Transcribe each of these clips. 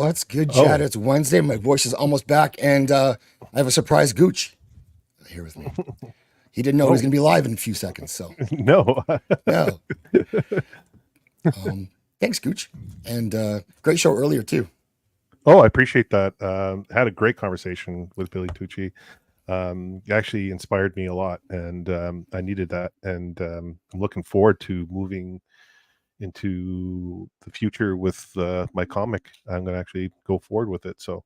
What's good, chat? It's Wednesday. My voice is almost back, and I have a surprise Gooch here with me. He didn't know he was going to be live in a few seconds, so no. Thanks, Gooch, and great show earlier too. Oh, I appreciate that. Had a great conversation with Billy Tucci. Actually inspired me a lot, and I needed that. And I'm looking forward to moving into the future with my comic. I'm going to actually go forward with it. So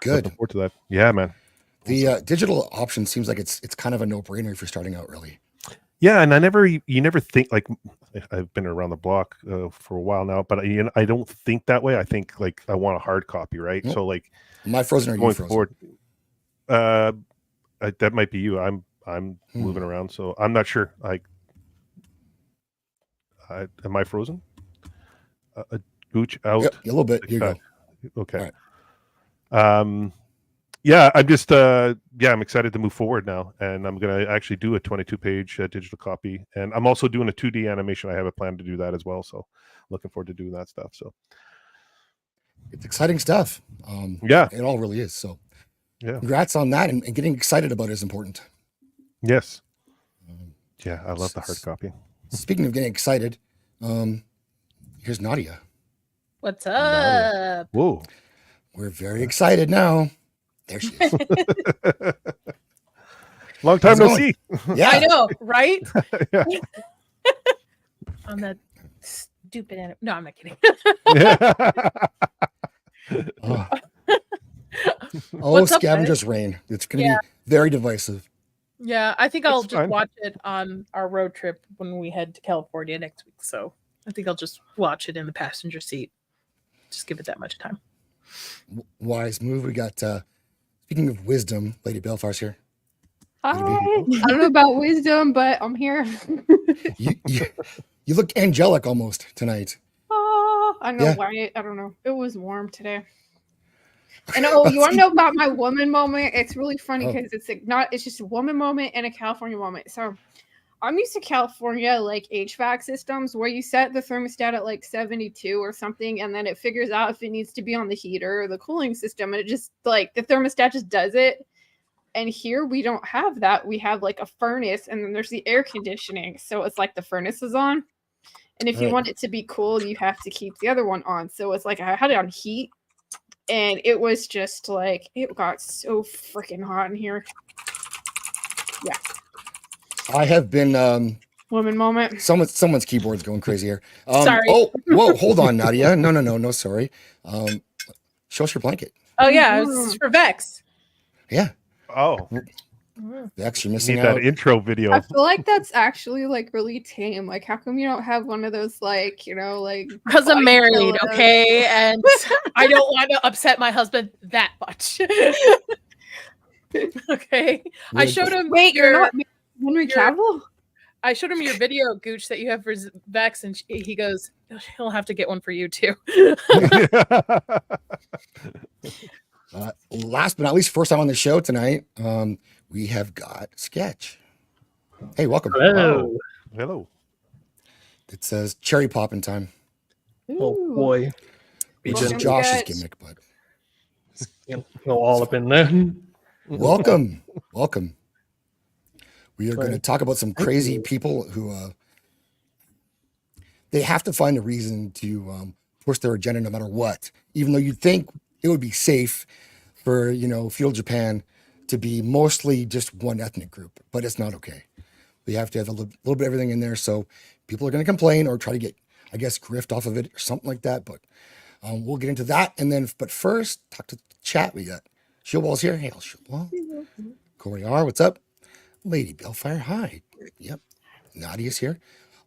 good. Looking forward to that. Yeah, man. The digital option seems like it's kind of a no-brainer if you're starting out early. Yeah, and you never think, like, I've been around the block for a while now, but I don't think that way. I think like I want a hard copy, right? Nope. So like, am I frozen or going you frozen? forward, that might be you. I'm moving around, so I'm not sure. Am I frozen? Gooch out. Yep, a little bit. Here you go. Okay. Right. Yeah, I'm just I'm excited to move forward now, and I'm gonna actually do a 22-page digital copy, and I'm also doing a 2D animation. I have a plan to do that as well, so looking forward to doing that stuff. So it's exciting stuff. Yeah, it all really is. So yeah, congrats on that, and getting excited about it is important. Yes. Yeah, I love the hard copy. Speaking of getting excited, here's Nadia. What's up? Nadia. Whoa. We're very excited now. There she is. Long time no see. Yeah, I know, right? Yeah. On that stupid no, I'm not kidding. Scavengers Reign. It's going to be very divisive. Yeah, I think I'll just watch it on our road trip when we head to California next week. So I think I'll just watch it in the passenger seat. Just give it that much time. Wise move. We got, speaking of wisdom, Lady Balefire's here. Hi. I don't know about wisdom, but I'm here. You look angelic almost tonight. Oh, I know why. I don't know. It was warm today. And you want to know about my woman moment? It's really funny because it's just a woman moment and a California moment. So I'm used to California like HVAC systems where you set the thermostat at like 72 or something, and then it figures out if it needs to be on the heater or the cooling system, and it just like the thermostat just does it. And here we don't have that. We have like a furnace, and then there's the air conditioning. So it's like the furnace is on, and if you want it to be cool, you have to keep the other one on. So it's like I had it on heat. And it was just like, it got so freaking hot in here. Yeah. I have been... woman moment. Someone's keyboard's going crazy here. Sorry. Oh, whoa, hold on, Nadia. No, sorry. Show us your blanket. Oh, yeah, this is for Vex. Yeah. Oh. Vex, you're missing out. That intro video. I feel like that's actually like really tame. Like, how come you don't have one of those, like, like... Because I'm married, okay? And I don't want to upset my husband that much. Okay? I showed him... Wait, you're not Henry Cavill? I showed him your video, Gooch, that you have for Vex, and he goes, he'll have to get one for you, too. Last but not least, first time on the show tonight, we have got Sketch. Hey, welcome. Hello. Wow. Hello. It says cherry popping time. Oh boy. Which is Josh's gimmick, but go all up in there. Welcome. We are going to talk about some crazy people who they have to find a reason to push their agenda no matter what, even though you'd think it would be safe for, feudal Japan to be mostly just one ethnic group, but it's not okay. We have to have a little bit of everything in there. So people are going to complain or try to get, I guess, grift off of it or something like that. But we'll get into that. And then, but first, talk to the chat. We got Shieldwall's here. Hey, Shieldwall. Corey R, what's up? Lady Balefire, hi. Yep. Nadia's here.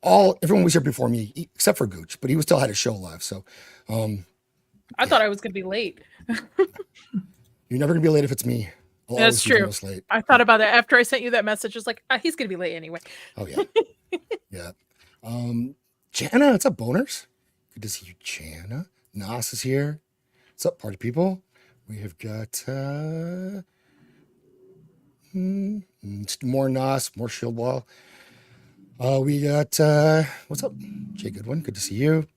Everyone was here before me, except for Gooch, but he still had a show live. So I thought I was going to be late. You're never going to be late if it's me. That's true. I thought about that after I sent you that message. I was like, he's going to be late anyway. Oh, yeah. Yeah. Jana, what's up, boners? Good to see you, Jana. Nas is here. What's up, party people? We have got more Nas, more Shieldwall. We got, what's up, Jay Goodwin? Good to see you.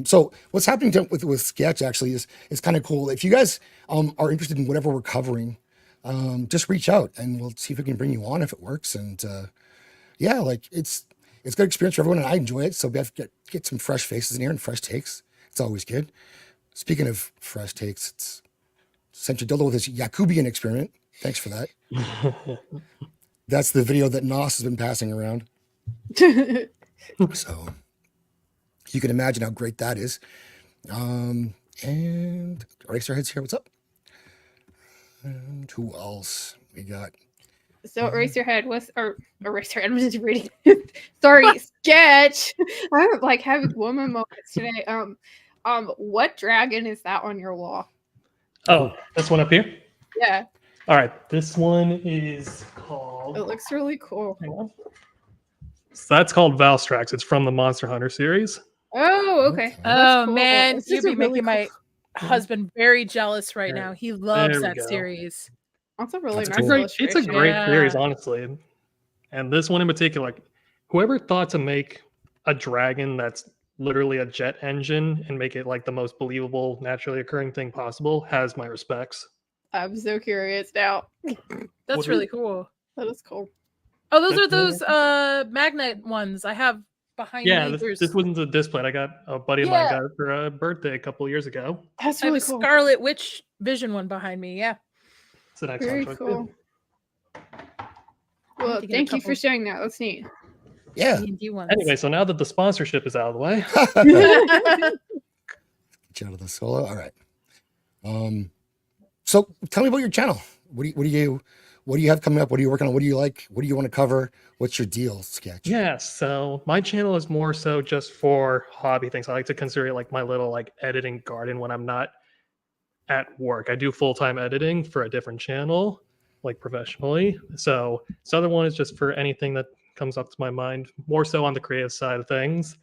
So what's happening with Sketch actually is kind of cool. If you guys are interested in whatever we're covering, just reach out and we'll see if we can bring you on if it works. And yeah, like it's a good experience for everyone, and I enjoy it. So we have to get some fresh faces in here and fresh takes. It's always good. Speaking of fresh takes, it's Central Dildo with his Yakubian experiment. Thanks for that. That's the video that Nos has been passing around. So you can imagine how great that is. And Eraserhead's here. What's up? And who else we got? So Eraserhead was or Eraserhead. I'm just reading. Sorry, Sketch. I'm like having woman moments today. What dragon is that on your wall? Oh, this one up here? Yeah, All right. This one is called. it looks really cool. Hang on. So that's called Valstrax. It's from the Monster Hunter series. Oh, okay. Oh, Oh cool. man, This you'd is a be really making my cool- husband very jealous right There- now. He loves there we that go. series. That's a really That's nice cool. illustration. It's a great Yeah. series, honestly. And this one in particular, like, whoever thought to make a dragon that's literally a jet engine and make it like the most believable, naturally occurring thing possible has my respects. I'm so curious now. That's What really is- cool. That is cool. Oh, those are That's those magnet ones I have behind Yeah, me. this wasn't a display. I got a buddy of mine Yeah. got it for a birthday a couple of years ago. That's I have really a cool. Scarlet Witch Vision one behind me. Yeah. It's an Very excellent choice. cool. I Well, have to get a thank you for couple. sharing that. That's neat. Yeah. D&D ones. Anyway, so now that the sponsorship is out of the way, Get you out of the solo. All right. So tell me about your channel. What do you have coming up? What are you working on? What do you like? What do you want to cover? What's your deal, Sketch? yeah, so my channel is more so just for hobby things. I like to consider it like my little like editing garden when I'm not at work. I do full-time editing for a different channel, like professionally. So this other one is just for anything that comes up to my mind, more so on the creative side of things.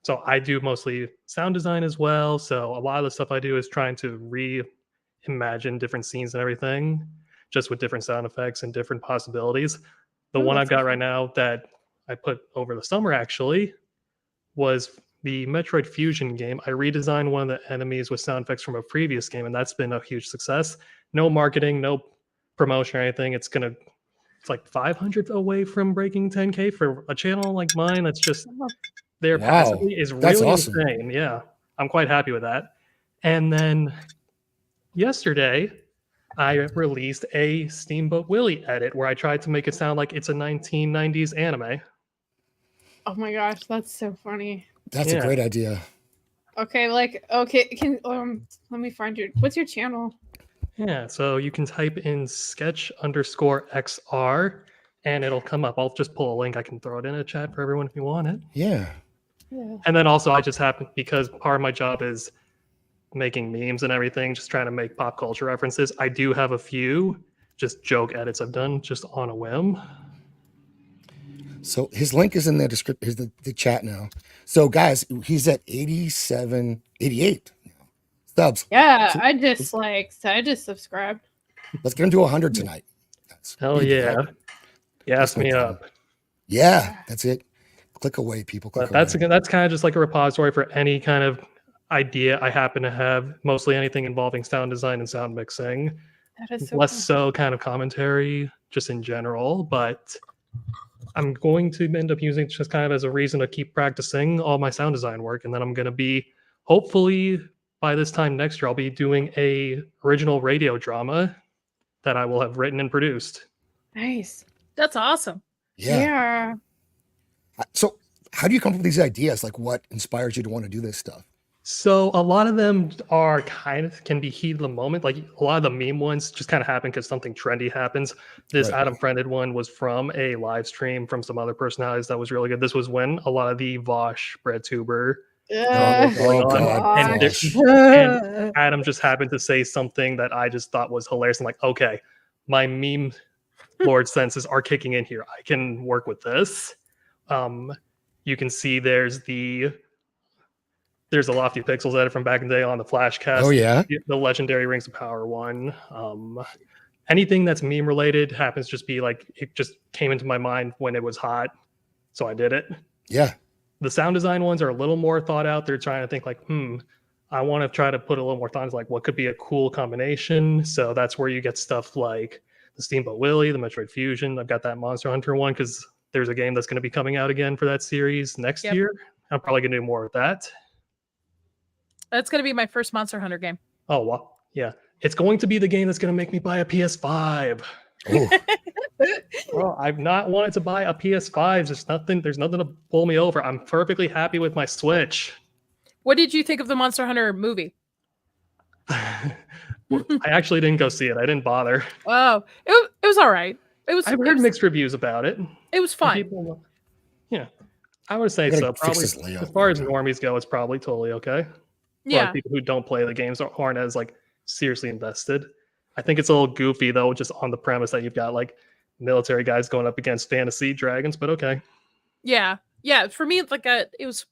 So I do mostly sound design as well. So a lot of the stuff I do is trying to reimagine different scenes and everything, just with different sound effects and different possibilities. The Oh, one I've that's got right now that I put over the summer actually was the Metroid Fusion game. I redesigned one of the enemies with sound effects from a previous game, and that's been a huge success. No marketing, no promotion or anything. It's like 500 away from breaking 10K for a channel like mine. That's just their Wow, passively is that's really awesome. insane. Yeah, I'm quite happy with that. And then yesterday, I released a Steamboat Willie edit where I tried to make it sound like it's a 1990s anime. Oh my gosh, that's so funny. That's a Yeah. great idea. Okay, can let me find your what's your channel? Yeah, so you can type in sketch_XR and it'll come up. I'll just pull a link. I can throw it in a chat for everyone if you want it. Yeah. Yeah. And then also, I just happen, because part of my job is making memes and everything, just trying to make pop culture references. I do have a few just joke edits I've done just on a whim. So his link is in the description, is the chat now. So guys, he's at 88 subs. Yeah, So- I just subscribed. Let's get him to 100 tonight. That's Hell big, yeah. right? Gas me no up. Yeah, that's it. Click away, people. Click But that's away. kind of just like a repository for any kind of idea I happen to have, mostly anything involving sound design and sound mixing. That is so Less cool. so kind of commentary just in general, but I'm going to end up using it just kind of as a reason to keep practicing all my sound design work. And then I'm going to be, hopefully by this time next year, I'll be doing a original radio drama that I will have written and produced. Nice. That's awesome. Yeah. So how do you come up with these ideas? Like what inspires you to want to do this stuff? So a lot of them are can be heat of the moment. Like a lot of the meme ones just kind of happen because something trendy happens. This Right. Adam Friended one was from a live stream from some other personalities that was really good. This was when a lot of the Vosh bread tuber Yeah. going on. God, And Vosh. and Adam just happened to say something that I just thought was hilarious. I'm like, okay, my meme lord senses are kicking in here. I can work with this. You can see there's a Lofty Pixels edit from back in the day on the Flashcast. Oh yeah. The legendary Rings of Power one. Anything that's meme related happens to just be like, it just came into my mind when it was hot. So I did it. Yeah. The sound design ones are a little more thought out. They're trying to think like, I want to try to put a little more thought into like what could be a cool combination. So that's where you get stuff like the Steamboat Willie, the Metroid Fusion. I've got that Monster Hunter one because there's a game that's going to be coming out again for that series next year. I'm probably going to do more with that. That's going to be my first Monster Hunter game. Oh, wow. Yeah. It's going to be the game that's going to make me buy a PS5. Well, I've not wanted to buy a PS5. There's nothing to pull me over. I'm perfectly happy with my Switch. What did you think of the Monster Hunter movie? I actually didn't go see it. I didn't bother. Oh, it was all right. I've heard mixed reviews about it. It was fun. Yeah, I would say so. Probably as far as normies go, it's probably totally okay. Yeah, like people who don't play the games aren't as like seriously invested. I think it's a little goofy though, just on the premise that you've got like military guys going up against fantasy dragons. But okay. Yeah. For me, it's like it was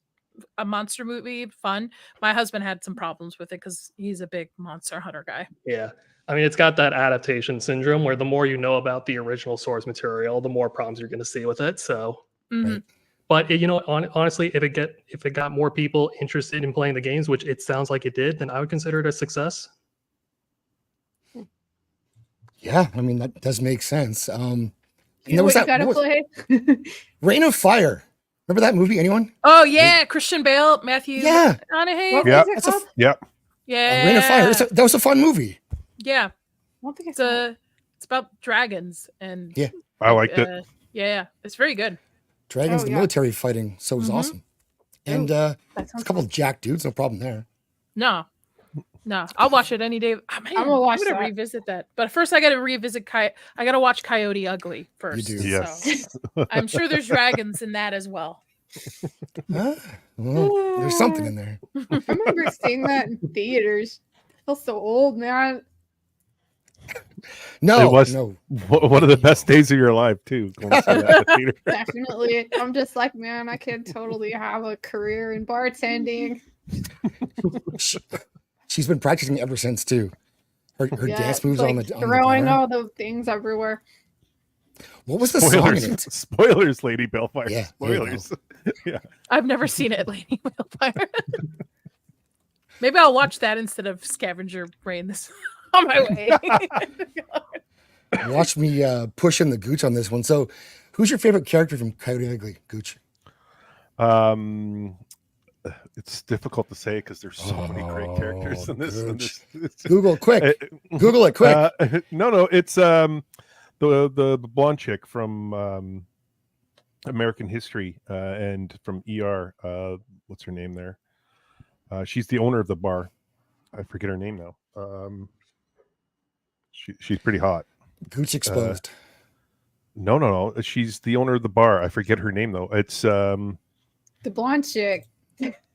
a monster movie, fun. My husband had some problems with it because he's a big Monster Hunter guy. Yeah. I mean, it's got that adaptation syndrome where the more you know about the original source material, the more problems you're going to see with it. So, but honestly, if it got more people interested in playing the games, which it sounds like it did, then I would consider it a success. Yeah, I mean that does make sense. You know what you gotta play? Reign of Fire. Remember that movie? Anyone? Oh yeah, Christian Bale, Matthew. Yeah. McConaughey. Yeah. Yeah. Reign of Fire. That was a fun movie. Yeah. I don't think it's about dragons and I liked it. Yeah, it's very good. Dragons, the military fighting, so it was awesome. And a couple of jack dudes, no problem there. No, I'll watch it any day. Oh, man, I'm gonna watch that. Revisit that, but first I got to revisit. I got to watch Coyote Ugly first. You do, yes. So I'm sure there's dragons in that as well. Well, there's something in there. I remember seeing that in theaters. I feel so old, man. No, it was one of the best days of your life too. Going to see that in the theater. Definitely. I'm just like, man, I could totally have a career in bartending. She's been practicing ever since too. Her dance moves like on the throwing all the things everywhere. What was the song in it? Spoilers, Lady Balefire. Yeah, Spoilers. Yeah. I've never seen it, Lady Balefire. Maybe I'll watch that instead of Scavenger Brain this on my way. Watch me push in the Gooch on this one. So, who's your favorite character from Coyote Ugly, Gooch? It's difficult to say because there's so many great characters in this. Google quick. Google it quick. No, it's the blonde chick from American History and from ER. What's her name there? She's the owner of the bar. I forget her name now. She's pretty hot. Gooch exposed. No. She's the owner of the bar. I forget her name though. It's the blonde chick.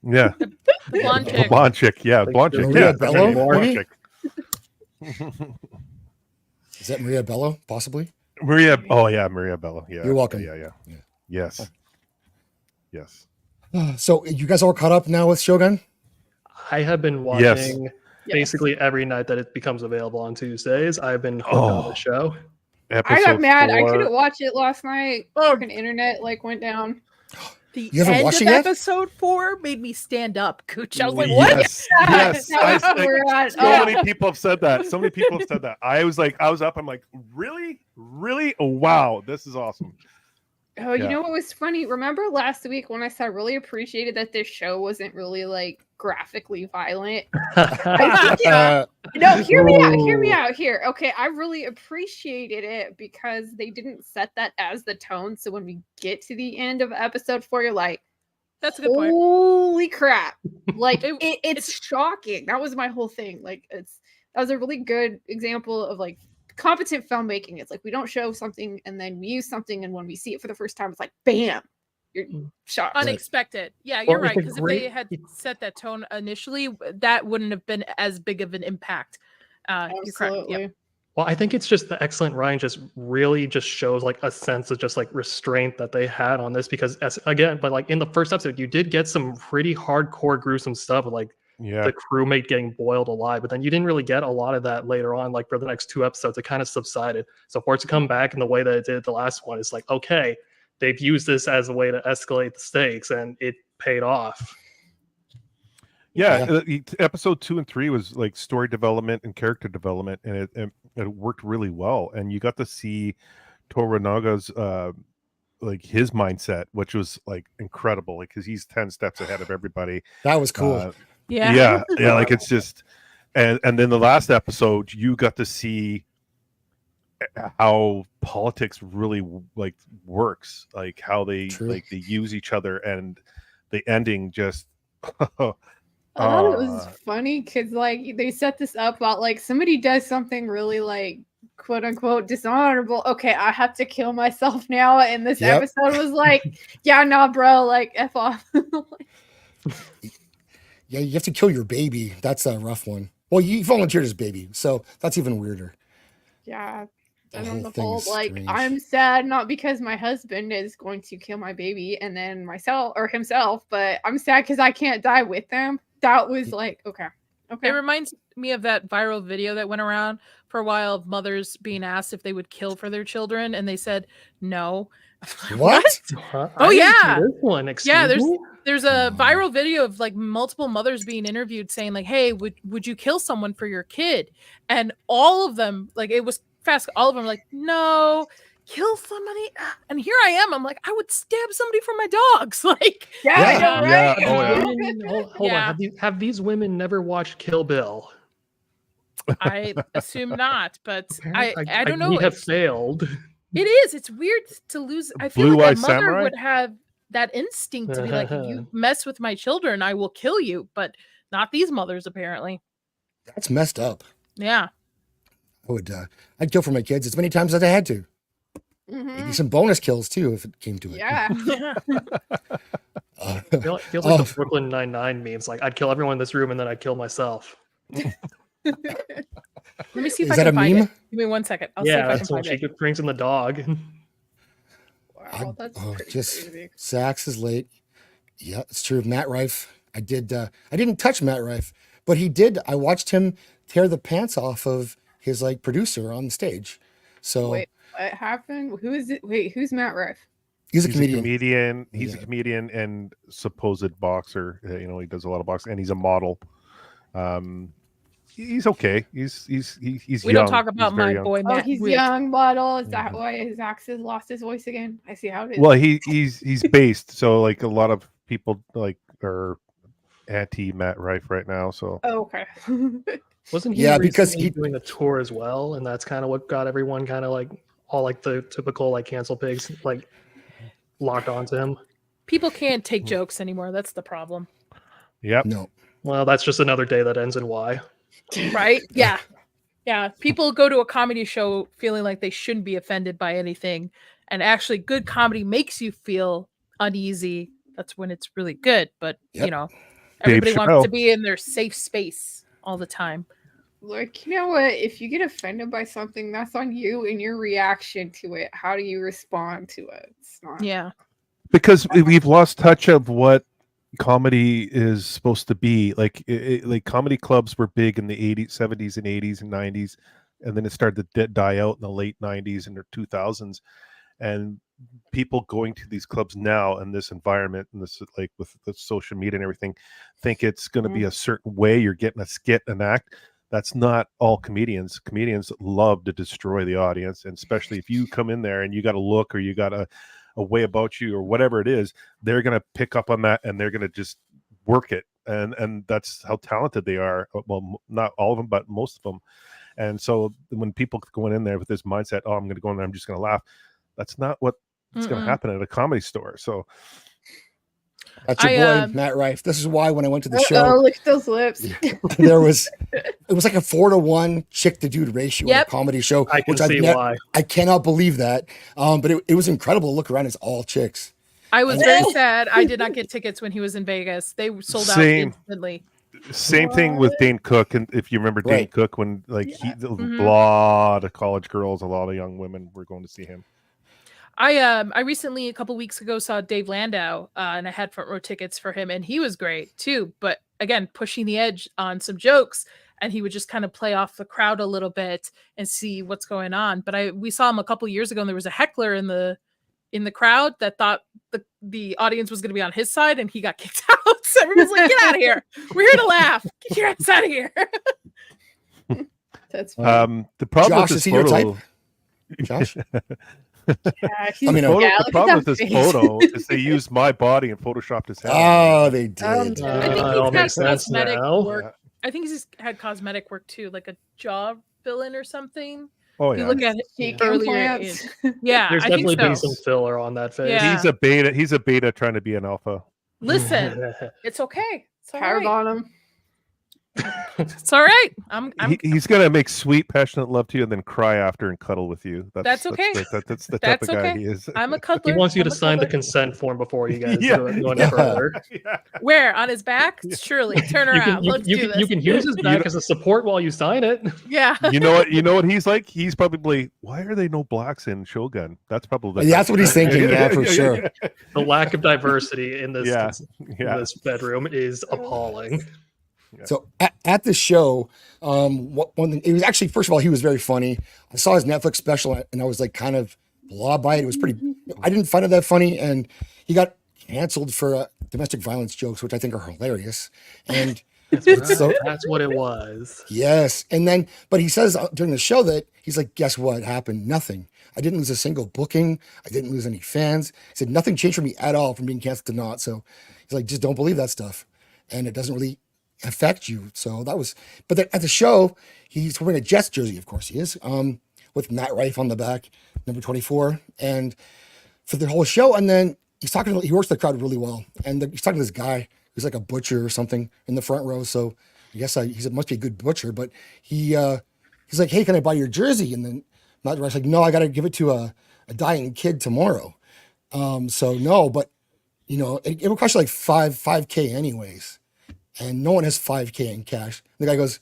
Yeah. The blonde chick. Blonde chick. Yeah, blonde chick. Maria Yeah, Bello, blonde chick. Is that Maria Bello? Possibly. Maria. Oh yeah, Maria Bello. Yeah. You're welcome. Yeah. Yes. So you guys all caught up now with Shogun? I have been watching basically every night that it becomes available on Tuesdays. I've been hooked on the show. I got mad. I couldn't watch it last night. Fucking internet went down. The you haven't end watched of it yet? episode 4 made me stand up, Gooch. I was like, what? Yes. So many people have said that. I was up. I'm like, really? Oh, wow. This is awesome. Oh, you know what was funny? Remember last week when I said I really appreciated that this show wasn't really graphically violent? No, hear me out here. Okay, I really appreciated it because they didn't set that as the tone. So when we get to the end of episode 4, you're like, that's a good point. Holy crap. It's shocking. That was my whole thing. That was a really good example of competent filmmaking. It's we don't show something and then we use something, and when we see it for the first time, it's bam, you're shocked. Unexpected. Yeah, you're right. Because if they had set that tone initially, that wouldn't have been as big of an impact. You're correct. Yep. Well, I think it's just the excellent writing just really just shows a sense of just restraint that they had on this, because in the first episode you did get some pretty hardcore gruesome stuff with the crewmate getting boiled alive, but then you didn't really get a lot of that later on. For the next 2 episodes, it kind of subsided. So for it to come back in the way that it did the last one, it's okay, they've used this as a way to escalate the stakes, and it paid off. Yeah, episode 2 and 3 was like story development and character development, and it worked really well. And you got to see Toranaga's like his mindset, which was like incredible, like because he's 10 steps ahead of everybody. That was cool. Yeah. Like it's just, and then the last episode, you got to see how politics really like works, like how they like they use each other, and the ending just. I thought it was funny because like they set this up about like somebody does something really like quote unquote dishonorable. Okay, I have to kill myself now. And this episode was like, yeah, nah, bro, like F off. Yeah, you have to kill your baby. That's a rough one. Well, you volunteered as baby, so that's even weirder. Yeah. And The on whole the whole, thing's like, strange. I'm sad not because my husband is going to kill my baby and then myself or himself, but I'm sad because I can't die with them. That was like, okay. It reminds me of that viral video that went around for a while of mothers being asked if they would kill for their children, and they said no. What? Oh yeah, this one. Yeah, there's a viral video of like multiple mothers being interviewed saying like, hey, would you kill someone for your kid? And all of them, like it was fast, all of them were like, no. Kill somebody, and here I am. I'm like, I would stab somebody for my dogs. Like, Hold on. Have these women never watched Kill Bill? I assume not, but I don't know. We have failed. It is. It's weird to lose. I feel Blue like Eye a mother Samurai? would have that instinct to be like, if you mess with my children, I will kill you. But not these mothers, apparently. That's messed up. Yeah. I'd kill for my kids as many times as I had to. Maybe some bonus kills too, if it came to it. Yeah. Feels like the Brooklyn Nine-Nine memes. Like, I'd kill everyone in this room and then I'd kill myself. Let me see if Is I that can a find meme? it. Give me 1 second. I'll see if I can that's when find she it. brings in the dog. Wow, that's pretty Just crazy. Sax is late. Yeah, it's true. Matt Rife. I didn't touch Matt Rife, but he did. I watched him tear the pants off of his like producer on the stage. So Wait, what happened? Who is it? Wait, who's Matt Rife? he's a comedian. He's a comedian and supposed boxer. He does a lot of boxing, and he's a model. He's okay. He's We young. don't talk about He's very my young. boy Oh, Matt. he's Rife. young model. Is that why his accent lost his voice again? I see how it is. Well, he's based, so like a lot of people like are anti Matt Rife right now. So Oh, okay. Wasn't he because recently doing a tour as well? And that's kind of what got everyone kind of like all like the typical like cancel pigs like locked onto him. People can't take jokes anymore. That's the problem. yep. No. Well, that's just another day that ends in Y. Right? Yeah. Yeah. People go to a comedy show feeling like they shouldn't be offended by anything. And actually, good comedy makes you feel uneasy. That's when it's really good. But, Yep. everybody Dave wants Chappelle. to be in their safe space all the time. Like, you know what? If you get offended by something, that's on you and your reaction to it. How do you respond to it? It's not. Yeah. Because we've lost touch of what comedy is supposed to be. Like like comedy clubs were big in the 80s, 70s and 80s and 90s, and then it started to die out in the late 90s and the 2000s. And people going to these clubs now in this environment and this like with the social media and everything think it's going to be a certain way. You're getting a skit, an act. That's not all comedians. Comedians love to destroy the audience, and especially if you come in there and you got a look or you got a way about you or whatever it is, they're going to pick up on that and they're going to just work it. And that's how talented they are. Well, not all of them, but most of them. And so when people going in there with this mindset, oh, I'm going to go in there, I'm just going to laugh. That's not what's going to happen at a comedy store. So That's your boy, Matt Rife. This is why when I went to the show, Oh, look at those lips. it was like a 4-to-1 chick to dude ratio at a comedy show. I can see why. I cannot believe that. But it was incredible to look around. It's all chicks. I was very sad. I did not get tickets when he was in Vegas. They sold out instantly. Same thing with Dane Cook. And if you remember Dane Cook, when like a lot of college girls, a lot of young women were going to see him. I recently, a couple weeks ago, saw Dave Landau, and I had front row tickets for him, and he was great too. But again, pushing the edge on some jokes, and he would just kind of play off the crowd a little bit and see what's going on. But we saw him a couple years ago, and there was a heckler in the in the crowd that thought the audience was going to be on his side, and he got kicked out. So everyone's like, "Get out of here! We're here to laugh. Get your ass out of here!" That's funny. The problem Josh, with is this he your photo, type? Josh? Yeah, I mean, the problem with this face. photo is they used my body and photoshopped his head. Oh, they did. I think it all he's had makes sense cosmetic now. work. I think he's had cosmetic work too, like a jaw fill-in or something. Oh If you yeah, look at it Cheek earlier, implants. yeah, There's I think definitely been so. some filler on that face. Yeah. he's a beta. He's a beta trying to be an alpha. Listen, it's okay. It's all Power right. bottom. It's all right. I'm He's gonna make sweet, passionate love to you and then cry after and cuddle with you. That's okay. That's the type That's of guy okay. he is. I'm a He cuddler. wants you I'm to a sign the cuddler. consent form before you guys Yeah. go any Yeah. further. Yeah. Where on his back? Surely turn around. Let's do this. You can use his back as a support while you sign it. Yeah. You know what? You know what he's like? He's probably, why are there no blacks in Shogun? That's probably That's what he's thinking. Yeah, for sure. The lack of diversity in this, Yeah. in this bedroom is appalling. So at the show, one thing, it was actually, first of all, he was very funny. I saw his Netflix special and I was like kind of blah by it. It was pretty, I didn't find it that funny. And he got canceled for domestic violence jokes, which I think are hilarious. And That's what it was. yes. And then, but he says during the show that he's like, guess what happened? Nothing. I didn't lose a single booking. I didn't lose any fans. He said, nothing changed for me at all from being canceled to not. So he's like, just don't believe that stuff. And it doesn't really affect you. So that was, but then at the show, he's wearing a Jets jersey, of course he is, with Matt Rife on the back, number 24, and for the whole show. And then he's talking, he works the crowd really well. And he's talking to this guy who's like a butcher or something in the front row. So I guess he must be a good butcher, but he's like, hey, can I buy your jersey? And then Matt Rife's like, no, I got to give it to a dying kid tomorrow. So no, but you know, it would cost you like $5K anyways. And no one has $5K in cash. The guy goes,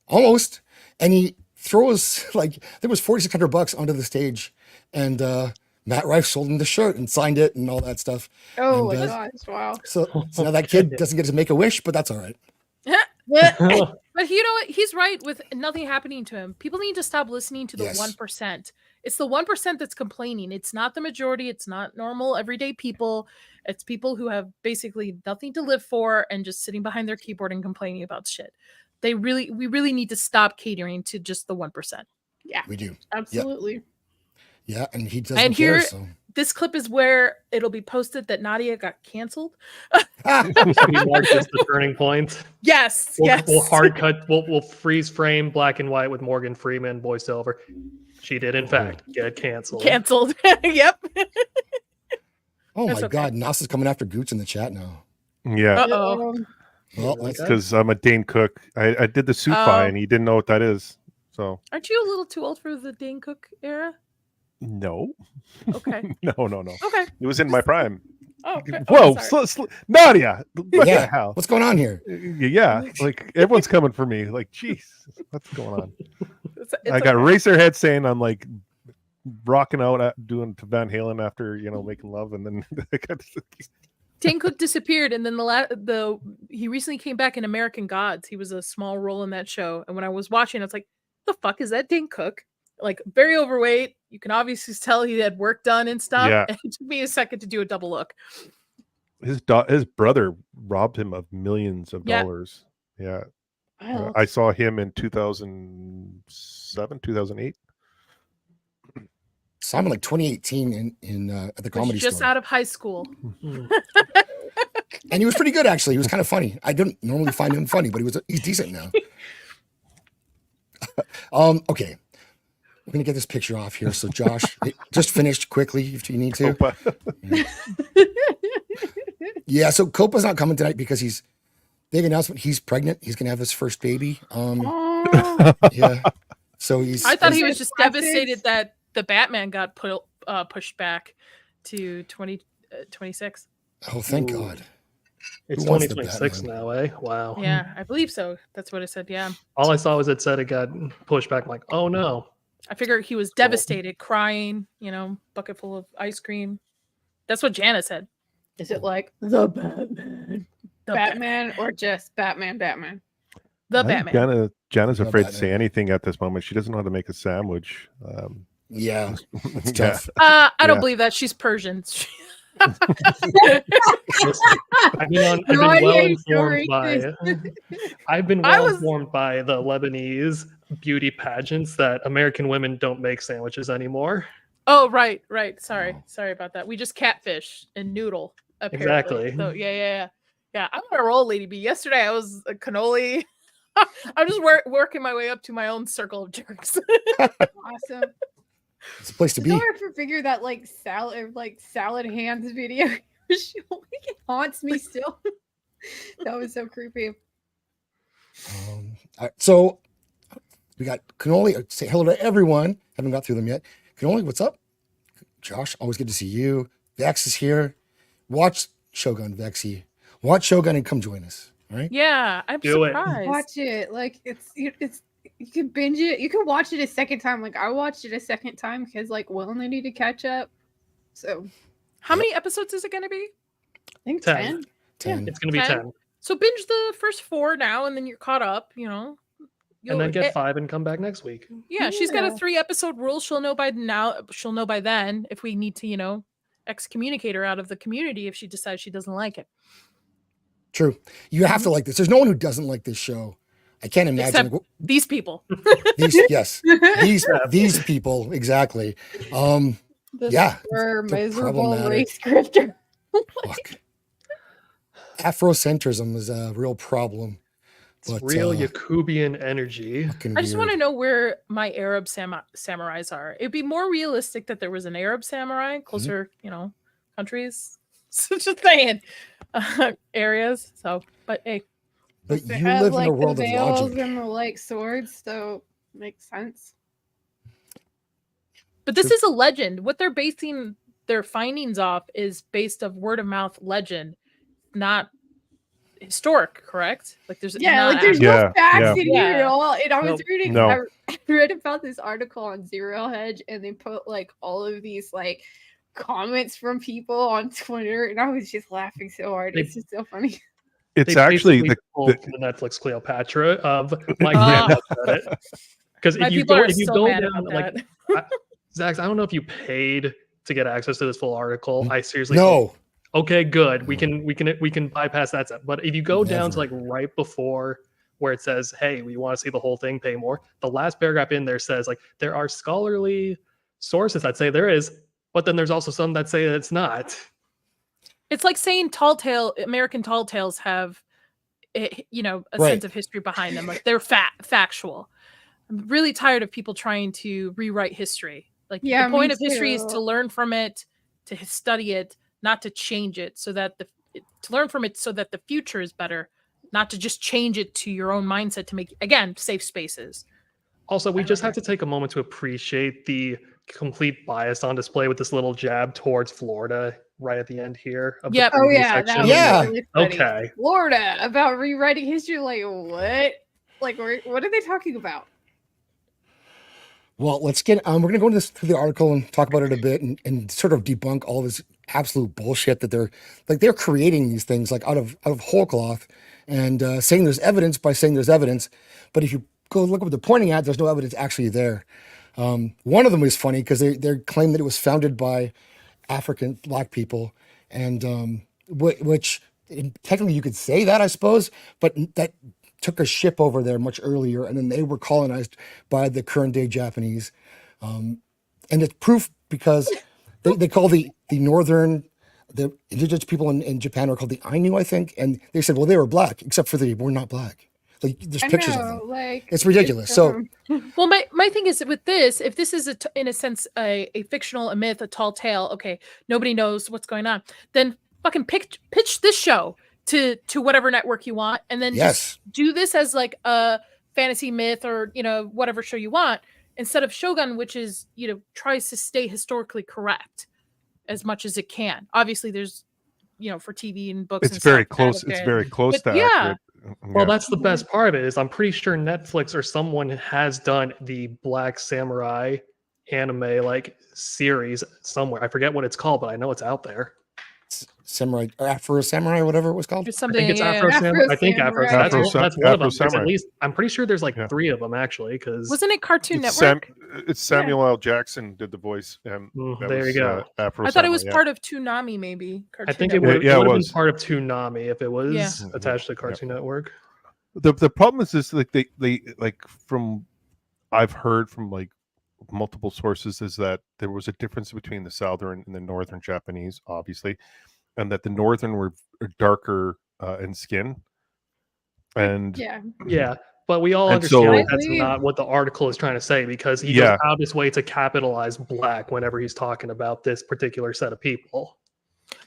almost. And he throws like, there was $4,600 onto the stage. And Matt Rife sold him the shirt and signed it and all that stuff. Oh And, my gosh! Wow. So now that kid doesn't get to make a wish, but that's all right. But you know what? He's right with nothing happening to him. People need to stop listening to the Yes. 1%. It's the 1% that's complaining. It's not the majority. It's not normal everyday people. It's people who have basically nothing to live for and just sitting behind their keyboard and complaining about shit. We really need to stop catering to just the 1%. Yeah, We do. absolutely. Yeah. And he doesn't And care. here- So. This clip is where it'll be posted that Nadia got canceled. This will be marked as the turning point. Yes. We'll hard cut. We'll freeze frame black and white with Morgan Freeman voiceover. She did in fact get canceled. Canceled. Yep. Oh That's my okay. God. Nas is coming after Gooch in the chat now. Yeah, Uh-oh. Well, that's because I'm a Dane Cook. I did the suit Oh. fi and he didn't know what that is. So Aren't you a little too old for the Dane Cook era? no, Okay. no. Okay. It was in my prime. Oh, okay. Whoa, Sorry. Nadia! What Yeah. the hell? what's going on here? Yeah, like everyone's coming for me. Like, jeez, what's going on? It's I got okay. Racerhead saying I'm like rocking out at doing to Van Halen after making love, and then I got Dane Cook disappeared, and then he recently came back in American Gods. He was a small role in that show, and when I was watching, I was like, "The fuck is that Dane Cook?" Like very overweight. You can obviously tell he had work done and stuff. Yeah. And it took me a second to do a double look. his brother robbed him of millions of Yeah. dollars. Yeah, Wow. I saw him in 2007, 2008. Saw him in like 2018 in at the Was comedy just store. out of high school. Hmm. And he was pretty good, actually. He was kind of funny. I didn't normally find him funny, but he's decent now. Okay. We're going to get this picture off here. So, Josh, just finished quickly if you need to. Copa. Yeah, so Copa's not coming tonight because big announcement. He's pregnant. He's going to have his first baby. Oh, Yeah. So he's. I thought he was Is it just plastics? devastated that the Batman got pushed back to 2026. Oh, thank Ooh. God. It's Who wants the 2026 Batman? now, eh? Wow. Yeah, I believe so. That's what it said. Yeah. All I saw was it said it got pushed back. I'm like, oh no. I figure he was devastated, crying, bucket full of ice cream. That's what Jana said. is it like the Batman? The Batman or just Batman? The I think Batman. Jana's No afraid to Batman. say anything at this moment. She doesn't know how to make a sandwich. Yeah, it's Yeah. tough. I don't Yeah. believe that. She's Persian. I've been Nadia, well you informed read by this. I've been I well was- informed by the Lebanese beauty pageants that American women don't make sandwiches anymore. Oh, right. Sorry about that. We just catfish and noodle. Apparently. Exactly. So yeah. I'm on a roll, Lady B. Yesterday I was a cannoli. I'm just working my way up to my own circle of jerks. Awesome. It's a place to Did be. you ever figure that salad hands video? It haunts me still. That was so creepy. All right, so we got Cannoli. Say hello to everyone. Haven't got through them yet. Cannoli, what's up? Josh, always good to see you. Vex is here. Watch Shogun, Vexy. Watch Shogun and come join us. All right. Yeah, I'm Do it. surprised. Watch it. Like it's you can binge it. You can watch it a second time. Like I watched it a second time because like Will and I need to catch up. So How many episodes is it going to be? I think 10. 10. 10. It's going to be 10? 10. So binge the first 4 now, and then you're caught up. And then get 5 and come back next week. Yeah, she's got a Yeah. 3-episode rule. She'll know by now. She'll know by then if we need to, excommunicate her out of the community if she decides she doesn't like it. True. You have to like this. There's no one who doesn't like this show. I can't imagine. Except these people. These people exactly. This Yeah, poor they're miserable problematic. race grifter. Fuck. Afrocentrism is a real problem. It's But, real Yakubian energy. fucking I just want to weird. know where my Arab samurais are. It'd be more realistic that there was an Arab samurai closer, countries. Just saying, areas. So, but hey, But They you have, live in like, a world the of veils logic. and the like swords, so makes sense. but this True. is a legend. What they're basing their findings off is based of word of mouth legend, not historic. Correct? Like there's Yeah, not like there's Yeah, no facts yeah. in here at Yeah. all. And I was Nope. reading, No. I read about this article on Zero Hedge, and they put like all of these like comments from people on Twitter, and I was just laughing so hard. They- It's just so funny. It's They actually basically pulled the the Netflix Cleopatra of my Ah. grandma said it. Because my if you people go are if you so go mad down about like that. Zach, I don't know if you paid to get access to this full article. I seriously No. Okay, good. We can bypass that step. But if you go down to Never. like right before where it says, "Hey, we want to see the whole thing, pay more," the last paragraph in there says like there are scholarly sources that say there is, but then there's also some that say that it's not. It's like saying American tall tales have, a Right. sense of history behind them. Like they're factual. I'm really tired of people trying to rewrite history. Like Yeah, the point me of history is too. to learn from it, to study it, not to change it, so that to learn from it so that the future is better, not to just change it to your own mindset to make again safe spaces. Also, we I just don't have to take a moment to appreciate the complete bias on display with this little jab towards Florida right at the end here. Of the Yep. Oh previous yeah, that section. was Yeah. really funny. Okay. Florida about rewriting history. Like what? Like what are they talking about? Well, let's get. We're going to go into through the article and talk about it a bit and sort of debunk all this absolute bullshit that they're creating these things like out of whole cloth and saying there's evidence by saying there's evidence, but if you go look at what they're pointing at, there's no evidence actually there. One of them is funny because they claim that it was founded by African black people, and which technically you could say that, I suppose, but that took a ship over there much earlier, and then they were colonized by the current day Japanese. And it's proof because they call the indigenous people in Japan are called the Ainu, I think, and they said, well, they were black, except for they were not black. Like there's I pictures know, of them. like It's ridiculous. So Well, my thing is with this, if this is in a sense a fictional, a myth, a tall tale, okay, nobody knows what's going on, then fucking pitch this show to whatever network you want, and then yes, just do this as like a fantasy myth or whatever show you want, instead of Shogun, which is tries to stay historically correct as much as it can. Obviously, there's for TV and books. it's and very stuff, close. okay. It's very close But to yeah. accurate. Well, Yeah. that's the best part of it is I'm pretty sure Netflix or someone has done the Black Samurai anime like series somewhere. I forget what it's called, but I know it's out there. samurai or Afro Samurai, whatever it was called. There's I something. think it's yeah. Afro Samurai. I think Afro Afro. Samurai. That's one of them. There's Samurai. at least I'm pretty sure there's like Yeah. 3 of them actually because Wasn't it Cartoon It's Network? It's Samuel L. Jackson did the voice. That there you go. Afro I thought it was Samuel, part of Toonami, maybe. I Cartoon think it Network. would, Yeah, it it would have was. been part of Toonami if it was Yeah. attached to Cartoon Network. The problem is like they like from I've heard from like multiple sources is that there was a difference between the southern and the northern Japanese, obviously, and that the northern were darker in skin. And Yeah, but we all And understand so- that that's not what the article is trying to say, because he goes out of his way to capitalize black whenever he's talking about this particular set of people.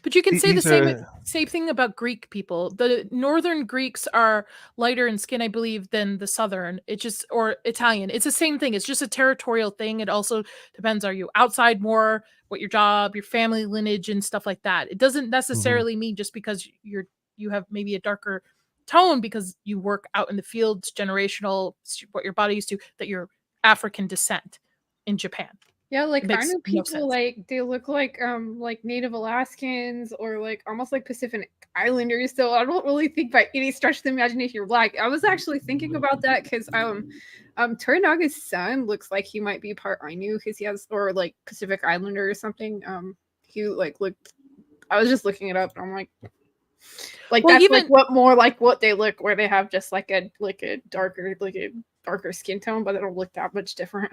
But you can say the These same thing about Greek people. The northern Greeks are lighter in skin, I believe, than the southern. It just or Italian. It's the same thing. It's just a territorial thing. It also depends: are you outside more? What your job, your family lineage, and stuff like that. It doesn't necessarily mean just because you have maybe a darker tone because you work out in the fields, generational, what your body used to, that you're African descent in Japan. Yeah, like I Makes know no people sense. like they look like Native Alaskans or like almost like Pacific Islanders. So I don't really think by any stretch of the imagination you're black. I was actually thinking about that because Toranaga's son looks like he might be part Ainu because he has or like Pacific Islander or something. He like looked. I was just looking it up and I'm like Well, that's even- like what more like what they look where they have just like a darker skin tone, but they don't look that much different.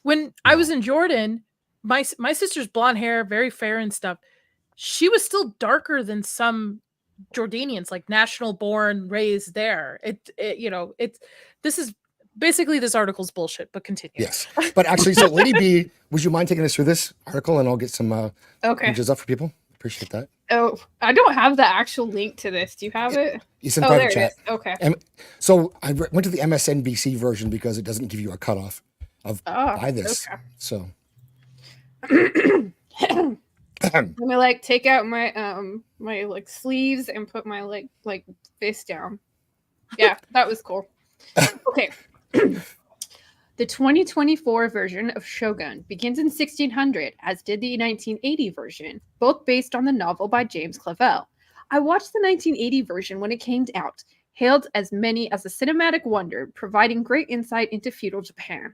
When I was in Jordan, my sister's blonde hair, very fair and stuff. She was still darker than some Jordanians, like national born, raised there. This is basically this article's bullshit. But continue. Yes, but actually, so Lady B, would you mind taking us through this article, and I'll get some Okay. images up for people. Appreciate that. Oh, I don't have the actual link to this. Do you have it? It's in Oh, there private it chat. is. Okay. So I went to the MSNBC version because it doesn't give you a cutoff of by this. Okay. So Let me like take out my my like sleeves and put my like fist down. Yeah, that was cool. Okay. The 2024 version of Shogun begins in 1600, as did the 1980 version, both based on the novel by James Clavell. I watched the 1980 version when it came out, hailed as many as a cinematic wonder, providing great insight into feudal Japan.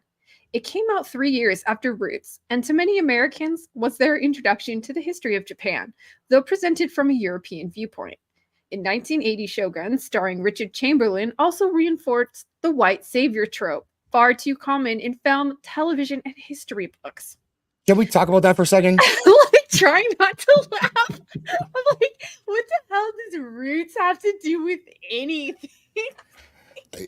It came out 3 years after Roots, and to many Americans was their introduction to the history of Japan, though presented from a European viewpoint. In 1980 Shogun, starring Richard Chamberlain, also reinforced the white savior trope, far too common in film, television, and history books. can we talk about that for a second? Like trying not to laugh. I'm like, what the hell does Roots have to do with anything?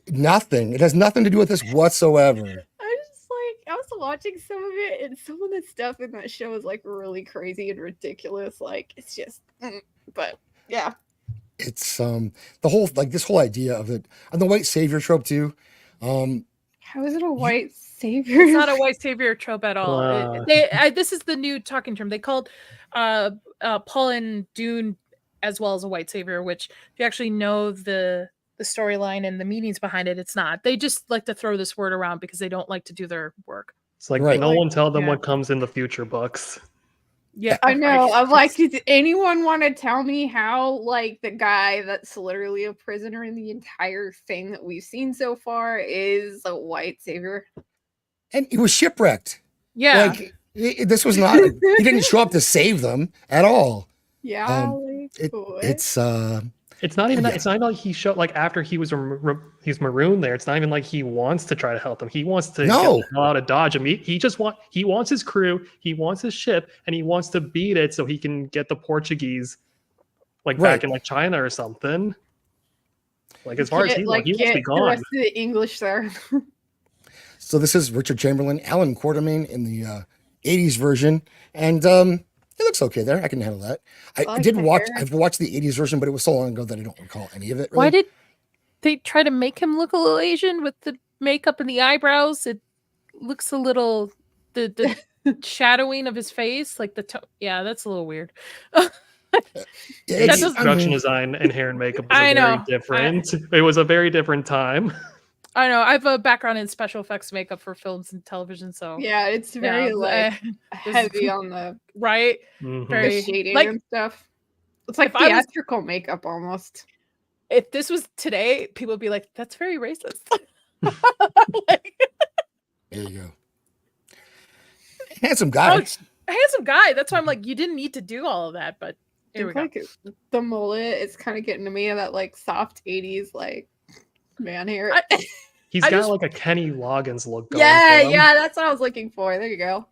Nothing. It has nothing to do with this whatsoever. I just like I was watching some of it, and some of the stuff in that show is like really crazy and ridiculous. Like it's just, but yeah. It's the whole like this whole idea of it and the white savior trope too. How is it a white savior? It's not a white savior trope at all. Wow. This is the new talking term. They called Paul and Dune as well as a white savior, which if you actually know the storyline and the meanings behind it, it's not. They just like to throw this word around because they don't like to do their work. It's like Right. no one tell them Yeah. what comes in the future books. Yeah, I know. right. I'm like, does anyone want to tell me how, like, the guy that's literally a prisoner in the entire thing that we've seen so far is a white savior? And he was shipwrecked. Yeah. Like this was not. He didn't show up to save them at all. Yeah. It, what? it's It's not even that. Yeah. It's not even like he showed like after he was he's marooned there. It's not even like he wants to try to help them. He wants to get No. the hell out of Dodge. I mean, he wants his crew. He wants his ship, and he wants to beat it so he can get the Portuguese, like Right. back in like China or something. Like as far as he wants to be get the gone. rest of the English there. so this is Richard Chamberlain, Alan Quartermain in the 80s version, and it looks okay there. I can handle that. I like did the watch. hair. I've watched the 80s version, but it was so long ago that I don't recall any of it. Why Really. did they try to make him look a little Asian with the makeup and the eyebrows? It looks a little the shadowing of his face, like yeah, that's a little weird. It's- That doesn't- I Production mean, design and hair and makeup was I very know. different. It was a very different time. I know I have a background in special effects makeup for films and television, so Yeah, it's very yeah, like this- heavy on the, right. Mhm. Very- the shading like- and stuff. It's like if I was- theatrical makeup almost. If this was today, people would be like, "That's very racist." Like, there you go. Handsome guy. Handsome guy. That's why I'm like, you didn't need to do all of that, but here we go. Like the mullet is kind of getting to me, that like soft 80s like man hair. He's got like a Kenny Loggins look going. Yeah, that's what I was looking for. There you go.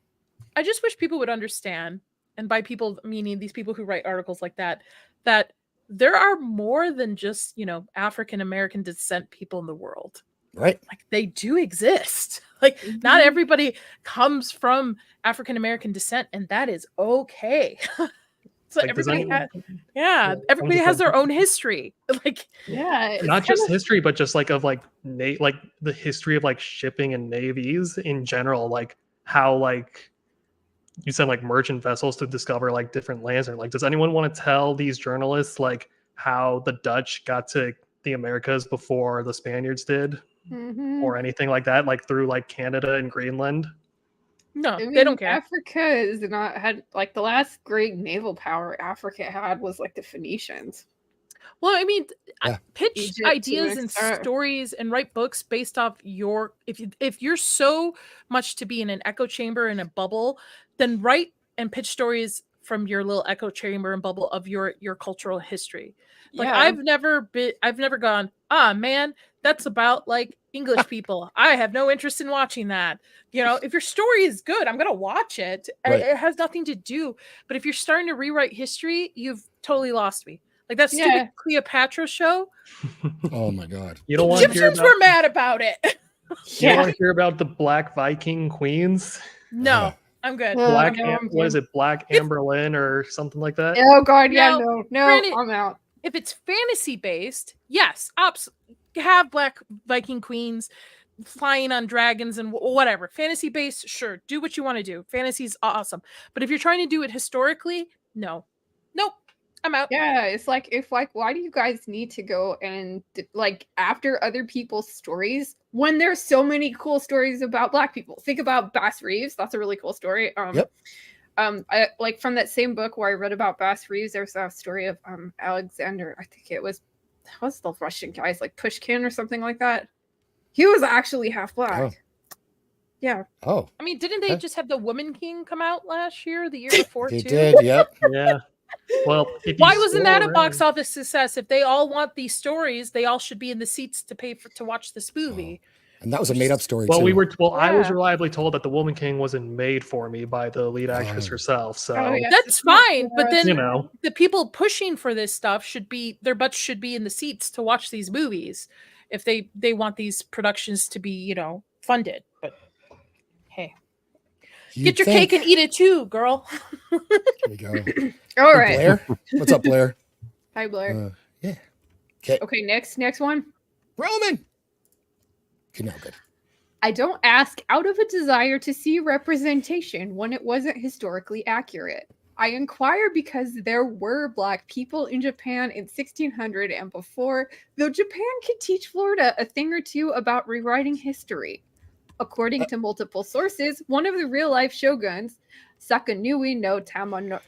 I just wish people would understand, and by people meaning these people who write articles like that, that there are more than just, African American descent people in the world. Right. Like they do exist. Like not everybody comes from African American descent, and that is okay. So like, everybody has their own history. Like not just history, but just like of like the history of like shipping and navies in general, like how like you send like merchant vessels to discover like different lands. And like, does anyone want to tell these journalists like how the Dutch got to the Americas before the Spaniards did, or anything like that, like through like Canada and Greenland? No, they don't care. Africa is not had like the last great naval power Africa had was like the Phoenicians. Well, I mean, pitch Egypt ideas and stories and write books based off your if you're so much to be in an echo chamber in a bubble, then write and pitch stories from your little echo chamber and bubble of your cultural history. Like I've never gone, man, that's about like English people. I have no interest in watching that. If your story is good, I'm gonna watch it. Right. It has nothing to do. But if you're starting to rewrite history, you've totally lost me. Like that stupid Cleopatra show. Oh my God! You don't want Egyptians were mad about it. You don't want to hear about the Black Viking queens? No, I'm good. What is it? Black Chamberlain or something like that? Oh God, yeah, no, granted, I'm out. If it's fantasy based, yes, have Black Viking queens flying on dragons and whatever. Fantasy based, sure, do what you want to do. Fantasy's awesome, but if you're trying to do it historically, nope. I'm out. Yeah, it's like why do you guys need to go and like after other people's stories when there's so many cool stories about Black people? Think about Bass Reeves. That's a really cool story. I like from that same book where I read about Bass Reeves, there's a story of Alexander, I think it was what's the Russian guys, like Pushkin or something like that. He was actually half Black. Oh. Yeah. Oh. I mean, didn't they just have the Woman King come out last year, the year before they too? Did, yep. Yeah. Well, why wasn't that a box office success? If they all want these stories, they all should be in the seats to pay to watch this movie. And that was a made-up story. Well, too. I was reliably told that the Woman King wasn't made for me by the lead actress herself. So that's fine. But then the people pushing for this stuff their butts should be in the seats to watch these movies if they want these productions to be funded. But hey. Get your cake and eat it too, girl. There you go. All right. Blair? What's up, Blair? Hi, Blair. Yeah. Okay, next one. Roman. Okay, no, good. I don't ask out of a desire to see representation when it wasn't historically accurate. I inquire because there were Black people in Japan in 1600 and before, though Japan could teach Florida a thing or two about rewriting history. According to multiple sources, one of the real-life shoguns, Sakanui no Tamuramaro,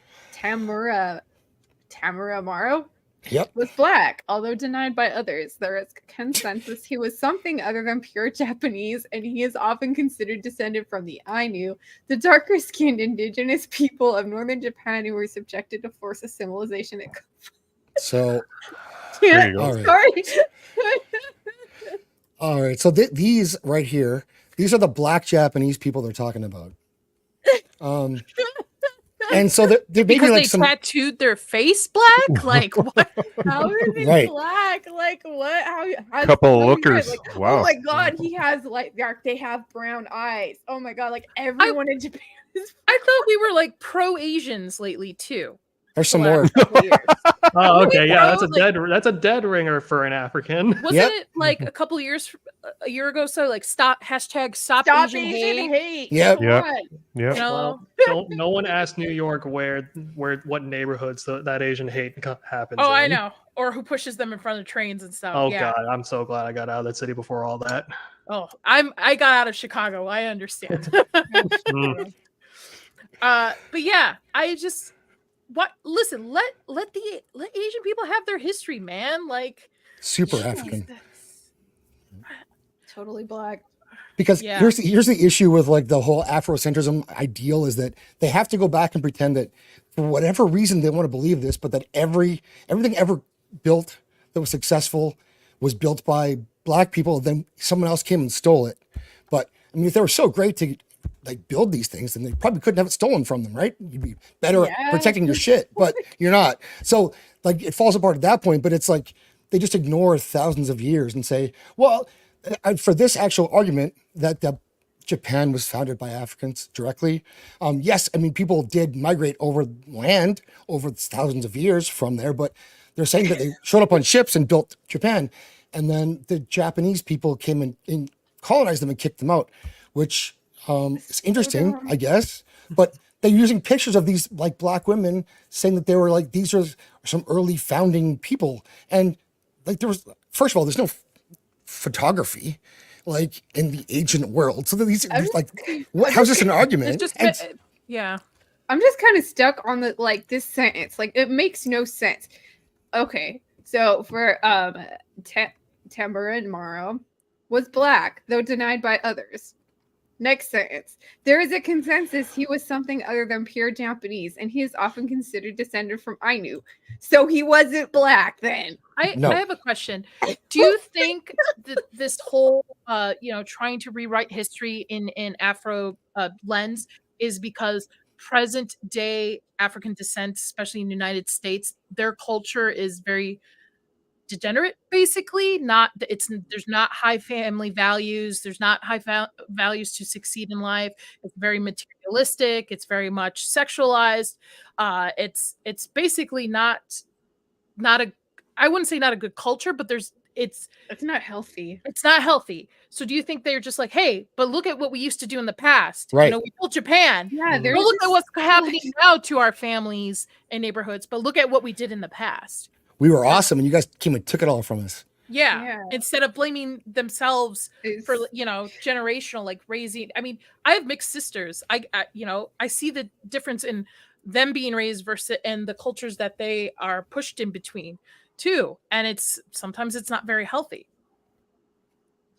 was Black, although denied by others. There is consensus he was something other than pure Japanese, and he is often considered descended from the Ainu, the darker-skinned indigenous people of northern Japan who were subjected to forced assimilation. So, yeah, sorry. All right, so these right here, these are the Black Japanese people they're talking about. And so they're maybe because like they tattooed their face black. Like what? How are they Black? Like what? How couple lookers. Like, wow. Oh my God, he has they have brown eyes. Oh my God, like everyone in Japan is. I thought we were like pro Asians lately too. There's some more. Oh, okay, yeah, that's a dead ringer for an African. Wasn't it like a year ago? So like stop Asian hate. Yep. Well, no one asked New York what neighborhoods that Asian hate happens. Oh, I know. Or who pushes them in front of trains and stuff. Oh God, I'm so glad I got out of that city before all that. Oh, I got out of Chicago. I understand. But yeah, I just. Listen, let Asian people have their history, man. Like super African. Totally Black. Because Yeah. here's the issue with like the whole Afrocentrism ideal is that they have to go back and pretend that for whatever reason they want to believe this, but that everything ever built that was successful was built by black people. Then someone else came and stole it. But I mean, if they were so great to like build these things, then they probably couldn't have it stolen from them, right? You'd be better at protecting your shit, but you're not. So like it falls apart at that point. But it's like they just ignore thousands of years and say, well, for this actual argument that Japan was founded by Africans directly. Yes, I mean, people did migrate over land over thousands of years from there, but they're saying that they showed up on ships and built Japan. And then the Japanese people came and colonized them and kicked them out, which is interesting, I guess. But they're using pictures of these like black women saying that they were like, these are some early founding people. And like there was, first of all, there's no photography like in the ancient world, so these like how's this an argument? It's just yeah, I'm just kind of stuck on the like this sentence, like it makes no sense. Okay, so for Chamberlain Morrow was black though denied by others. Next sentence. There is a consensus he was something other than pure Japanese, and he is often considered descended from Ainu. So he wasn't black then. I have a question. Do you think that this whole, trying to rewrite history in Afro lens is because present day African descent, especially in the United States, their culture is very degenerate, basically? There's not high family values. There's not high values to succeed in life. It's very materialistic. It's very much sexualized. It's basically not a, I wouldn't say not a good culture, but it's not healthy. It's not healthy. So do you think they're just like, hey, but look at what we used to do in the past? Right. We built Japan. Yeah, but look at what's happening now to our families and neighborhoods. But look at what we did in the past. We were awesome, and you guys came and took it all from us. Yeah. Instead of blaming themselves for generational like raising. I mean, I have mixed sisters. I see the difference in them being raised versus and the cultures that they are pushed in between too. And sometimes it's not very healthy.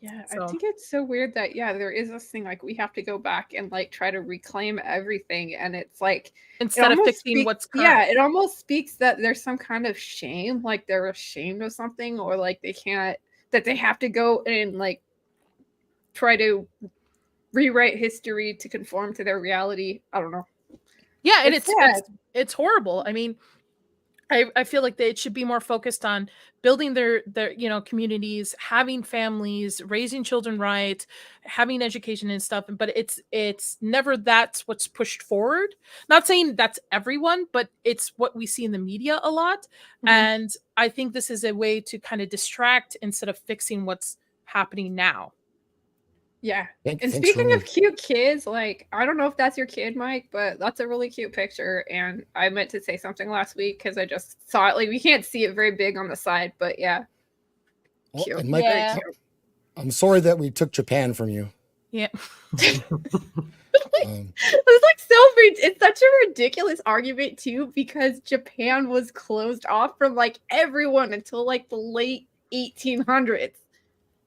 Yeah, so. I think it's so weird that there is this thing like we have to go back and like try to reclaim everything, and it's like instead of fixing what's current. Yeah, it almost speaks that there's some kind of shame, like they're ashamed of something, or like they have to go and like try to rewrite history to conform to their reality. I don't know. Yeah, and it's horrible. I mean, I feel like it should be more focused on building their communities, having families, raising children right, having education and stuff. But it's never that's what's pushed forward. Not saying that's everyone, but it's what we see in the media a lot. Mm-hmm. And I think this is a way to kind of distract instead of fixing what's happening now. Yeah. And speaking of cute kids, like, I don't know if that's your kid, Mike, but that's a really cute picture. And I meant to say something last week because I just saw it. Like, we can't see it very big on the side, but yeah. Well, cute. And Mike, I'm sorry that we took Japan from you. Yeah. It was like it's such a ridiculous argument too, because Japan was closed off from like everyone until like the late 1800s.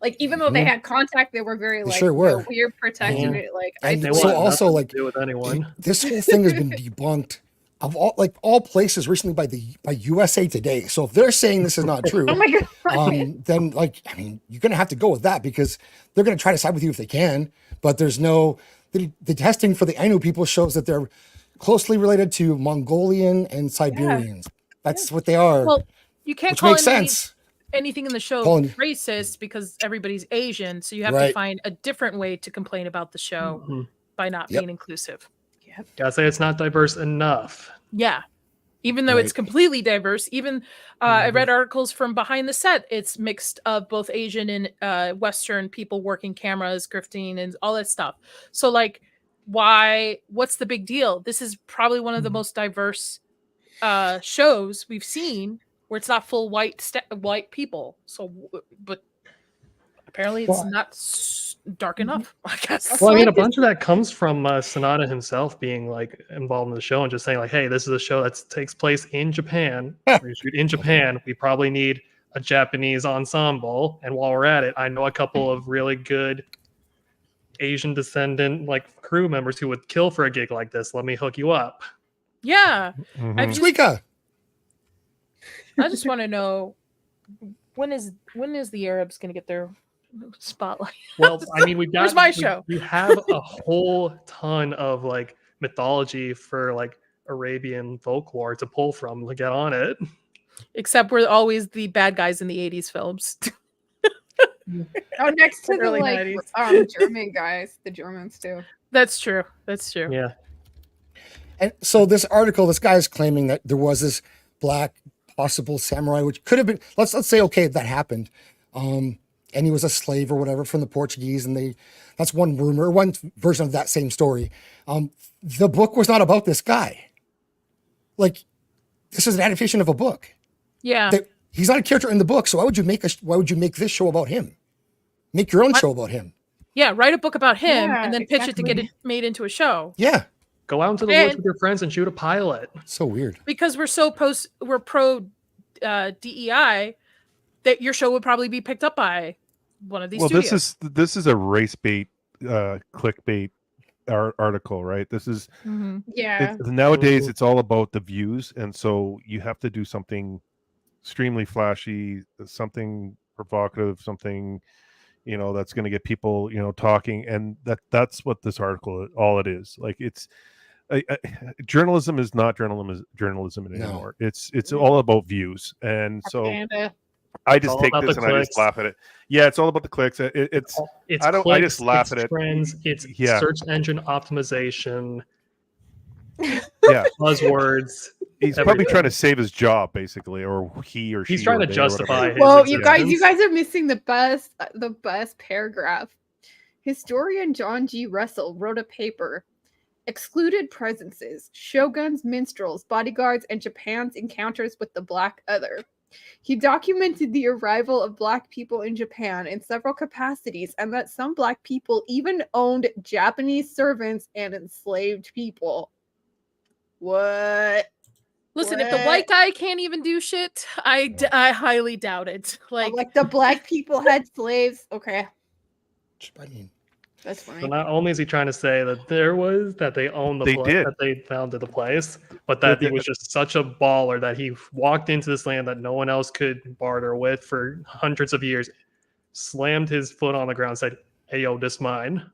Like, even though they had contact, they were very like weird protecting it. Like, and so also like do with anyone. This whole thing has been debunked of all places recently by USA Today. So if they're saying this is not true, oh my God. Then like I mean you're gonna have to go with that because they're gonna try to side with you if they can. But there's no the testing for the Ainu people shows that they're closely related to Mongolian and Siberians. That's what they are. Well, you can't which call makes sense. Anything in the show racist because everybody's Asian, so you have to find a different way to complain about the show by not being inclusive. Gotta say it's not diverse enough. Yeah, even though it's completely diverse. Even I read articles from behind the set. It's mixed of both Asian and Western people working cameras, grifting, and all that stuff. So like, what's the big deal? This is probably one of the most diverse shows we've seen. Where it's not full white people. So, but apparently it's not dark enough, I guess. Well, I mean, a bunch of that comes from Sanada himself being like involved in the show and just saying like, hey, this is a show that takes place in Japan. We shoot in Japan. We probably need a Japanese ensemble. And while we're at it, I know a couple of really good Asian descendant like crew members who would kill for a gig like this. Let me hook you up. Yeah. Mhm. I've just, Squeaka. I just want to know when is the Arabs going to get their spotlight? Well, I mean, we've got Where's my show? We have a whole ton of like mythology for like Arabian folklore to pull from. Like, get on it. Except we're always the bad guys in the 80s films. Oh, next to the Early like 90s. German guys, the Germans too. That's true. That's true. Yeah. And so this article, this guy is claiming that there was this black possible samurai, which could have been, let's say, okay, that happened. And he was a slave or whatever from the Portuguese. And that's one rumor, one version of that same story. The book was not about this guy. Like, this is an adaptation of a book. Yeah. He's not a character in the book. So why would you make this show about him? Make your own show about him. Yeah. Write a book about him Yeah, and then pitch it to get it made into a show. Yeah. Go out into the woods with your friends and shoot a pilot. So weird. Because we're pro DEI, that your show would probably be picked up by one of these studios. This is a race bait, clickbait article, right? This is Yeah. nowadays it's all about the views, and so you have to do something extremely flashy, something provocative, something that's going to get people talking, and that's what this article all it is. Like, it's journalism is not journalism anymore. No. It's all about views, and so Propaganda. I just all take about this the and I just clicks. laugh at it. Yeah, it's all about the clicks. It's I don't- I just laugh at it. Trends, it's Yeah. search engine optimization, yeah. buzzwords. He's probably everything. trying to save his job, basically, or he or she. He's trying or to they or whatever. justify his Well, you existence. guys are missing the best paragraph. Historian John G. Russell wrote a paper, Excluded Presences, Shoguns, Minstrels, Bodyguards, and Japan's Encounters with the Black Other. He documented the arrival of Black people in Japan in several capacities, and that some Black people even owned Japanese servants and enslaved people. What? Listen, if the What? white guy can't even do shit, I highly doubt it. Like the Black people had slaves? Okay, I mean, that's fine. So not only is he trying to say that they own the They place, did. that they founded the place, but that he was just such a baller that he walked into this land that no one else could barter with for hundreds of years, slammed his foot on the ground, and said, "Hey, yo, this mine."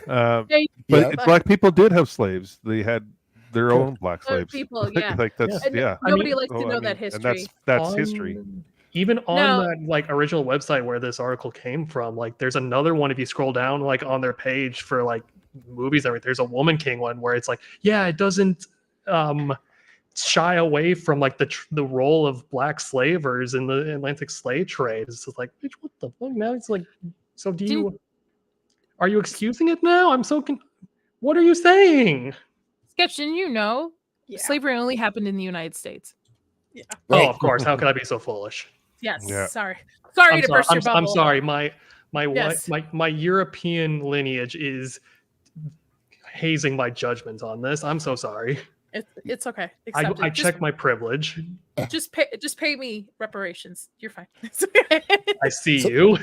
But Yeah. Black people did have slaves. They had their Sure. own black slaves. people, yeah. Like that's And yeah. nobody mean- likes to know that and history. that's On- history. Even on No. that like original website where this article came from, like there's another one if you scroll down like on their page for like movies and everything. There's a Woman King one where it's like, yeah, it doesn't shy away from like the role of Black slavers in the Atlantic slave trade. It's just like, bitch, what the fuck? Now it's like, so are you excusing it now? I'm so what are you saying? Sketch, didn't you know Yeah. slavery only happened in the United States? Oh, of course. How could I be so foolish? Yes. Yeah. Sorry I'm to sorry, burst your bubble. I'm sorry. My Yes. my European lineage is hazing my judgment on this. I'm so sorry. It's okay. I Accept it. check my privilege. Just pay me reparations. You're fine. It's okay. I see you.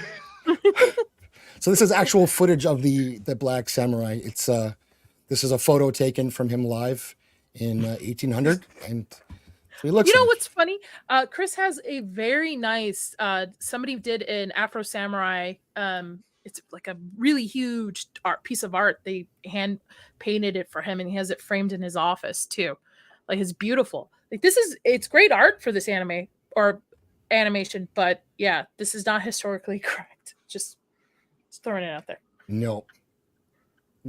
so this is actual footage of the Black Samurai. It's this is a photo taken from him live in 1800, and so he looks. You know like. what's funny? Chris has a very nice. Somebody did an Afro Samurai. It's like a really huge piece of art. They hand painted it for him, and he has it framed in his office too. Like, it's beautiful. Like, it's great art for this anime or animation, but yeah, this is not historically correct. Just throwing it out there. No.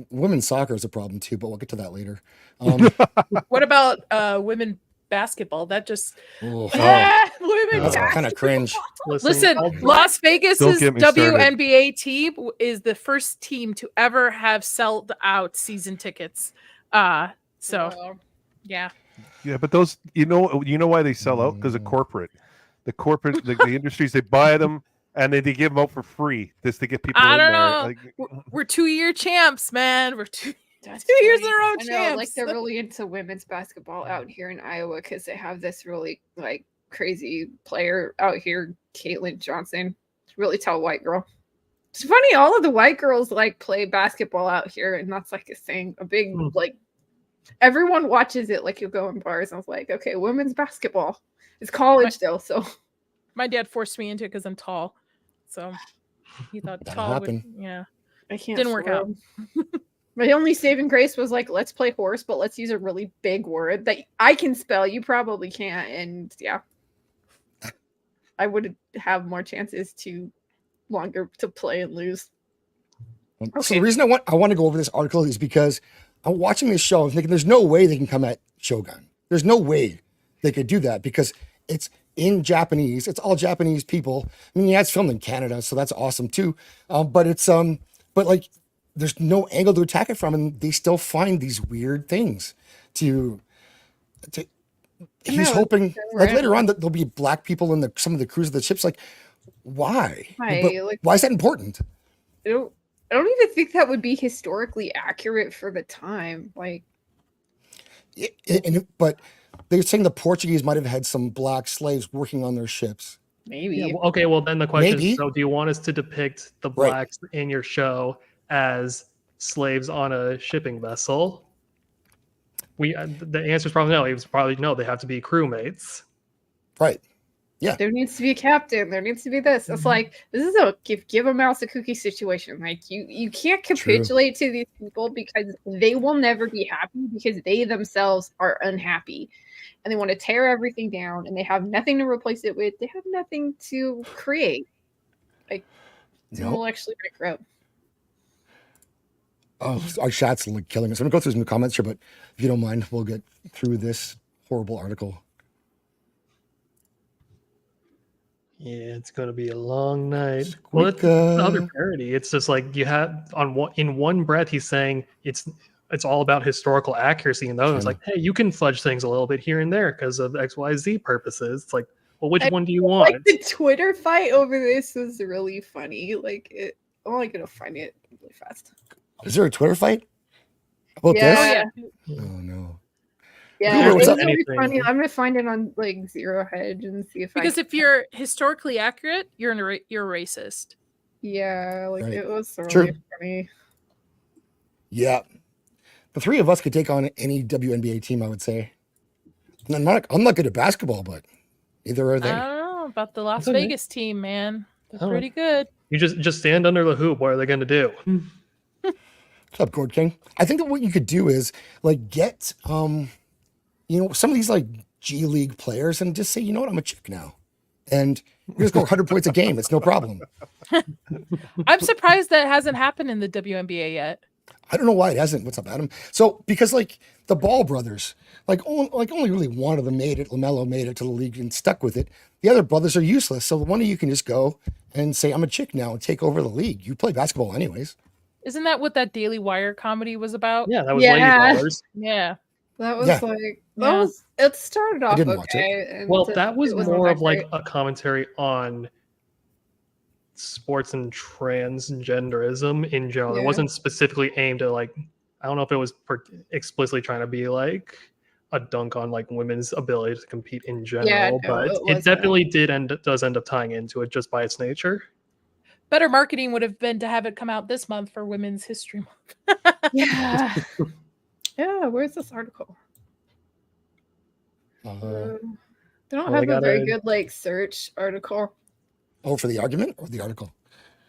Women's soccer is a problem too, but we'll get to that later. What about women basketball? That just Oh, women that's basketball. kind of cringe. Listen, I'll- Las Vegas's get me started. WNBA team is the first team to ever have sold out season tickets. So yeah. Yeah, but those you know why they sell out? Because of corporate. The corporate the industries, they buy them and then they give them out for free just to get people I in don't there. know. Like, We're 2-year champs, man. We're 2 That's 2 years in funny. a row I know, like champs. they're really into women's basketball out here in Iowa because they have this really like crazy player out here, Caitlin Johnson. Really tall white girl. It's funny, all of the white girls like play basketball out here, and that's like a thing. A big like everyone watches it. Like you go in bars, and I was like, okay, women's basketball. It's college though, so My dad forced me into it because I'm tall, so he thought That'll tall would, happen. yeah. I can't. Didn't work out. My only saving grace was like, let's play horse, but let's use a really big word that I can spell. You probably can't, and yeah, I would have more chances to longer to play and lose. So Okay. the reason I want to go over this article is because I'm watching this show and thinking there's no way they can come at Shogun. There's no way they could do that because it's in Japanese. It's all Japanese people. I mean, yeah, it's filmed in Canada, so that's awesome too. But it's but like there's no angle to attack it from, and they still find these weird things to he's know, hoping it's like random. later on that there'll be black people in some of the crews of the ships. Like, why? Why? But Like- why is that important? I don't even think that would be historically accurate for the time. Like, But they're saying the Portuguese might have had some black slaves working on their ships. maybe. Yeah, well, okay, well then the question Maybe. is, so do you want us to depict the Right. blacks in your show as slaves on a shipping vessel? The answer is probably no. It was probably no. They have to be crewmates. Right. There needs to be a captain. There needs to be this. It's like this is a give a mouse a cookie situation. Like you can't capitulate to these people because they will never be happy because they themselves are unhappy, and they want to tear everything down, and they have nothing to replace it with. They have nothing to create. Like it's Nope. intellectually bankrupt. Oh, our chat's like killing us. I'm gonna go through some comments here, but if you don't mind, we'll get through this horrible article. Yeah, it's going to be a long night. Well, it's Squeak, another parody. It's just like you had in one breath, he's saying it's all about historical accuracy, and the other one's like, hey, you can fudge things a little bit here and there because of XYZ purposes. It's like, well, which one do you want? Like the Twitter fight over this was really funny. Like I'm only gonna find it really fast. Is there a Twitter fight about Yeah. this? Oh no. Yeah, Google, what's it's up? really Anything. funny. I'm gonna find it on like Zero Hedge and see if Because I. if you're historically accurate, you're you're racist. Yeah, like Right. it was True. really funny. Yeah. The three of us could take on any WNBA team, I would say. And I'm not good at basketball, but neither are I they. don't know about the Las That's okay. Vegas team, man. They're Oh. pretty good. You just stand under the hoop. What are they going to do? What's up, Gord King? I think that what you could do is like get some of these like G League players and just say, you know what, I'm a chick now. And you just go 100 points a game. It's no problem. I'm surprised that hasn't happened in the WNBA yet. I don't know why it hasn't. What's up, Adam? So because like the Ball brothers, only really one of them made it. LaMelo made it to the league and stuck with it. The other brothers are useless. So one of you can just go and say, I'm a chick now and take over the league. You play basketball anyways. Isn't that what that Daily Wire comedy was about? Yeah, that was Yeah. Lady Ballers. Yeah. That was Yeah. like Yeah. it started off didn't watch it. okay. And Well, it that was wasn't more that of like great. a commentary on sports and transgenderism in general. It Yeah. wasn't specifically aimed at like, I don't know if it was explicitly trying to be like a dunk on like women's ability to compete in general, no, but it it wasn't. definitely does end up tying into it just by its nature. Better marketing would have been to have it come out this month for Women's History Month. Yeah. Yeah, where's this article? Uh, They don't Well, have they a very gotta- good like search article. for the argument or the article?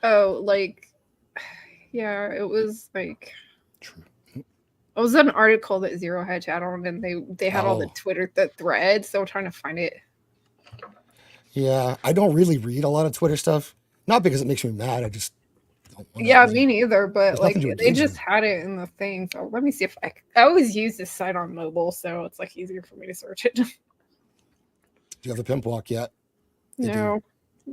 Oh, like yeah, it was like True. it was an article that Zero Hedge had on, and they had all the Oh. the threads. So I'm trying to find it. Yeah, I don't really read a lot of Twitter stuff. Not because it makes me mad. I just don't want Yeah, read. me neither. But There's like nothing to they engage just in. had it in the thing. So let me see if I always use this site on mobile, so it's like easier for me to search it. Do you have the pimp walk yet? They do. No,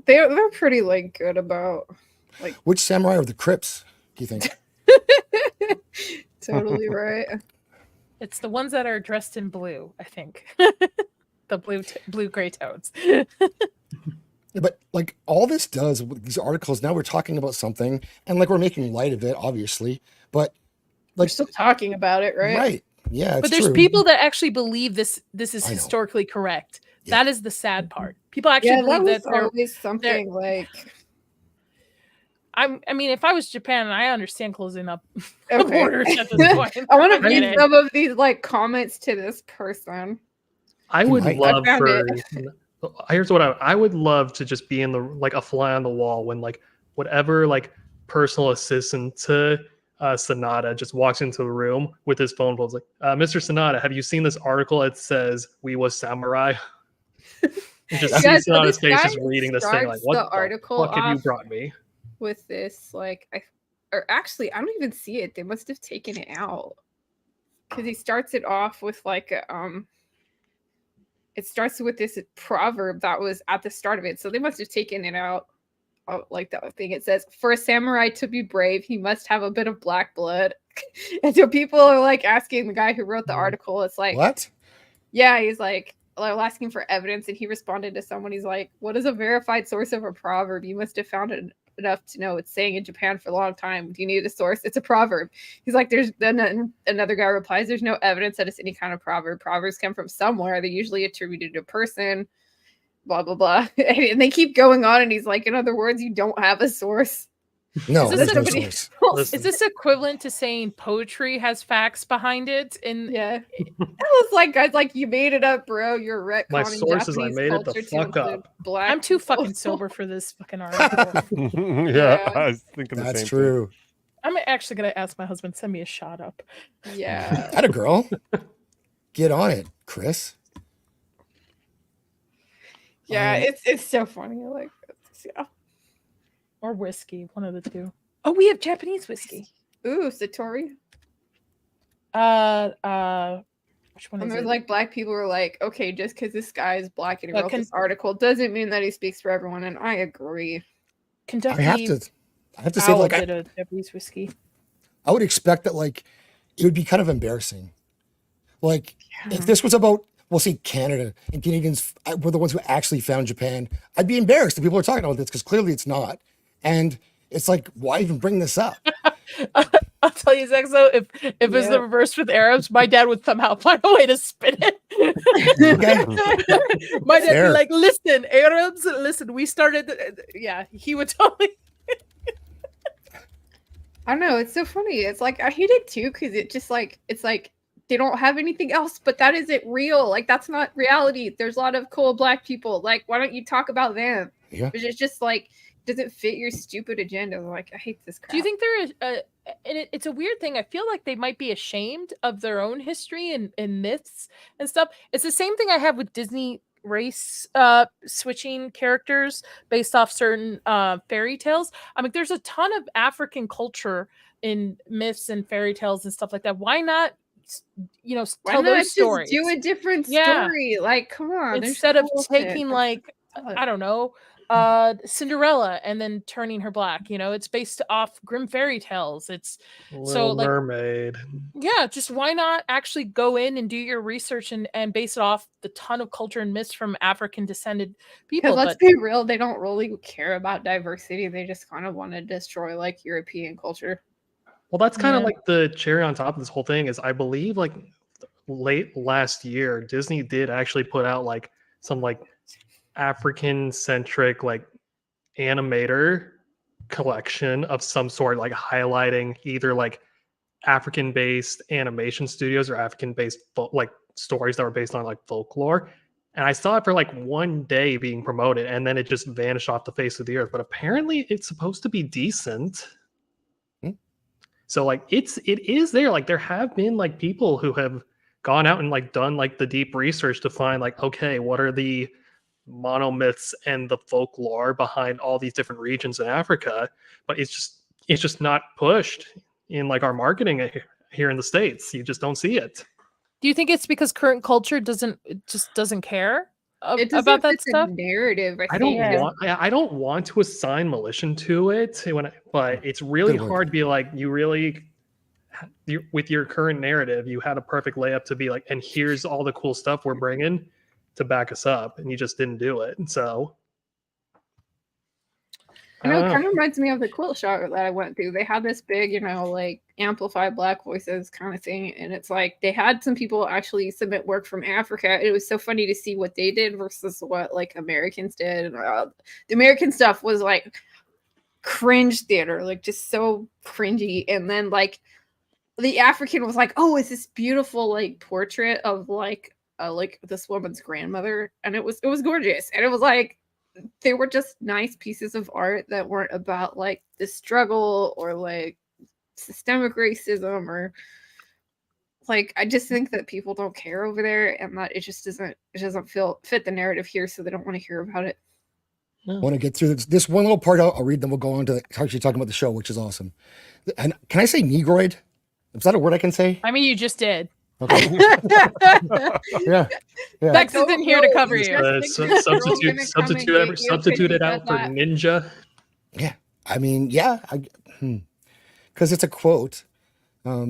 they're pretty like good about like Which samurai are the Crips, do you think? totally right. It's the ones that are dressed in blue, I think. The blue gray toads. Yeah, but like all this does with these articles, now we're talking about something and like we're making light of it, obviously. But We're like still talking about it, right? Yeah, it's But there's true. people that actually believe this is I know. historically correct. Yeah. That is the sad part. People actually Yeah, that believe was that they're always something like I mean, if I was Japan, I understand closing up the Okay. borders at this point. I want to get read it. some of these like comments to this person. I You would might. love I found for. it. Here's what I would love to just be in the like a fly on the wall when like whatever like personal assistant to Sonata just walks into the room with his phone. Phone's like, Mr. Sonata, have you seen this article? It says we was samurai. You just You see guys, so Sonata's this face guy just reading this thing like, starts what the the article fuck have you off brought me? with this like or actually I don't even see it. They must have taken it out. Because he starts it off with like a it starts with this proverb that was at the start of it. So they must have taken it out. Like that thing. It says, for a samurai to be brave, he must have a bit of black blood. And so people are like asking the guy who wrote the article, it's like, What? yeah, he's like asking for evidence. And he responded to someone, he's like, what is a verified source of a proverb? You must have found it enough to know it's saying in Japan for a long time. Do you need a source? It's a proverb. He's like, then another guy replies, there's no evidence that it's any kind of proverb. Proverbs come from somewhere. They're usually attributed to a person, blah, blah, blah. And they keep going on. And he's like, in other words, you don't have a source. No, Is there's this no somebody source. else? Listen, Is this equivalent to saying poetry has facts behind it? Yeah. It was like, guys, like, you made it up, bro. You're retconning My source is I Japanese made it the culture to fuck include up. black I'm too people. fucking sober for this fucking article. Yeah, I was thinking the That's same true. I'm actually gonna ask my husband send me a shot up. Yeah. Atta girl. Get on it, Chris. Yeah, it's so funny. Like, yeah. Or whiskey, one of the two. Oh, we have Japanese whiskey. Ooh, Satori. Which one And is there's it? like black people are like, okay, just because this guy is black and he But wrote this article doesn't mean that he speaks for everyone. And I agree. Kentucky I have to say, Owl like, did a Japanese whiskey. I would expect that, like, it would be kind of embarrassing. Like, if this was about, we'll say Canada and Canadians were the ones who actually found Japan, I'd be embarrassed that people are talking about this because clearly it's not. And it's like, why even bring this up? I'll tell you, Zach, so if it's the reverse with Arabs, my dad would somehow find a way to spin it. Okay. My dad would Fair. be like, listen, Arabs, listen, we started. Yeah, he would totally. I don't know. It's so funny. It's like, I hate it too because it just like, it's like, they don't have anything else, but that isn't real. Like, that's not reality. There's a lot of cool black people. Like, why don't you talk about them? Yeah. It's just like, doesn't fit your stupid agenda. Like, I hate this crap. Do you think there is and it's a weird thing. I feel like they might be ashamed of their own history and myths and stuff. It's the same thing I have with Disney race switching characters based off certain fairy tales. I mean, there's a ton of African culture in myths and fairy tales and stuff like that. Why not, you know, Why tell not those just stories do a different Yeah. story? Like, come on. there's instead of cool shit. taking like I don't know, Cinderella and then turning her black. You know, it's based off Grimm fairy tales. It's Little like- Mermaid. yeah, just why not actually go in and do your research and base it off the ton of culture and myths from African descended people. Because let's But be real, they don't really care about diversity. They just kind of want to destroy like European culture. Well, that's kind of Yeah. like the cherry on top of this whole thing is I believe like late last year, Disney did actually put out like some like African centric like animator collection of some sort, like highlighting either like African based animation studios or African based like stories that were based on like folklore. And I saw it for like one day being promoted and then it just vanished off the face of the earth. But apparently it's supposed to be decent. So like it is there. Like there have been like people who have gone out and like done like the deep research to find like, okay, what are the monomyths and the folklore behind all these different regions in Africa? But it's just not pushed in like our marketing here in the States. You just don't see it. do you think it's because current culture doesn't care It doesn't about that fit the stuff? narrative. I don't Yeah. want I don't want to assign malicious to it but it's really Good word. hard to be like with your current narrative you had a perfect layup to be like, and here's all the cool stuff we're bringing to back us up, and you just didn't do it. So I know, it kind of reminds me of the quilt shop that I went through. They had this big, like amplified black voices kind of thing. And it's like they had some people actually submit work from Africa. It was so funny to see what they did versus what like Americans did. And the American stuff was like cringe theater, like just so cringy. And then like the African was like, oh, it's this beautiful like portrait of like this woman's grandmother, and it was gorgeous, and it was like they were just nice pieces of art that weren't about like the struggle or like systemic racism or like I just think that people don't care over there, and that it doesn't fit the narrative here, so they don't want to hear about it. I want to get through this one little part. I'll read, then we'll go on to actually talking about the show, which is awesome. And can I say Negroid? Is that a word I can say? I mean, you just did. Okay. Yeah. Vex isn't here to cover you. Substitute it out for ninja. Yeah. I mean, yeah. Because it's a quote. Yeah.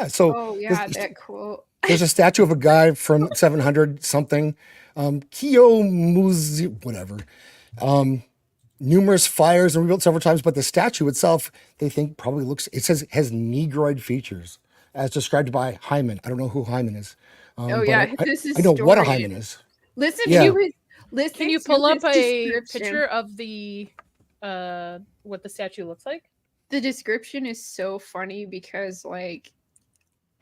So that quote. There's a statue of a guy from 700 something. Kiyomuzi, whatever. Numerous fires and rebuilt several times, but the statue itself, they think probably has Negroid features, as described by Hyman. I don't know who Hyman is. This is I know what a Hyman is. Listen Yeah. to his. Listen Can you to pull up his a description. picture of the what the statue looks like? The description is so funny because like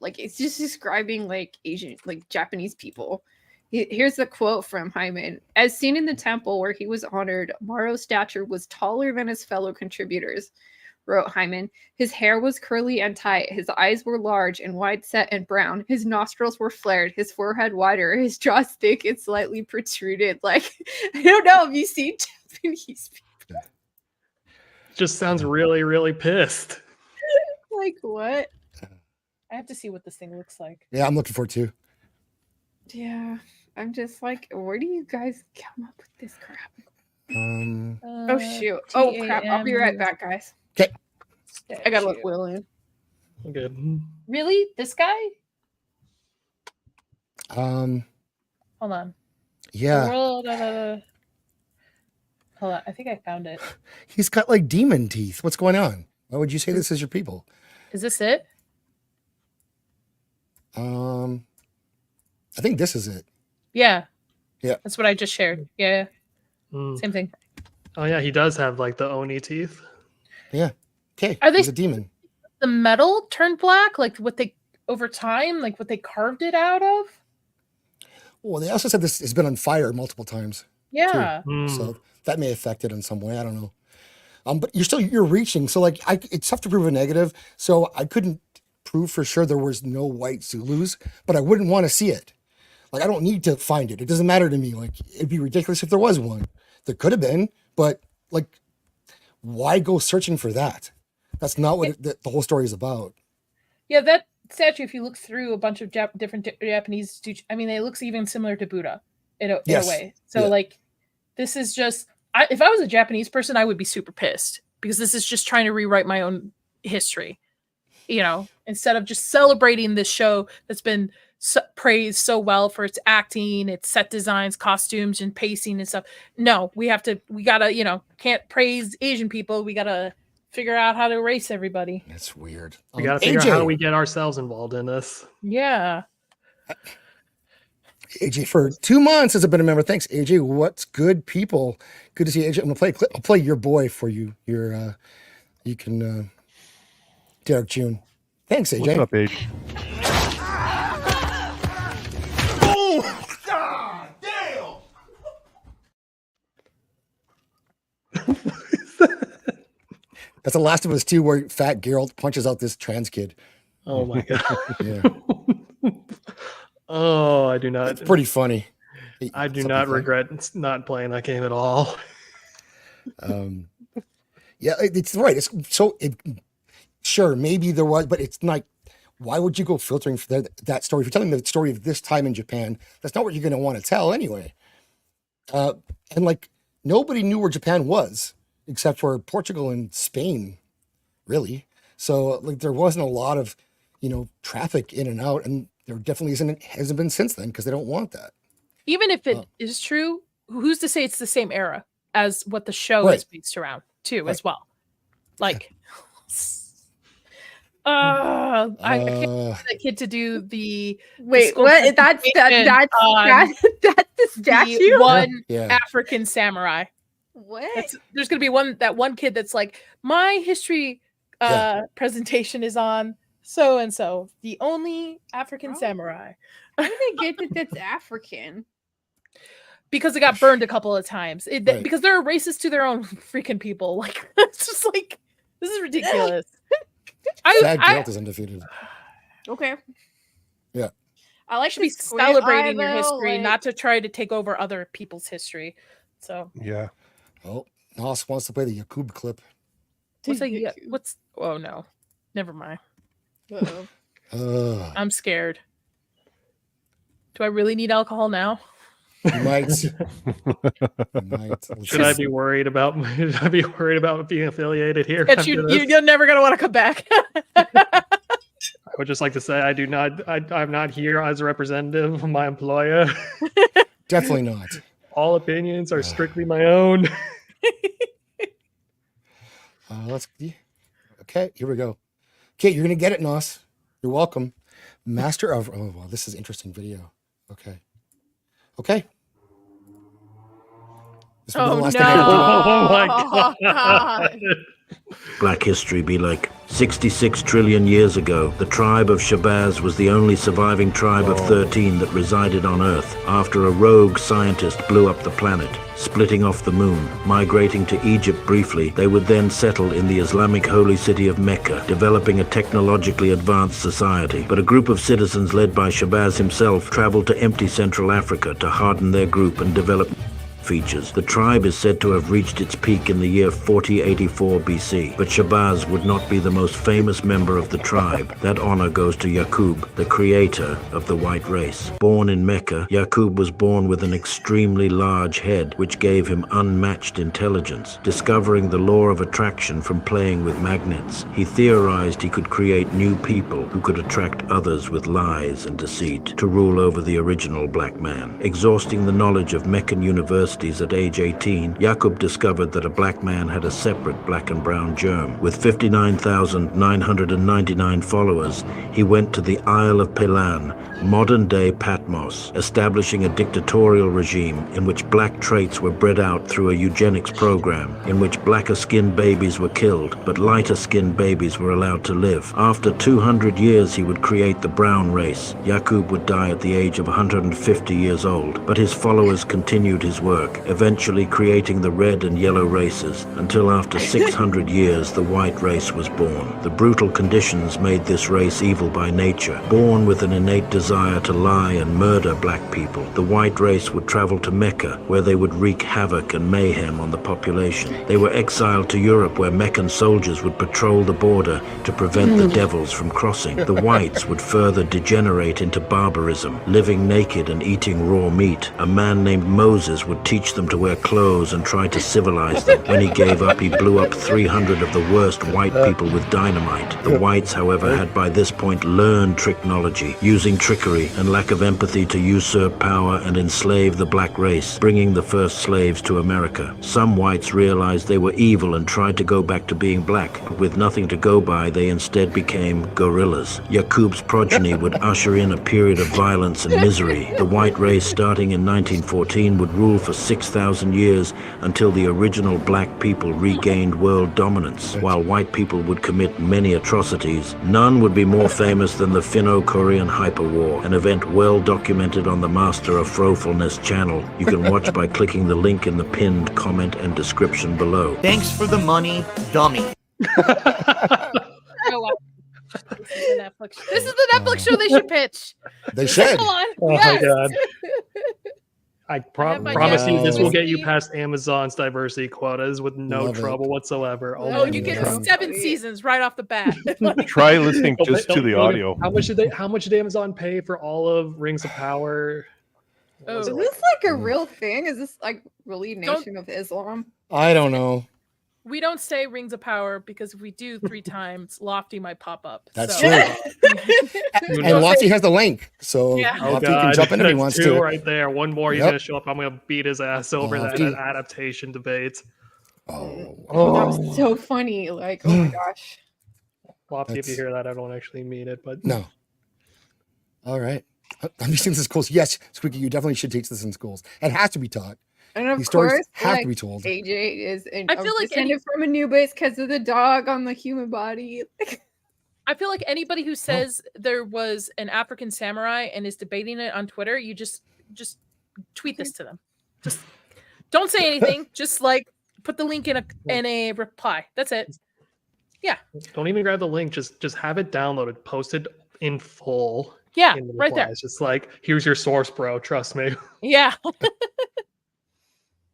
it's just describing like Asian, like Japanese people. Here's the quote from Hyman. As seen in the temple where he was honored, Maro's stature was taller than his fellow contributors, wrote Hyman. His hair was curly and tight. His eyes were large and wide set and brown. His nostrils were flared. His forehead wider. His jaw thick and slightly protruded. Like, I don't know if you've seen Japanese people. Just sounds really, really pissed. Like, what? I have to see what this thing looks like. Yeah, I'm looking forward to. Yeah, I'm just like, where do you guys come up with this crap? Oh shoot! Oh crap! I'll be right back, guys. Okay. I gotta look Will in. Good. Really? This guy? Um. Hold on. Yeah. Hold on. I think I found it. He's got like demon teeth. What's going on? Why would you say this is your people? Is this it? I think this is it. Yeah. Yeah. That's what I just shared. Yeah. Mm. Same thing. Oh yeah, he does have like the Oni teeth. Yeah. Okay. Are they He's a demon. the metal turned black? Like what they over time, like what they carved it out of? Well, they also said this has been on fire multiple times. Yeah. So that may affect it in some way. I don't know. But you're reaching. So like, it's tough to prove a negative. So I couldn't prove for sure there was no white Zulus, but I wouldn't want to see it. Like, I don't need to find it. It doesn't matter to me. Like, it'd be ridiculous if there was one. There could have been, but like, why go searching for that? That's not what the whole story is about. Yeah, that statue, if you look through a bunch of different Japanese, I mean, it looks even similar to Buddha in a way. So like, this is just, if I was a Japanese person, I would be super pissed because this is just trying to rewrite my own history, you know, instead of just celebrating this show that's been praised so well for its acting, its set designs, costumes, and pacing and stuff. No, we gotta, you know, can't praise Asian people. We gotta figure out how to erase everybody. That's weird. We gotta figure out how we get ourselves involved in this. Yeah. AJ, for 2 months has been a member. Thanks, AJ. What's good, people? Good to see you, AJ. I'm gonna I'll play your boy for you. You can Derek June. Thanks, AJ. What's up, AJ? Oh, God damn! That's the Last of Us 2 where Fat Geralt punches out this trans kid. Oh my god. Yeah. Oh, I do not. It's pretty funny. I do not regret not playing that game at all. Yeah, it's right. It's so sure, maybe there was, but it's not. Why would you go filtering for that story? If you're telling the story of this time in Japan, that's not what you're going to want to tell anyway. And like nobody knew where Japan was except for Portugal and Spain, really. So like there wasn't a lot of, you know, traffic in and out, and there definitely hasn't been since then because they don't want that. Even if it is true, who's to say it's the same era as what the show is based around too, as well? Like, I can't get that kid to do the what? That's the statue. The one African samurai. What? There's gonna be one kid that's like, my history presentation is on so and so, the only African samurai. How do they get that that's African? Because it got burned a couple of times. Right. Because they're racist to their own freaking people. Like, it's just like, this is ridiculous. Sad guilt is undefeated. Okay. Yeah. I like should be the squint celebrating your eye, though, history, like- not to try to take over other people's history. So Yeah. Oh, Nos wants to play the Yakub clip. oh no. Never mind. Uh-oh. I'm scared. Do I really need alcohol now? You might. You might. Should I be worried about? Should I be worried about being affiliated here? That you're never gonna want to come back. I would just like to say I'm not here as a representative of my employer. Definitely not. All opinions are strictly my own. Okay, here we go. Okay, you're gonna get it, Nos. You're welcome. Master of wow, this is interesting video. Okay. This will be the last thing I Oh my god. Black history be like 66 trillion years ago, the tribe of Shabazz was the only surviving tribe of 13 that resided on Earth after a rogue scientist blew up the planet, splitting off the moon. Migrating to Egypt briefly, they would then settle in the Islamic holy city of Mecca, developing a technologically advanced society. But a group of citizens led by Shabazz himself traveled to empty Central Africa to harden their group and develop features. The tribe is said to have reached its peak in the year 4084 BC, but Shabazz would not be the most famous member of the tribe. That honor goes to Yakub, the creator of the white race. Born in Mecca, Yakub was born with an extremely large head, which gave him unmatched intelligence. Discovering the law of attraction from playing with magnets, he theorized he could create new people who could attract others with lies and deceit to rule over the original black man. Exhausting the knowledge of Meccan universities at age 18, Yakub discovered that a black man had a separate black and brown germ. With 59,999 followers, he went to the Isle of Pelan, modern-day Patmos, establishing a dictatorial regime in which black traits were bred out through a eugenics program, in which blacker-skinned babies were killed, but lighter-skinned babies were allowed to live. After 200 years, he would create the brown race. Yakub would die at the age of 150 years old, but his followers continued his work, eventually creating the red and yellow races, until after 600 years the white race was born. The brutal conditions made this race evil by nature. Born with an innate desire to lie and murder black people, the white race would travel to Mecca, where they would wreak havoc and mayhem on the population. They were exiled to Europe, where Meccan soldiers would patrol the border to prevent the devils from crossing. The whites would further degenerate into barbarism, living naked and eating raw meat. A man named Moses would teach them to wear clothes and try to civilize them. When he gave up, he blew up 300 of the worst white people with dynamite. The whites, however, had by this point learned technology, using trickery and lack of empathy to usurp power and enslave the black race, bringing the first slaves to America. Some whites realized they were evil and tried to go back to being black, but with nothing to go by, they instead became guerrillas. Yakub's progeny would usher in a period of violence and misery. The white race, starting in 1914, would rule for 6,000 years until the original black people regained world dominance. While white people would commit many atrocities, none would be more famous than the Finno-Korean Hyperwar, an event well documented on the Master of Frofulness channel. You can watch by clicking the link in the pinned comment and description below. Thanks for the money, dummy. This is the Netflix show they should pitch. They should. Come on. Oh Yes. my god. I have my promise you this will guess. get you past Amazon's diversity quotas with no Love it. trouble whatsoever. Oh, my you get God. 7 seasons right off the bat. Try listening Oh, just to the audio. How much did Amazon pay for all of Rings of Power? What was Oh. Is it, this like a real thing? Is this like really Nation of Islam? I don't know. We don't say Rings of Power because if we do 3 times, Lofty might pop up. That's so. true. Who And knows? Lofty has the link, so Yeah. Oh, Lofty can God. jump in if he That's wants 2 to. right there. One more, he's Yep. gonna show up. I'm gonna beat his ass over that Lofty. adaptation debate. Oh, That was so funny. Like, oh my gosh. Lofty, if you That's- hear that, I don't actually mean it, but no. All right. Have you seen this in schools? Yes, Squeaky, you definitely should teach this in schools. It has to be taught. And of These stories course, have like, to be told. AJ is I feel like descended from Anubis because of the dog on the human body. I feel like anybody who says there was an African samurai and is debating it on Twitter, you just tweet this to them. Just don't say anything. Just like put the link in a reply. That's it. Yeah. Don't even grab the link. Just have it downloaded, posted in full. Yeah, in the right there. replies. Just like, here's your source, bro. Trust me. Yeah. Well,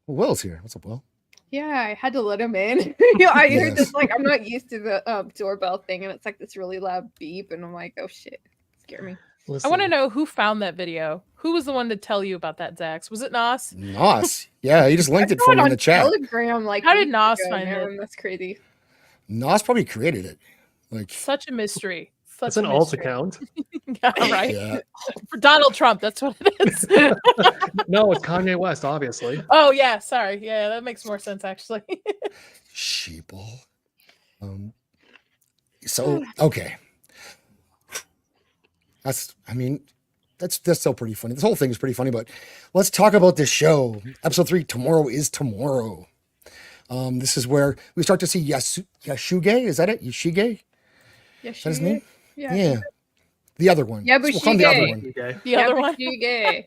Will's here. What's up, Will? Yeah, I had to let him in. I heard this, like, I'm not used to the doorbell thing, and it's like this really loud beep, and I'm like, oh shit, scare me. Listen, I want to know who found that video. Who was the one to tell you about that, Zax? Was it Nos? Nos. Yeah, he just linked I it saw for me in on the chat. Telegram, like, How did weeks Nos ago, find man, it? That's crazy. Nos probably created it. Like, Such a mystery. Such it's an a alt mystery. account. Yeah, right. yeah. For Donald Trump, that's what it is. No, it's Kanye West, obviously. Oh yeah, sorry. Yeah, that makes more sense actually. Sheeple. So okay. That's still pretty funny. This whole thing is pretty funny, but let's talk about this show. Episode 3, Tomorrow is Tomorrow. This is where we start to see Yasuge. Is that it? Yashige? Is that his name? Yeah. The other one. Yeah, We'll call him the other one. Okay. The other one. Yabushige.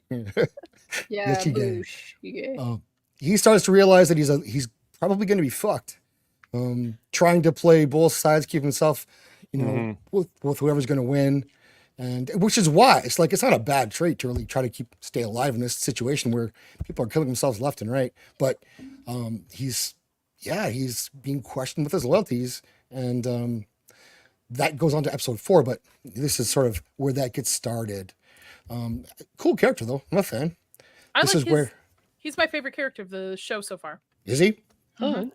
Yeah, Yashige. Bushige. He starts to realize that he's probably going to be fucked. Trying to play both sides, keep himself, with whoever's going to win, and which is why it's like it's not a bad trait to really try to stay alive in this situation where people are killing themselves left and right. But he's being questioned with his loyalties, and that goes on to episode 4. But this is sort of where that gets started. Cool character though. I'm a fan. He's my favorite character of the show so far. Is he? Mhm.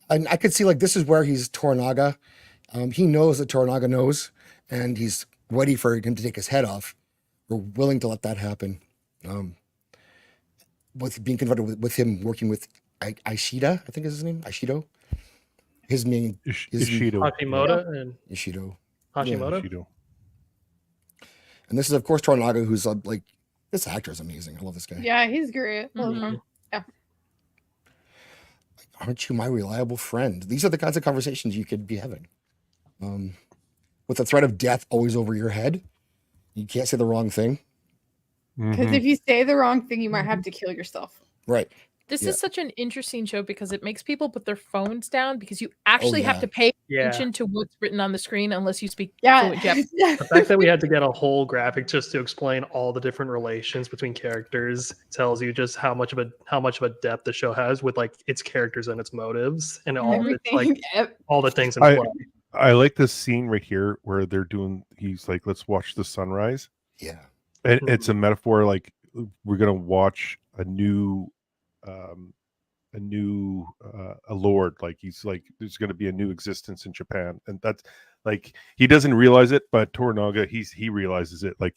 And I could see like this is where he's Toranaga. He knows that Toranaga knows, and he's ready for him to take his head off. We're willing to let that happen. With being confronted with him working with Ishida, I think is his name. Ishido. His name is Ishido. Hashimoto and Ishido. Hashimoto. Ishido. And this is of course Toranaga, who's like this actor is amazing. I love this guy. Yeah, he's great. Love him. Aren't you my reliable friend? These are the kinds of conversations you could be having. With the threat of death always over your head, you can't say the wrong thing. Because if you say the wrong thing, you might have to kill yourself. Right. This Yeah. is such an interesting show because it makes people put their phones down because you actually have yeah. to pay Yeah. attention to what's written on the screen unless you speak Yeah. fluent Japanese. The fact that we had to get a whole graphic just to explain all the different relations between characters tells you just how much of a depth the show has with like its characters and its motives and all the, like all the things in play. I like this scene right here where he's like, let's watch the sunrise. Yeah. And it's a metaphor, like we're gonna watch a lord, like he's like there's gonna be a new existence in Japan, and that's like he doesn't realize it, but Toranaga he realizes it. Like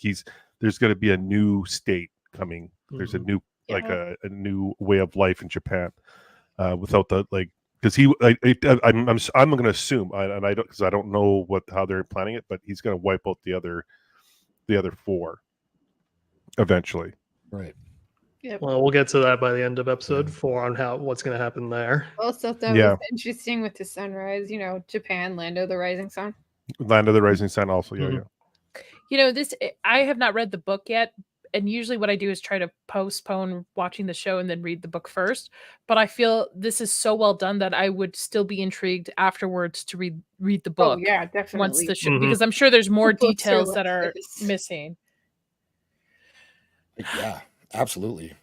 there's gonna be a new state coming. There's a new like a new way of life in Japan, without the like. Because I'm going to assume, and I don't, because I don't know how they're planning it, but he's going to wipe out the other 4 eventually. Right. Yep. Well, we'll get to that by the end of episode 4 on what's going to happen there. Also, that was interesting with the sunrise. Japan, land of the rising sun. Land of the Rising Sun, also, yeah. I have not read the book yet, and usually what I do is try to postpone watching the show and then read the book first. But I feel this is so well done that I would still be intrigued afterwards to read the book. Oh yeah, definitely. Once the show, because I'm sure there's more The books are details like that are this. missing. Yeah, absolutely.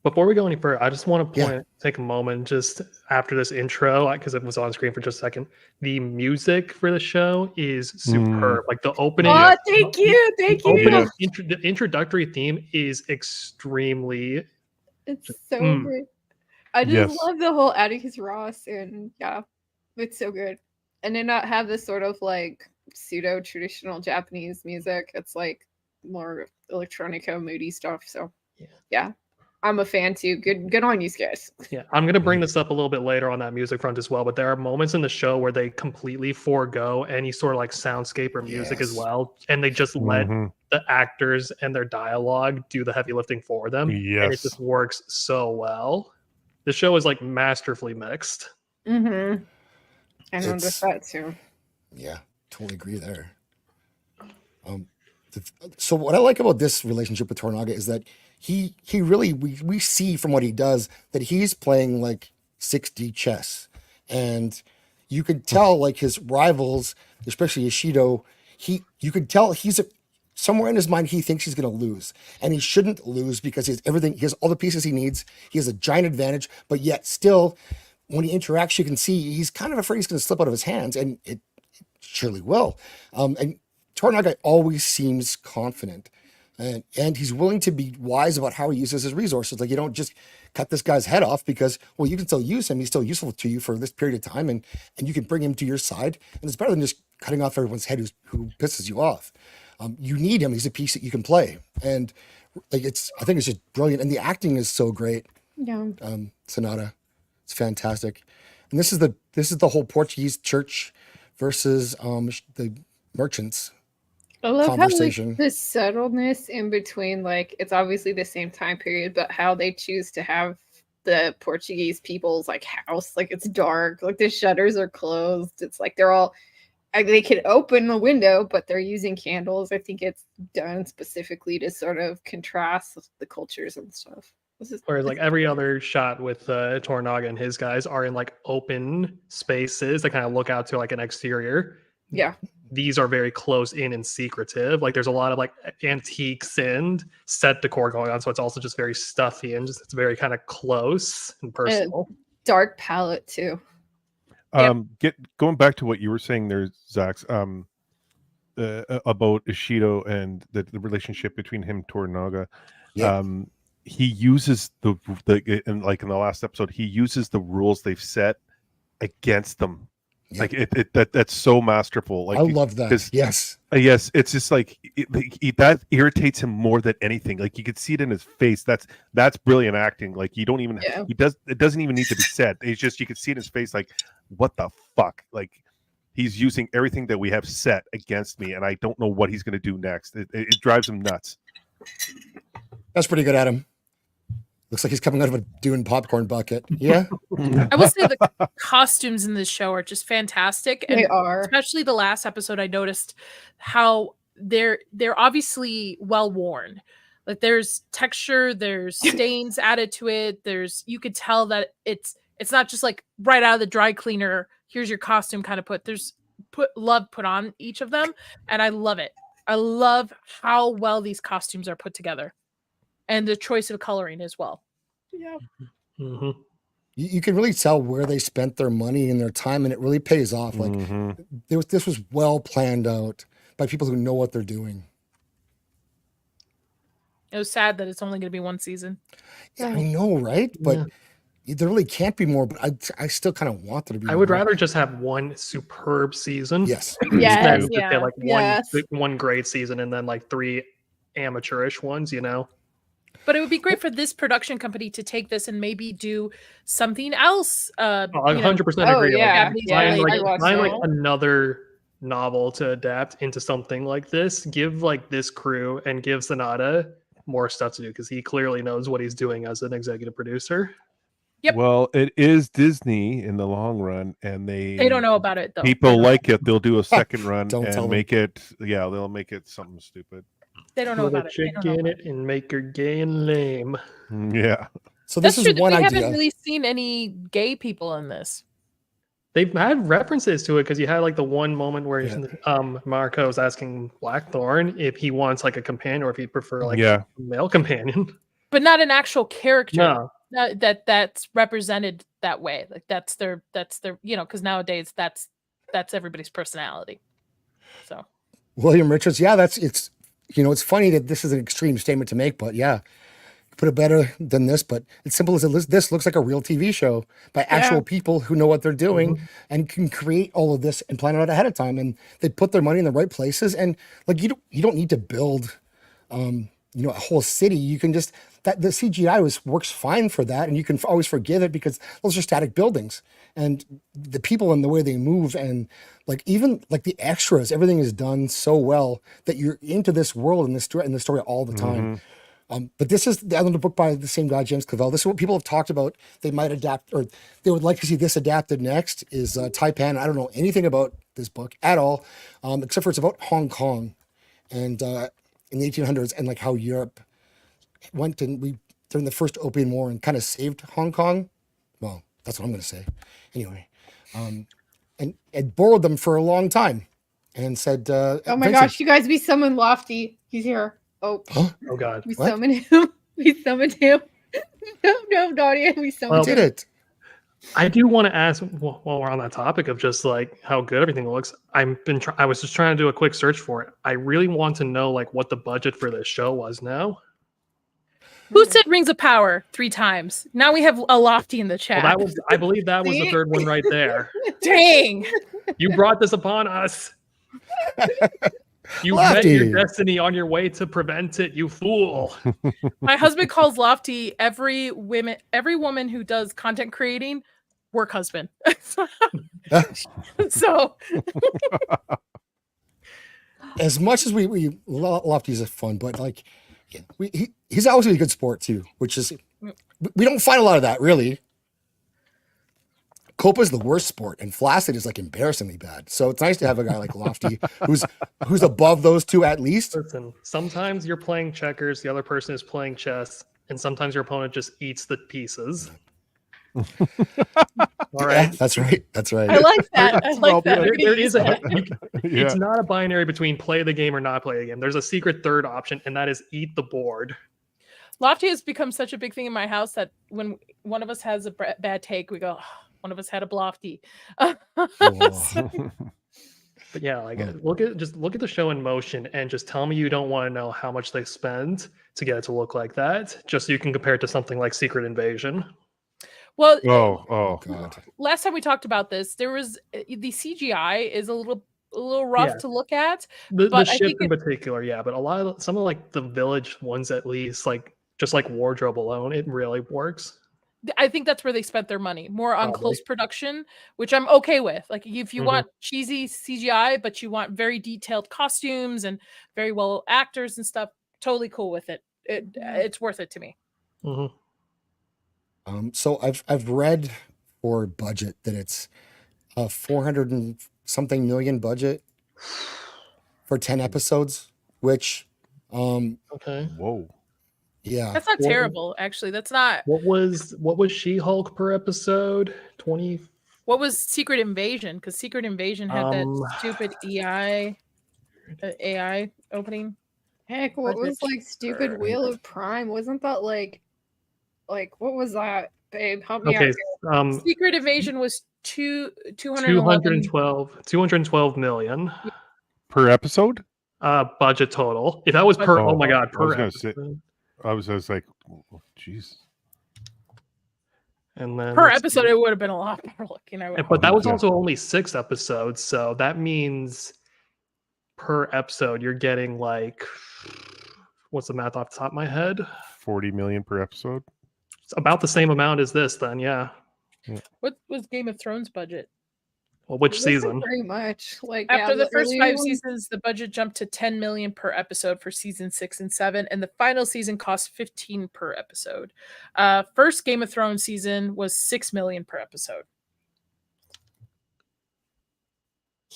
Before we go any further, I just want to take a moment just after this intro, because it was on screen for just a second. The music for the show is superb. Like the opening. Oh, thank you. The introductory theme is extremely. It's so good. I just love the whole Atticus Ross, and it's so good. And then not have this sort of like pseudo traditional Japanese music. It's like more electronica, moody stuff. So yeah. I'm a fan too. Good on you guys. Yeah, I'm gonna bring this up a little bit later on that music front as well, but there are moments in the show where they completely forego any sort of like soundscape or music as Yes. well, and they just let Mhm. the actors and their dialogue do the heavy lifting for them, and it Yes. just works so well. The show is like masterfully mixed. Mm-hmm. I noticed that too. Yeah, totally agree there. So what I like about this relationship with Toranaga is that he really we see from what he does that he's playing like 6D chess, and you could tell like his rivals, especially Ishido, you could tell somewhere in his mind he thinks he's going to lose, and he shouldn't lose because he has everything, he has all the pieces he needs, he has a giant advantage, but yet still when he interacts you can see he's kind of afraid he's going to slip out of his hands, and it surely will. And Toranaga always seems confident, and he's willing to be wise about how he uses his resources. Like, you don't just cut this guy's head off because, well, you can still use him. He's still useful to you for this period of time, and you can bring him to your side. And it's better than just cutting off everyone's head who pisses you off. You need him. He's a piece that you can play, and like I think it's just brilliant. And the acting is so great. Yeah. Sonata, it's fantastic. And this is the whole Portuguese church versus the merchants. I love conversation. how like, the subtleness in between, like it's obviously the same time period, but how they choose to have the Portuguese people's like house, like it's dark, like the shutters are closed. It's like they're all they could open the window, but they're using candles. I think it's done specifically to sort of contrast the cultures and stuff. Whereas like every other shot with Toranaga and his guys are in like open spaces that kind of look out to like an exterior. Yeah. These are very close in and secretive. Like there's a lot of like antiques and set decor going on. So it's also just very stuffy and just it's very kind of close and personal. Dark palette too. Going back to what you were saying there, Zax, about Ishido and the relationship between him and Toranaga. Yeah. He uses the in the last episode, he uses the rules they've set against them. Yeah. Like that's so masterful. Like I love that. Yes. Yes, it's just like that irritates him more than anything. Like you could see it in his face. That's brilliant acting. Like you don't even it doesn't even need to be said. It's just you can see it in his face. Like what the fuck? Like he's using everything that we have set against me, and I don't know what he's going to do next. It drives him nuts. That's pretty good, Adam. Looks like he's coming out of a Dune popcorn bucket. Yeah. I will say the costumes in this show are just fantastic. And they are. Especially the last episode, I noticed how they're obviously well worn. Like there's texture, there's stains added to it. You could tell that it's not just like right out of the dry cleaner. Here's your costume kind of put on each of them. And I love it. I love how well these costumes are put together. And the choice of coloring as well. Yeah. Mm-hmm. You can really tell where they spent their money and their time, and it really pays off. Like this was well planned out by people who know what they're doing. It was sad that it's only going to be one season. Yeah, I know, right? But there really can't be more. But I still kind of want there to be. I would rather just have one superb season. Yes. Yes. Yeah. Like one great season and then like 3 amateurish ones. You know. But it would be great for this production company to take this and maybe do something else. 100% agree. Yeah. Find like another novel to adapt into something like this. Give like this crew and give Sonata more stuff to do because he clearly knows what he's doing as an executive producer. Yep. Well, it is Disney in the long run, and they don't know about it though. People like it. They'll do a second run Don't tell and them. make it. Yeah, they'll make it something stupid. They don't know about it. Chick in it and make her gay and lame. Yeah. So this That's true. is one we idea. haven't really seen any gay people in this. They've had references to it because you had like the one moment where Marco was asking Blackthorn if he wants like a companion or if he'd prefer like a male companion. But not an actual character. No. That's represented that way. Like that's their because nowadays that's everybody's personality. So William Richards, it's funny that this is an extreme statement to make, but yeah, put it better than this. But it's simple as this looks like a real TV show by actual people who know what they're doing and can create all of this and plan it out ahead of time. And they put their money in the right places. And like you don't need to build a whole city, you can just that the CGI works fine for that, and you can always forgive it because those are static buildings, and the people and the way they move, and like even like the extras, everything is done so well that you're into this world and the story all the time. But this is the other book by the same guy, James Clavell. This is what people have talked about. They might adapt, or they would like to see this adapted next. Is Taipan? I don't know anything about this book at all, except for it's about Hong Kong, and in the 1800s, and like how Europe went during the first Opium War and kind of saved Hong Kong. Well, that's what I'm going to say. Anyway, and borrowed them for a long time, and said, "Oh my gosh, you guys! We summoned Lofty. He's here." Oh, oh God! We summoned him. We summoned him. No, Nadia. We summoned him. Did it? I do want to ask, while we're on that topic of just like how good everything looks. I was just trying to do a quick search for it. I really want to know like what the budget for this show was now. Who said Rings of Power 3 times? Now we have a Lofty in the chat. Well, I believe that was the third one right there. Dang! You brought this upon us. You Lofty. met your destiny on your way to prevent it, you fool. My husband calls Lofty every woman who does content creating work husband. So as much as we Lofty's fun, but like he's always a good sport too, which is we don't find a lot of that really. Copa's the worst sport, and Flaccid is like embarrassingly bad. So it's nice to have a guy like Lofty who's above those two at least. Listen, sometimes you're playing checkers, the other person is playing chess, and sometimes your opponent just eats the pieces. All right, Yeah, that's right. I like that. I like that. There is it's not a binary between play the game or not play the game. There's a secret third option, and that is eat the board. Lofty has become such a big thing in my house that when one of us has a bad take, we go, oh, one of us had a Lofty. But yeah, like look at the show in motion and just tell me you don't want to know how much they spend to get it to look like that, just so you can compare it to something like Secret Invasion. Well, oh God. Last time we talked about this, there was the CGI is a little rough to look at. The ship in particular, yeah, but some of like the village ones at least, like just like wardrobe alone, it really works. I think that's where they spent their money, more on close production, which I'm okay with. Like if you want cheesy CGI, but you want very detailed costumes and very well actors and stuff, totally cool with it. It's worth it to me. So I've read for budget that it's a 400 and something million budget for 10 episodes, which okay. Whoa. Yeah. That's not terrible, actually. That's not. What was She-Hulk per episode? 20. What was Secret Invasion? Because Secret Invasion had that stupid AI opening. Heck, what was like stupid Wheel of Prime? Wasn't that like what was that, babe? Help me out. Secret Invasion was 212 million per episode. Budget total. If that was per, oh my god, per episode. I was like, jeez. And then per episode, it would have been a lot better looking. But that was also only 6 episodes, so that means per episode you're getting like, what's the math off the top of my head? 40 million per episode. It's about the same amount as this, then, yeah. What was Game of Thrones budget? Well, which season? Very much. Like after the first 5 seasons, the budget jumped to 10 million per episode for season 6 and 7, and the final season cost 15 per episode. First Game of Thrones season was 6 million per episode.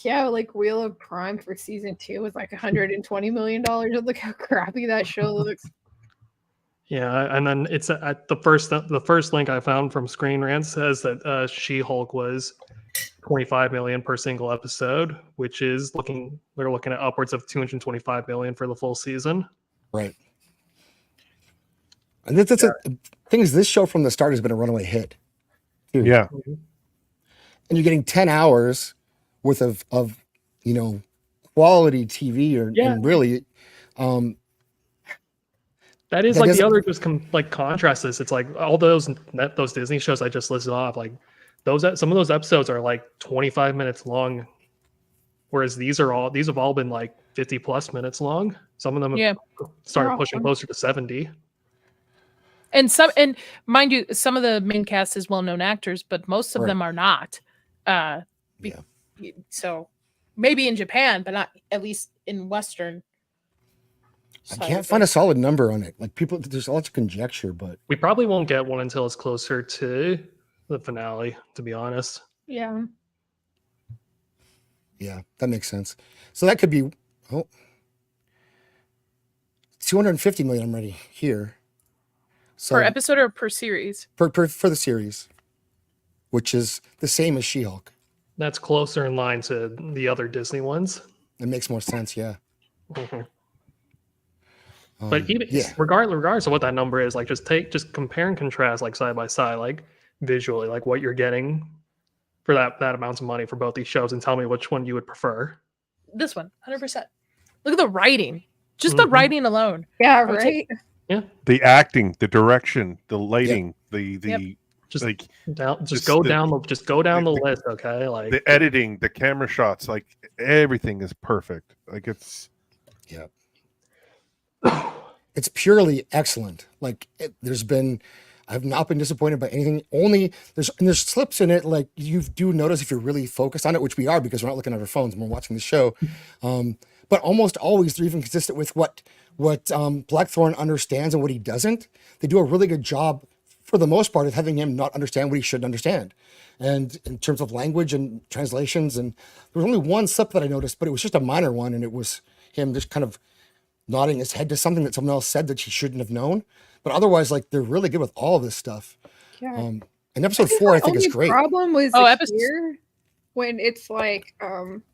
Yeah, like Wheel of Prime for season 2 was like $120 million. Look how crappy that show looks. Yeah, and then it's at the first link I found from Screen Rant says that She-Hulk was 25 million per single episode, which is they're looking at upwards of 225 million for the full season. Right. And that's the thing is, this show from the start has been a runaway hit. Too. Yeah. And you're getting 10 hours worth of quality TV and really that is like the other just contrast this. It's like all those Disney shows I just listed off, like some of those episodes are like 25 minutes long. Whereas these have all been like 50 plus minutes long. Some of them have started pushing closer to 70. And mind you, some of the main cast is well-known actors, but most of them are not. So maybe in Japan, but not at least in Western. I can't find a solid number on it. Like people, there's lots of conjecture, but we probably won't get one until it's closer to the finale, to be honest. Yeah. Yeah, that makes sense. So that could be 250 million. I'm ready here. So, per episode or per series? For the series, which is the same as She-Hulk. That's closer in line to the other Disney ones. It makes more sense, yeah. But even regardless of what that number is, like just compare and contrast like side by side, like visually, like what you're getting for that amount of money for both these shows, and tell me which one you would prefer. This one, 100%. Look at the writing. Just the writing alone. Yeah, right. The acting, the direction, the lighting, the just like go down the list, okay? Like the editing, the camera shots, like everything is perfect. Like it's it's purely excellent. Like I've not been disappointed by anything. Only there's slips in it. Like you do notice if you're really focused on it, which we are because we're not looking at our phones when we're watching the show. But almost always they're even consistent with what Blackthorne understands and what he doesn't. They do a really good job for the most part of having him not understand what he should understand. And in terms of language and translations, and there was only one slip that I noticed, but it was just a minor one, and it was him just kind of nodding his head to something that someone else said that he shouldn't have known. But otherwise, like they're really good with all of this stuff. Yeah. And episode 4, I think is great. The problem was here when it's like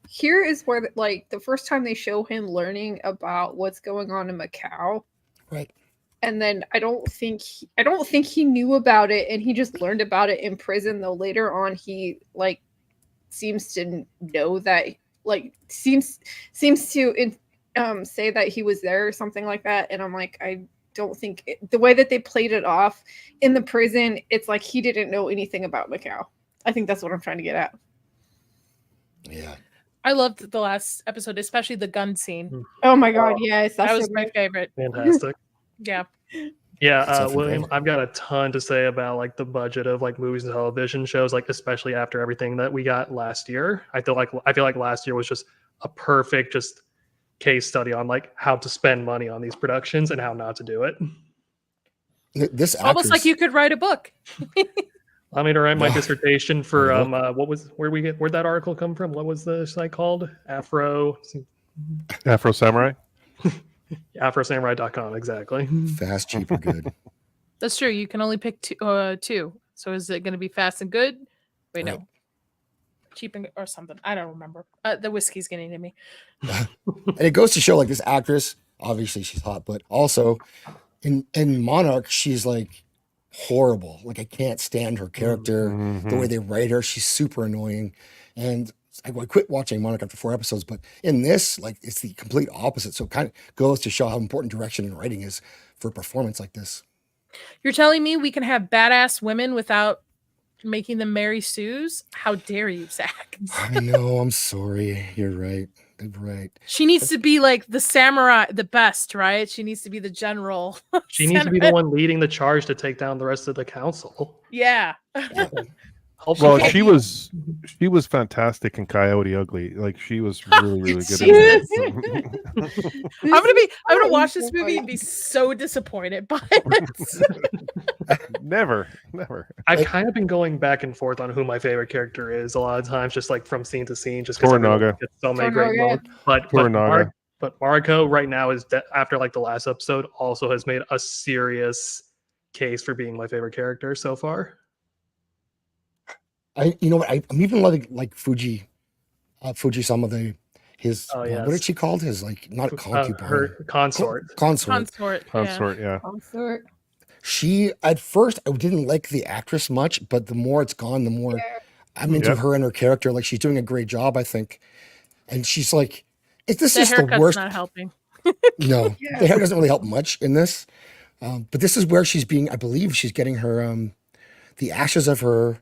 here is where like the first time they show him learning about what's going on in Macau. Right. And then I don't think he knew about it, and he just learned about it in prison. Though later on, he like seems to know that, like seems to say that he was there or something like that. And I'm like, I don't think the way that they played it off in the prison, it's like he didn't know anything about Macau. I think that's what I'm trying to get at. Yeah. I loved the last episode, especially the gun scene. Oh my god, yes, that was my favorite. Fantastic. Yeah, William, I've got a ton to say about like the budget of like movies and television shows, like especially after everything that we got last year. I feel like last year was just a perfect just case study on like how to spend money on these productions and how not to do it. This almost like you could write a book. Allow me to write my dissertation for where'd that article come from? What was the site called? Afro Samurai. Afrosamurai.com, exactly. Fast, cheap, and good. That's true. You can only pick two. So is it going to be fast and good? Wait, no. Cheap and or something. I don't remember. The whiskey's getting to me. And it goes to show, like, this actress, obviously she's hot, but also in Monarch, she's like horrible. Like, I can't stand her character, the way they write her. She's super annoying. And I quit watching Monarch after 4 episodes, but in this, like, it's the complete opposite. So it kind of goes to show how important direction and writing is for a performance like this. You're telling me we can have badass women without making them Mary Sues? How dare you, Zach? I know. I'm sorry. You're right. Right. She needs to be like the samurai, the best, right? She needs to be the general. She needs to be the one leading the charge to take down the rest of the council. Yeah. Well, she was fantastic in Coyote Ugly. Like, she was really good in that. I'm gonna watch this movie and be so disappointed by it. Never. I've kind of been going back and forth on who my favorite character is a lot of times, just like from scene to scene, just because Naga. So many great moments. But Mariko right now is after like the last episode also has made a serious case for being my favorite character so far. I'm even like Fuji-sama, what did she called? His, like, not concubine. Her consort. Consort, yeah. Consort. She, at first, I didn't like the actress much, but the more it's gone, the more I'm into her and her character. Like, she's doing a great job, I think. And she's like, this is the worst. Not helping. No, the hair doesn't really help much in this. But this is where I believe she's getting her, the ashes of her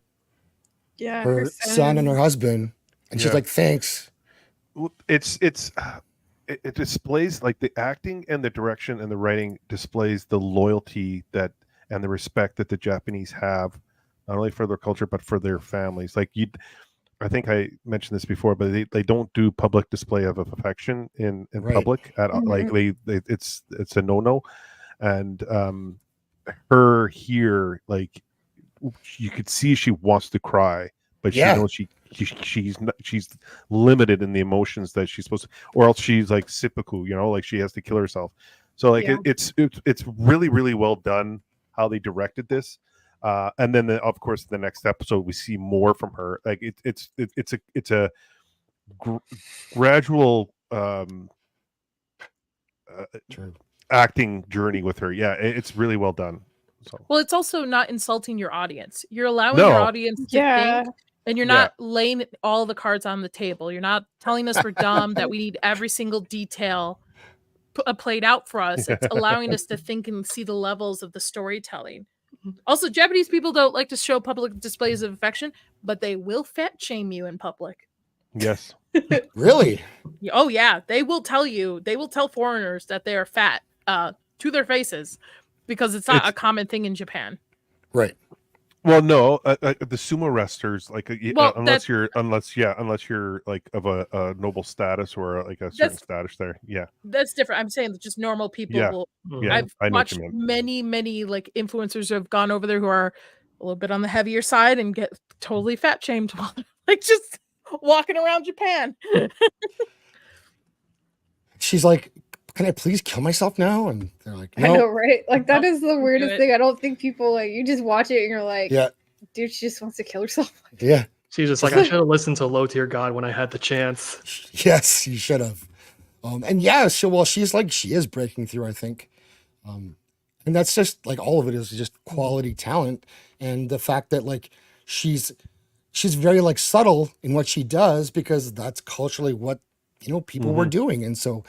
son and her husband, and she's like, thanks. It displays like the acting and the direction and the writing displays the loyalty that and the respect that the Japanese have, not only for their culture but for their families. Like I think I mentioned this before, but they don't do public display of affection in Right. public at all. Like it's a no, and her here, like you could see she wants to cry, but Yeah. she knows she's limited in the emotions that she's supposed to, or else she's like seppuku, like she has to kill herself. So like Yeah. it's really, really well done how they directed this. And then of course the next episode we see more from her. Like it's a gradual True. acting journey with her. Yeah, it's really well done. So Well, it's also not insulting your audience. You're allowing No. your audience to Yeah. think, and you're Yeah. not laying all the cards on the table. You're not telling us we're dumb, that we need every single detail played out for us. It's allowing us to think and see the levels of the storytelling. Also, Japanese people don't like to show public displays of affection, but they will fat shame you in public. yes. Really? Oh yeah, they will tell foreigners that they are fat to their faces, because it's not a common thing in Japan. Right. Well, no, the sumo wrestlers, like Well, unless you're like of a noble status or like a certain status there. Yeah. That's different. I'm saying that just normal people Yeah. will. Yeah, I've I know what watched you mean. many like influencers who have gone over there who are a little bit on the heavier side and get totally fat shamed while they're like just walking around Japan. She's like, can I please kill myself now? And they're like, I know, no. right? Like that No, is the don't do weirdest it. thing. I don't think people like you just watch it and you're like, Yeah. dude, she just wants to kill herself. Yeah. She's just like, I should have listened to Low Tier God when I had the chance. Yes, you should have. And yeah, so she is breaking through, I think. And that's just like all of it is just quality talent. And the fact that like she's very like subtle in what she does, because that's culturally what people were doing. And so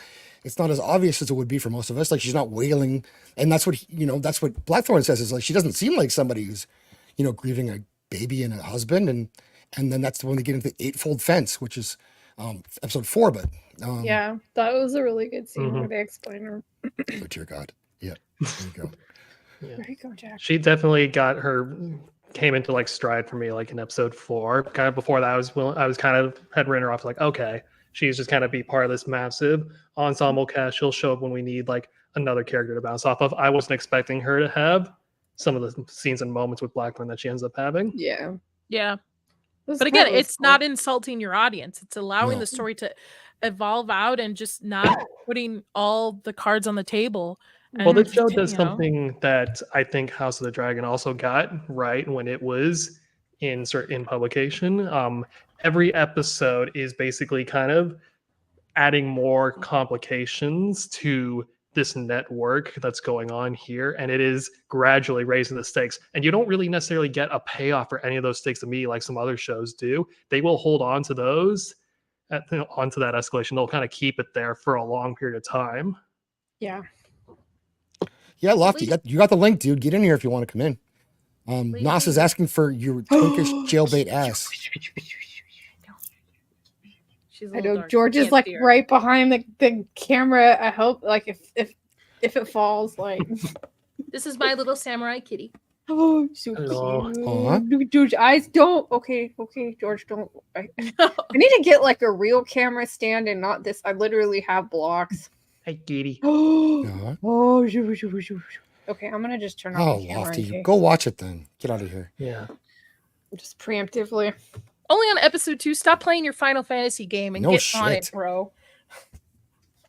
it's not as obvious as it would be for most of us. Like she's not wailing. And that's what that's what Blackthorn says, is like she doesn't seem like somebody who's grieving a baby and a husband. And then that's when they get into the eightfold fence, which is episode 4. But Yeah, that was a really good scene Mhm. where they explain her. oh dear God. Yeah. There you go. There you go, Jack. She definitely came into like stride for me like in episode 4. Kind of before that, I was kind of had written her off like, okay, she's just kind of be part of this massive ensemble cast. She'll show up when we need like another character to bounce off of. I wasn't expecting her to have some of the scenes and moments with Blackburn that she ends up having. Yeah. Yeah. This But again, part was it's cool. not insulting your audience. It's allowing No. the story to evolve out and just not putting all the cards on the table. Well, And this show just, does you know, something that I think House of the Dragon also got right when it was in publication. Every episode is basically kind of adding more complications to this network that's going on here, and it is gradually raising the stakes. And you don't really necessarily get a payoff for any of those stakes immediately like some other shows do. They will hold on to those, onto that escalation. They'll kind of keep it there for a long period of time. Yeah. Yeah, Lofty, you got the link, dude. Get in here if you want to come in. Nas is asking for your Turkish jailbait ass. she's a I little know dark. George You is can't like see her. right behind the camera. I hope like if it falls, like This is my little samurai kitty. oh, so Hello. Aw. cute. George, eyes don't. Okay, George, don't. I need to get like a real camera stand and not this. I literally have blocks. Hey, Giddy. Oh, Uh-huh. okay. I'm gonna just turn Oh, off the camera. in Lofty, case. go watch it then. Get out of here. Yeah. Just preemptively. Only on episode 2. Stop playing your Final Fantasy game and No get on it, shit. bro.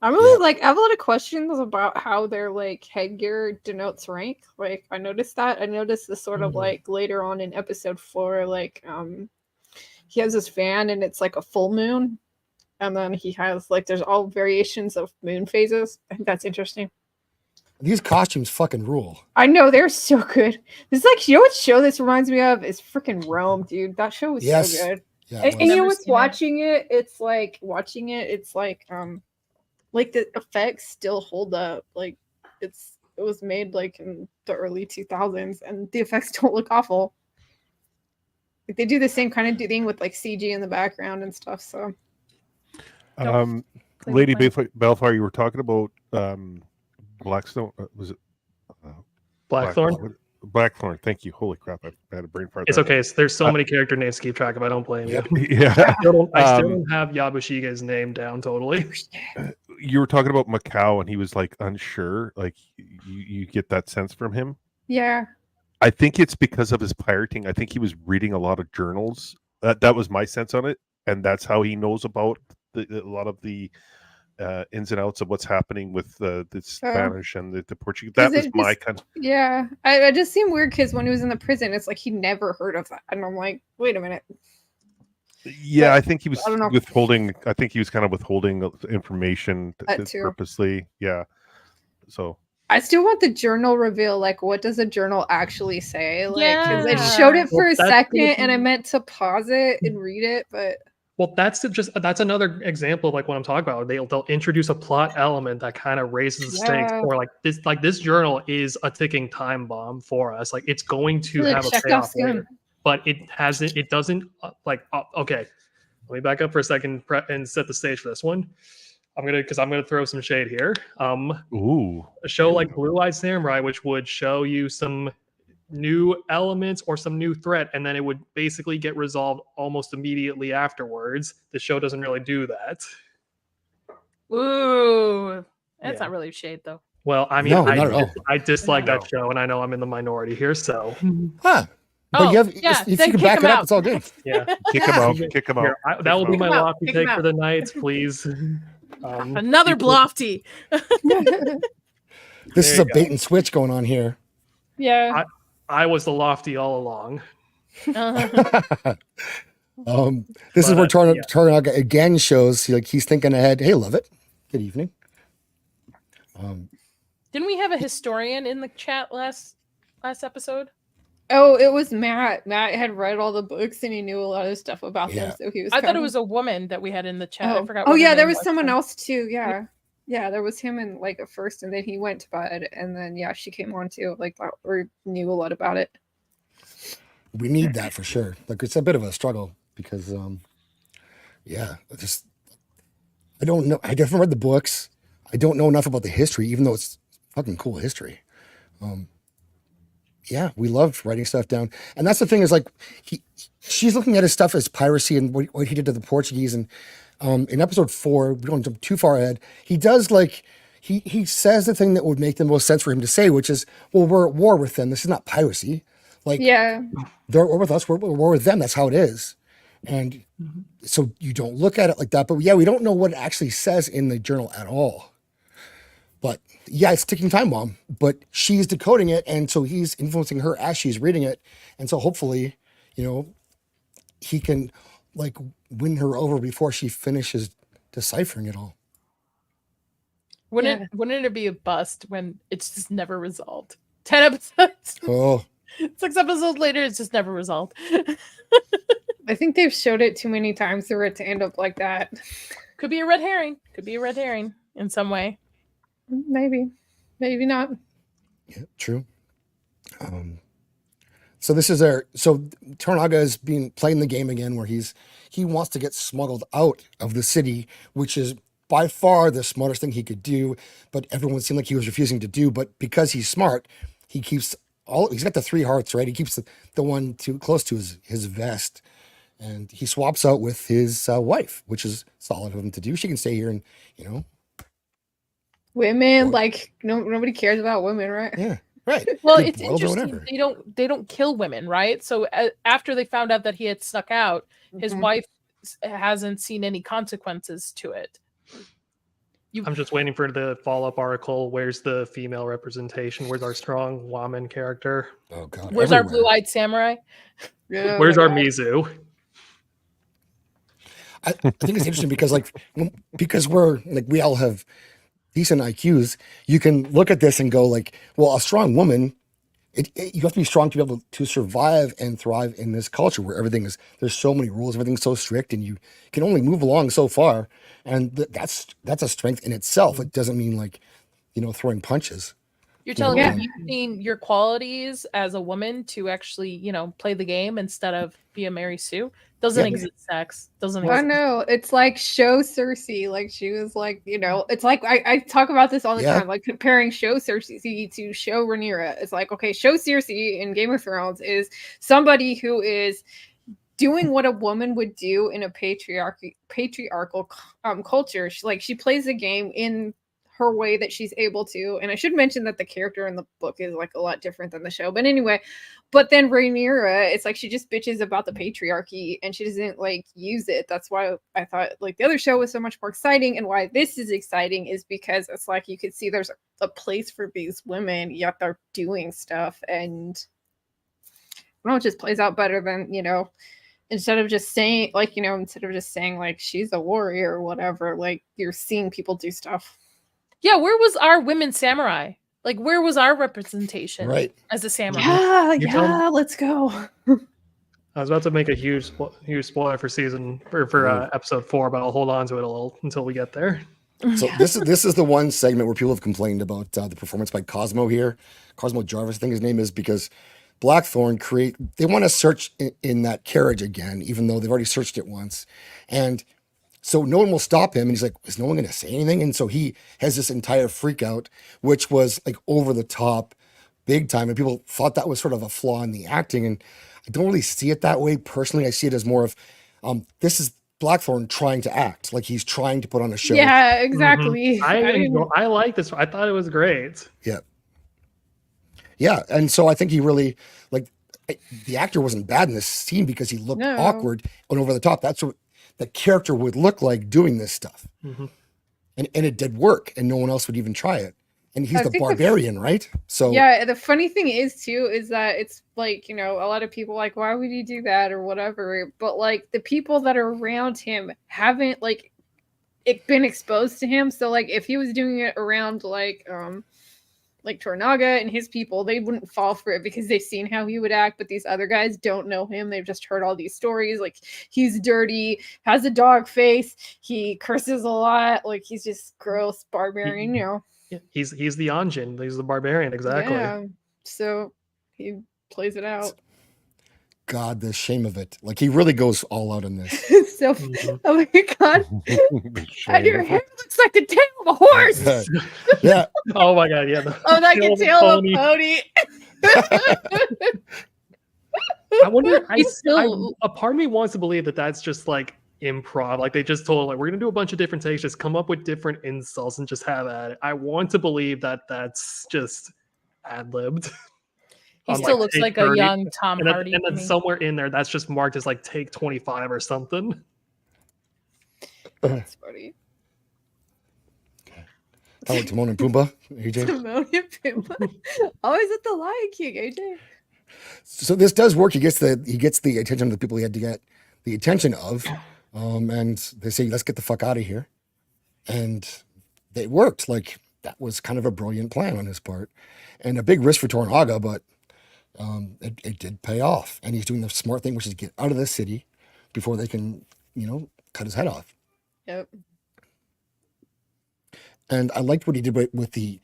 I'm really Yeah. like I have a lot of questions about how their like headgear denotes rank. Like I noticed that. I noticed this sort of Mhm. like later on in episode 4, like he has this fan and it's like a full moon. And then he has like there's all variations of moon phases. I think that's interesting. These costumes fucking rule. I know they're so good. This is like what show this reminds me of is freaking Rome, dude. That show was Yes. so good. Yeah, And it you was. know Never what's seen it. watching it? It's like watching it. It's like the effects still hold up. Like it was made like in the early 2000s, and the effects don't look awful. Like they do the same kind of thing with like CG in the background and stuff. So Don't clean Lady up my- Balefire, you were talking about Blackstone. Was it Blackthorn. Blackthorn. Thank you. Holy crap! I had a brain fart. It's there. okay. There's so many character names to keep track of. I don't blame you. Yeah. I still don't have Yabushige's name down totally. You were talking about Macau, and he was like unsure. Like you get that sense from him. Yeah. I think it's because of his pirating. I think he was reading a lot of journals. That was my sense on it, and that's how he knows about a lot of the ins and outs of what's happening with the Spanish and the Portuguese. That was my kind of... Yeah, I just seemed weird because when he was in the prison, it's like he never heard of that, and I'm like, wait a minute. Yeah, but, I think he was I don't know. withholding. I think he was kind of withholding information purposely. Yeah, so. I still want the journal reveal. Like, what does a journal actually say? Like, 'cause Yeah. it showed it for Well, a that's second, gonna and I be- meant to pause it and read it, but Well, that's another example of like what I'm talking about. They'll introduce a plot element that kind of raises the stakes, Yeah. or like this journal is a ticking time bomb for us. Like it's going to like have a Chekhov's payoff gun. later, but it doesn't okay. Let me back up for a second and set the stage for this one. I'm gonna throw some shade here. Ooh. A show like Blue Eyed Samurai, which would show you some new elements or some new threat, and then it would basically get resolved almost immediately afterwards. The show doesn't really do that. Ooh, that's Yeah. not really shade though. Well, I mean, No, not at all. I dislike No. that show, and I know I'm in the minority here, so Huh. But Oh, you have, yeah, if then you can kick back him it up, out. it's all good. yeah. Kick him out. Kick him Here, out. that will be Kick my him out. lofty Kick him take out. for the night, please. Another people- Blofty. This There is you a go. bait and switch going on here. yeah. I was the lofty all along. Uh-huh. This is where But, yeah. Toranaga again shows he's thinking ahead. Hey, love it. Good evening. Didn't we have a historian in the chat last episode? Oh, it was Matt. Matt had read all the books and he knew a lot of stuff about Yeah. them, so he was. I thought it kinda- was a woman that we had in the chat. I Oh, forgot. oh what her yeah, there name was someone now. else too. Yeah, yeah, there was him and like at first, and then he went to bed, and then yeah, she came on too. Like, or knew a lot about it. We need that for sure. Like it's a bit of a struggle because, I don't know. I haven't read the books. I don't know enough about the history, even though it's fucking cool history. Yeah, we love writing stuff down, and that's the thing is like she's looking at his stuff as piracy and what he did to the Portuguese. And in episode 4, we don't jump too far ahead. He does like he says the thing that would make the most sense for him to say, which is, "Well, we're at war with them. This is not piracy. Like Yeah, they're at war with us. We're at war with them. That's how it is." And so you don't look at it like that. But yeah, we don't know what it actually says in the journal at all. But yeah, it's ticking time bomb. But she's decoding it, and so he's influencing her as she's reading it. And so hopefully, he can like win her over before she finishes deciphering it all. Wouldn't it be a bust when it's just never resolved? 10 episodes, Oh, 6 episodes later, it's just never resolved. I think they've showed it too many times for it to end up like that. Could be a red herring. Could be a red herring in some way. Maybe not. yeah, true. So this is so Toranaga is playing the game again where he wants to get smuggled out of the city, which is by far the smartest thing he could do, but everyone seemed like he was refusing to do. But because he's smart, he's got the 3 hearts, right? He keeps the one too close to his vest, and he swaps out with his wife, which is solid of him to do. She can stay here and, Women, like nobody cares about women, right? yeah, right. Well, Get it's boiled or interesting. whatever. They don't kill women, right? So after they found out that he had snuck out, his Mhm. wife hasn't seen any consequences to it. I'm just waiting for the follow-up article. Where's the female representation? Where's our strong woman character? Oh God. Where's our everywhere. blue-eyed samurai? Yeah, Where's my our God. Mizu? I think it's interesting because because we all have decent IQs, you can look at this and go like, well, a strong woman, you have to be strong to be able to survive and thrive in this culture where there's so many rules, everything's so strict, and you can only move along so far. And that's a strength in itself. It doesn't mean like, throwing punches. You're telling Yeah. me you've seen your qualities as a woman to actually, play the game instead of be a Mary Sue. Doesn't Yeah. exist sex. Doesn't I exist. know. It's like show Cersei. Like she was like, it's like I talk about this all the Yeah. time, like comparing show Cersei to show Rhaenyra. It's like, okay, show Cersei in Game of Thrones is somebody who is doing what a woman would do in a patriarchal culture. She plays the game in her way that she's able to. And I should mention that the character in the book is like a lot different than the show. But anyway, but then Rhaenyra, it's like she just bitches about the patriarchy and she doesn't like use it. That's why I thought like the other show was so much more exciting, and why this is exciting is because it's like you could see there's a place for these women, yet they're doing stuff, and it just plays out better than instead of just saying like she's a warrior or whatever, like you're seeing people do stuff. Yeah, where was our women samurai? Like, where was our representation Right. as a samurai? Yeah, let's go. I was about to make a huge spoiler for episode 4, but I'll hold on to it a little until we get there. So this is the one segment where people have complained about the performance by Cosmo here. Cosmo Jarvis, I think his name is, because Blackthorn they want to search in that carriage again, even though they've already searched it once. And so no one will stop him. And he's like, is no one going to say anything? And so he has this entire freak out, which was like over the top big time. And people thought that was sort of a flaw in the acting. And I don't really see it that way. Personally, I see it as more of, this is Blackthorn trying to act. Like he's trying to put on a show. Yeah, exactly. I like this. I thought it was great. Yeah. Yeah. And so I think he really, like, the actor wasn't bad in this scene because he looked awkward and over the top. That's what the character would look like doing this stuff. Mm-hmm. And it did work, and no one else would even try it. And he's the think barbarian, right? So yeah, the funny thing is too is that it's like, a lot of people like, why would you do that or whatever, but like the people that are around him haven't like been exposed to him. So like if he was doing it around like Tornaga and his people, they wouldn't fall for it because they've seen how he would act. But these other guys don't know him. They've just heard all these stories. Like he's dirty, has a dog face, he curses a lot, like he's just gross barbarian, Yeah, he's the Anjin. He's the barbarian, exactly. Yeah. So he plays it out. God, the shame of it. Like he really goes all out on this. So oh my god. And your hair looks like the tail of a horse. Yeah. Oh my god, yeah. Like a tail of a pony. I wonder. A part of me wants to believe that that's just like improv. Like they just told, like, we're gonna do a bunch of different takes, just come up with different insults and just have at it. I want to believe that that's just ad libbed. He still looks like 30. a young Tom Hardy. And then somewhere in there, that's just marked as like take 25 or something. That's funny. Oh, Timon and Pumbaa, AJ. Timon and Pumbaa. Always at the Lion King, AJ. So this does work. He gets the attention of the people he had to get the attention of, and they say, "Let's get the fuck out of here," and it worked. Like that was kind of a brilliant plan on his part, and a big risk for Tornaga, but it did pay off. And he's doing the smart thing, which is get out of the city before they can, cut his head off. Yep. And I liked what he did with he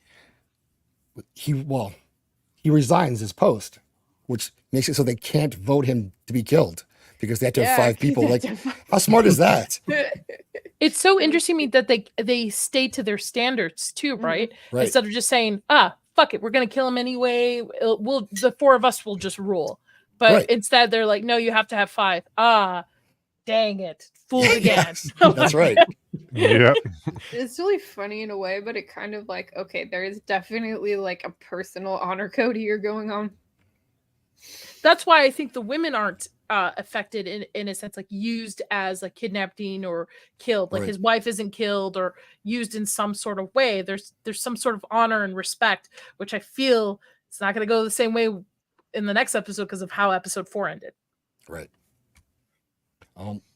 resigns his post, which makes it so they can't vote him to be killed because they have to have 5 people. Like, how smart is that? It's so interesting to me that they stay to their standards too, right? Right. Instead of just saying, fuck it, we're gonna kill him anyway. The 4 of us will just rule. But instead they're like, no, you have to have 5. Dang it. Fooled again. That's right. Yeah. It's really funny in a way, but it kind of like, okay, there is definitely like a personal honor code here going on. That's why I think the women aren't affected in a sense, like used as like kidnapping or killed. Like his wife isn't killed or used in some sort of way. There's some sort of honor and respect, which I feel it's not going to go the same way in the next episode because of how episode 4 ended. Right.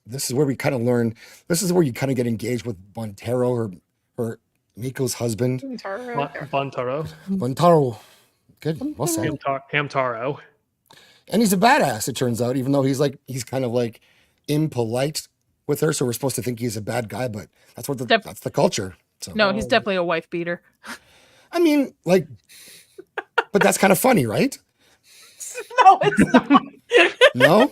This is where we kind of learn. This is where you kind of get engaged with Bontaro, or Miko's husband. Bontaro. Bontaro. Good. Well said. Hamtaro. And he's a badass, it turns out, even though he's kind of like impolite with her. So we're supposed to think he's a bad guy, but that's what that's the culture. So no, he's definitely a wife beater. I mean, like But that's kind of funny, right? No, it's not. No?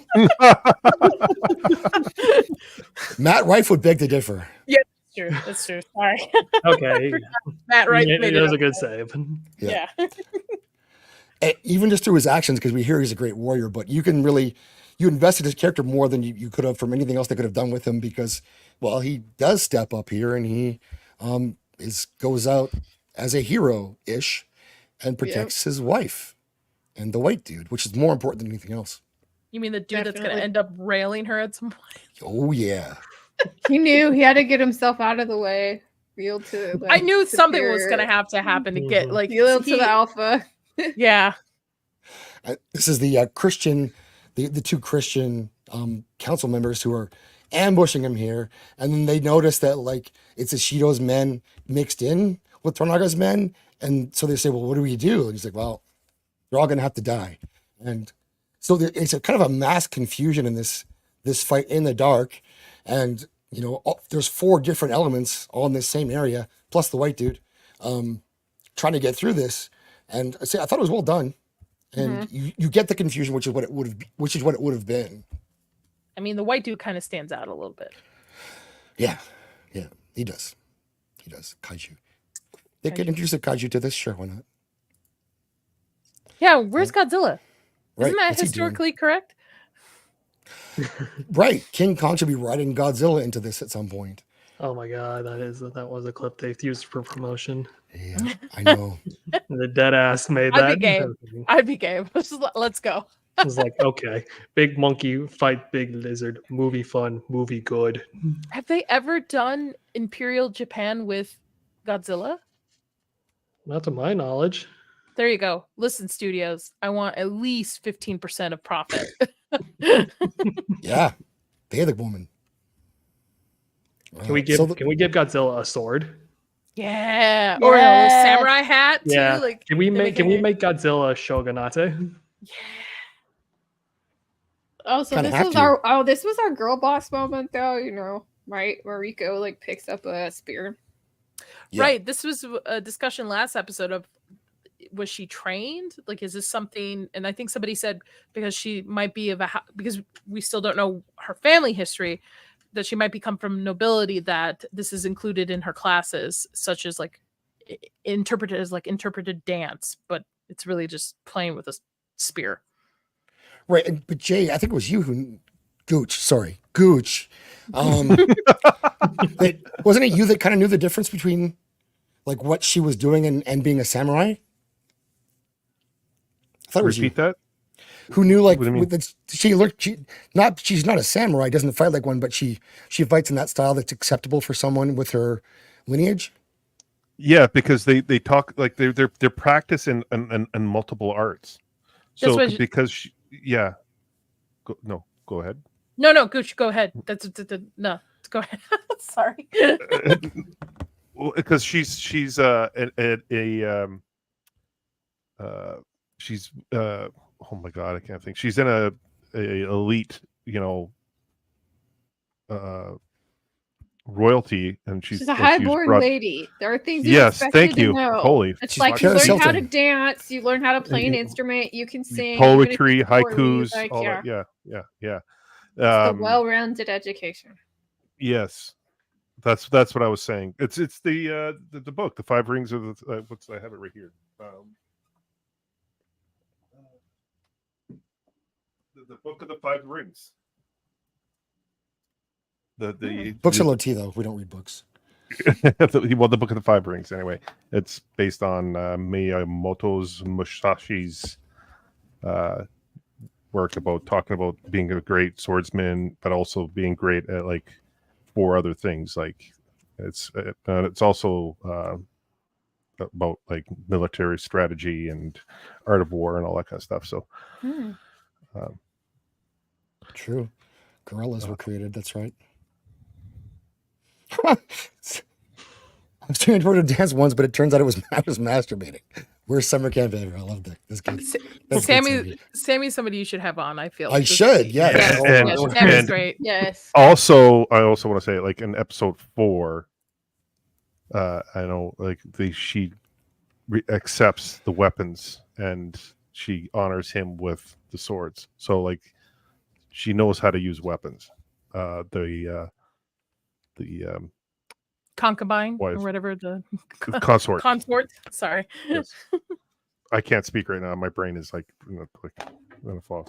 Matt Rife would beg to differ. Yeah, that's true. That's true. Sorry. Okay. Matt, right? Yeah, made it it was up. a good save. Yeah. And even just through his actions, because we hear he's a great warrior, but you invested his character more than you could have from anything else they could have done with him because, well, he does step up here and he goes out as a hero-ish and protects his wife and the white dude, which is more important than anything else. You mean the dude that's going to Definitely. end up railing her at some point? Oh, yeah. He knew he had to get himself out of the way. Yield to. Like, I knew something was superior- going to have to happen to get like Yield to the alpha. Yeah. This is the Christian, the two Christian council members who are ambushing him here. And then they notice that like it's Ishido's men mixed in with Tornaga's men. And so they say, well, what do we do? And he's like, well, they're all going to have to die. And so it's a kind of a mass confusion in this fight in the dark. And, you know, there's 4 different elements all in this same area, plus the white dude, trying to get through this. And I thought it was well done. And you get the confusion, which is what it would have been. I mean, the white dude kind of stands out a little bit. Yeah, he does. Kaiju. They could introduce a kaiju to this, sure, why not? Yeah, where's Godzilla? Right. Isn't that what's he doing? historically correct? Right. King Kong should be riding Godzilla into this at some point. Oh my god, that was a clip they've used for promotion. Yeah, I know. The dead ass made I'd that. be game. I'd be game. Let's go. It was like, okay, big monkey fight big lizard, movie fun, movie good. Have they ever done Imperial Japan with Godzilla? Not to my knowledge. There you go. Listen, studios, I want at least 15% of profit. Yeah, pay the woman. Can we give Godzilla a sword? Yeah, or a samurai hat too. Yeah. Like, Can we make Godzilla shogunate? Yeah. Oh, so Kinda this have was to. this was our girl boss moment though, you know, right? Where Rico like picks up a spear. Yeah. Right. This was a discussion last episode of, was she trained? Like, is this something? And I think somebody said because she might be because we still don't know her family history, that she might become from nobility, that this is included in her classes, such as like interpreted as like interpreted dance, but it's really just playing with a spear. Right. But Jay, I think it was you who Gooch. Wasn't it you that kind of knew the difference between like what she was doing and being a samurai? I thought it was you. Repeat that. Who knew like What do you mean? she's not a samurai, doesn't fight like one, but she fights in that style that's acceptable for someone with her lineage. Yeah, because they talk like they're practice in multiple arts. That's So what because go ahead. No, Gooch, go ahead. No, go ahead. Sorry. Because she's she's oh my god, I can't think. She's in a elite, royalty, and She's a and highborn brought- lady. There are things you Yes, expected thank to you. know. Holy, It's She's like you Paris learn how to Hilton. dance, you learn how to play an instrument, you can sing poetry, even if it's poorly, haikus, like, all yeah. that. Yeah. It's a well-rounded education. Yes, that's what I was saying. It's the book, The Five Rings of the I have it right here. The Book of the Five Rings. The Books are low T though. We don't read books. the Book of the Five Rings. Anyway, it's based on Miyamoto's Musashi's work about talking about being a great swordsman, but also being great at like 4 other things. Like it's also about like military strategy and art of war and all that kind of stuff. So, True. Gorillas were created. That's right. I was trying to dance once, but it turns out I was masturbating. Where's summer camp ever? I love that. This good. That's good, Sammy's somebody you should have on. I feel I should. Yeah. And- Yeah, and- Sammy's great. Yes. I also want to say, like in episode 4, I know like she accepts the weapons, and she honors him with the swords. So like she knows how to use weapons. The Concubine or wife. whatever the Consort. consort. Sorry. Yes. I can't speak right now. My brain is like in a fog.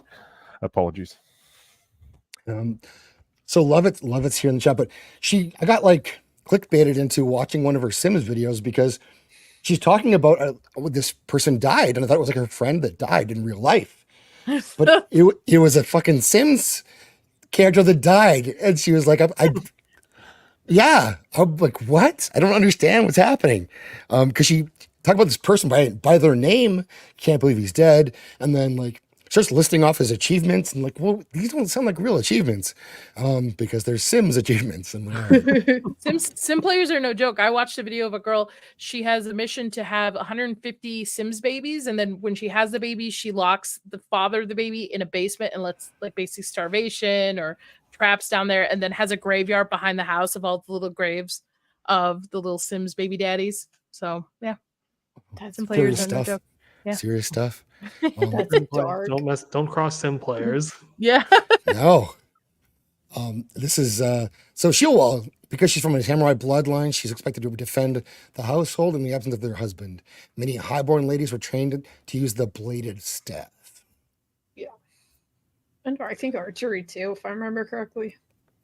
Apologies. So Lovett's here in the chat, but I got like clickbaited into watching one of her Sims videos because she's talking about this person died, and I thought it was like her friend that died in real life, but it was a fucking Sims character that died, and she was like, yeah, I'm like, what? I don't understand what's happening, because she talked about this person by their name, can't believe he's dead, and then like starts listing off his achievements, and like, well, these don't sound like real achievements, because they're Sims achievements. And Sim players are no joke. I watched a video of a girl. She has a mission to have 150 Sims babies, and then when she has the baby, she locks the father of the baby in a basement and lets like basically starvation or traps down there, and then has a graveyard behind the house of all the little graves of the little Sims baby daddies. So yeah, Sim players are no joke. Yeah. Serious stuff. That's dark. Don't cross Sim players. Yeah. No. This is so she'll because she's from a samurai bloodline, she's expected to defend the household in the absence of their husband. Many highborn ladies were trained to use the bladed staff. Yeah. And I think archery too, if I remember correctly.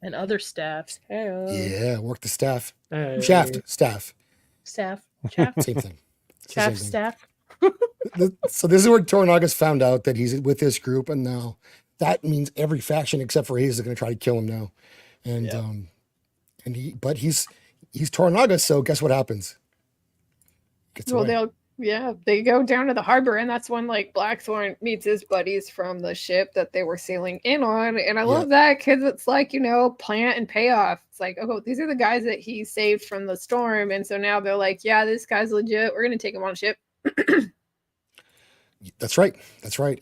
And other staffs. Yeah, work the staff. Hey. Shaft, staff. Staff. Same thing. It's the same Chaff thing. staff. So this is where Toranaga's found out that he's with this group, and now that means every faction except for his is going to try to kill him now. And he's Toranaga, so guess what happens? Gets away. They go down to the harbor, and that's when like Blackthorn meets his buddies from the ship that they were sailing in on. And I love that because it's like, plant and payoff. It's like, oh, these are the guys that he saved from the storm, and so now they're like, yeah, this guy's legit. We're gonna take him on a ship. That's right.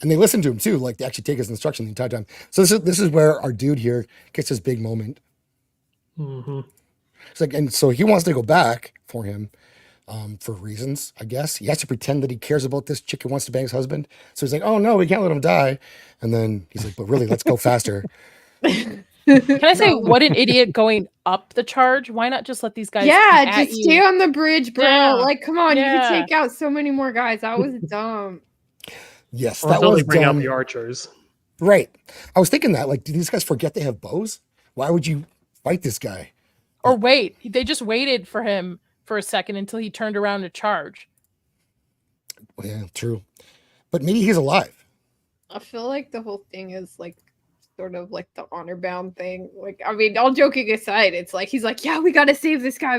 And they listen to him too. Like they actually take his instruction the entire time. So this is where our dude here gets his big moment. Mm-hmm. It's like, and so he wants to go back for him, for reasons, I guess. He has to pretend that he cares about this chick who wants to bang his husband. So he's like, oh no, we can't let him die. And then he's like, but really, let's go faster. Can I say, what an idiot going up the charge? Why not just let these guys? Yeah, just stay on the bridge, bro. Yeah. Like, come on, you can take out so many more guys. That was dumb. Yes, Or that until was they bring dumb. out the archers. Right. I was thinking that. Like, do these guys forget they have bows? Why would you fight this guy? Or wait, they just waited for him for a second until he turned around to charge. Yeah, true. But maybe he's alive. I feel like the whole thing is like sort of like the honor bound thing. Like, I mean, all joking aside, it's like he's like, yeah, we gotta save this guy,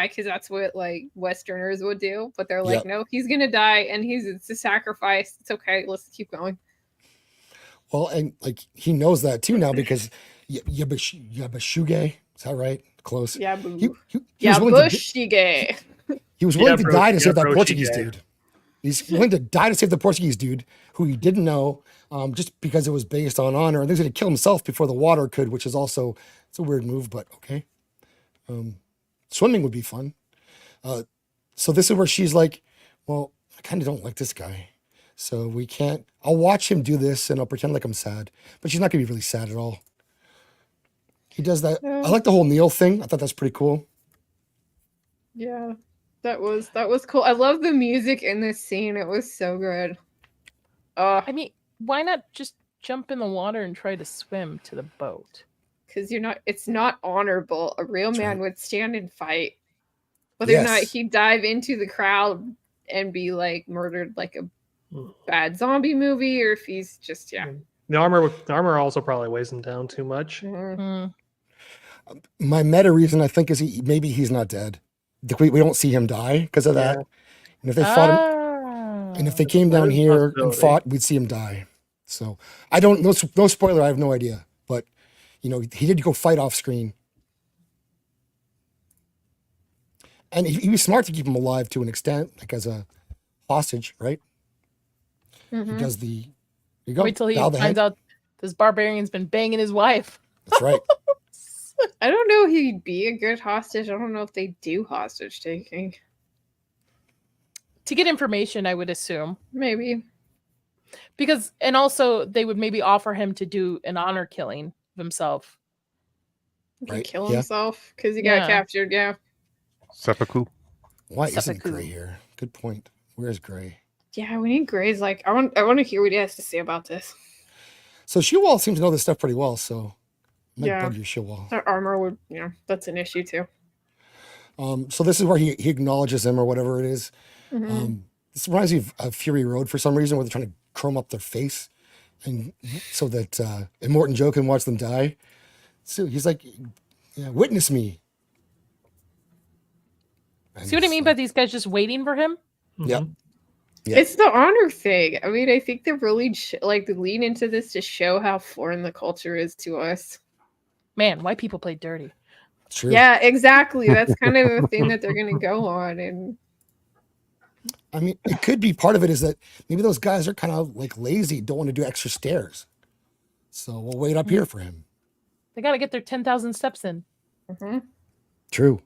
because that's what like Westerners would do. But they're like, no, he's gonna die, and it's a sacrifice. It's okay, let's keep going. Well, and like he knows that too now because Yabashuge, is that right? Close. Yeah, he was willing to Bushige. He was willing to die to save that Brochige. Portuguese dude. He's willing to die to save the Portuguese dude who he didn't know, just because it was based on honor. And he's going to kill himself before the water could, which is also, it's a weird move, but okay. Swimming would be fun. So this is where she's like, well, I kind of don't like this guy. So we can't, I'll watch him do this and I'll pretend like I'm sad. But she's not going to be really sad at all. He does that. I like the whole Neil thing. I thought that's pretty cool. Yeah, that was cool. I love the music in this scene. It was so good. I mean, why not just jump in the water and try to swim to the boat? Because it's not honorable. A real man would stand and fight. Whether or not he'd dive into the crowd and be like murdered like a bad zombie movie, or if he's just The armor also probably weighs him down too much. Mm. My meta reason, I think, is maybe he's not dead. We don't see him die because of that. And if they fought him, and if they came down here and fought, we'd see him die. So I don't. No spoiler. I have no idea. But he did go fight off screen, and he was smart to keep him alive to an extent, like as a hostage, right? Mm-hmm. He does the. You go. Wait till he finds out this barbarian's been banging his wife. That's right. I don't know if he'd be a good hostage. I don't know if they do hostage taking. To get information, I would assume. Maybe. Because, and also they would maybe offer him to do an honor killing of himself. He can Right, kill yeah. himself because he Yeah. got captured. Yeah. Seppuku. Why isn't Seppuku. Gray here? Good point. Where's Gray? Yeah, we need Gray's. Like, I want to hear what he has to say about this. So Shewall seems to know this stuff pretty well, so might Yeah. bug you, Shewall. Our armor would, that's an issue too. So this is where he acknowledges him or whatever it is. Mhm. This reminds me of Fury Road for some reason, where they're trying to chrome up their face, and so that Immortan Joe can watch them die. So he's like, "Yeah, witness me." And See what I it's mean like, by these guys just waiting for him? Yep. Mhm. Yeah. It's the honor thing. I mean, I think they're really like lean into this to show how foreign the culture is to us. Man, white people play dirty. True. Yeah, exactly. That's kind of the thing that they're going to go on. And I mean, it could be part of it is that maybe those guys are kind of like lazy, don't want to do extra stairs. So we'll wait up here for him. They got to get their 10,000 steps in. Mhm. True.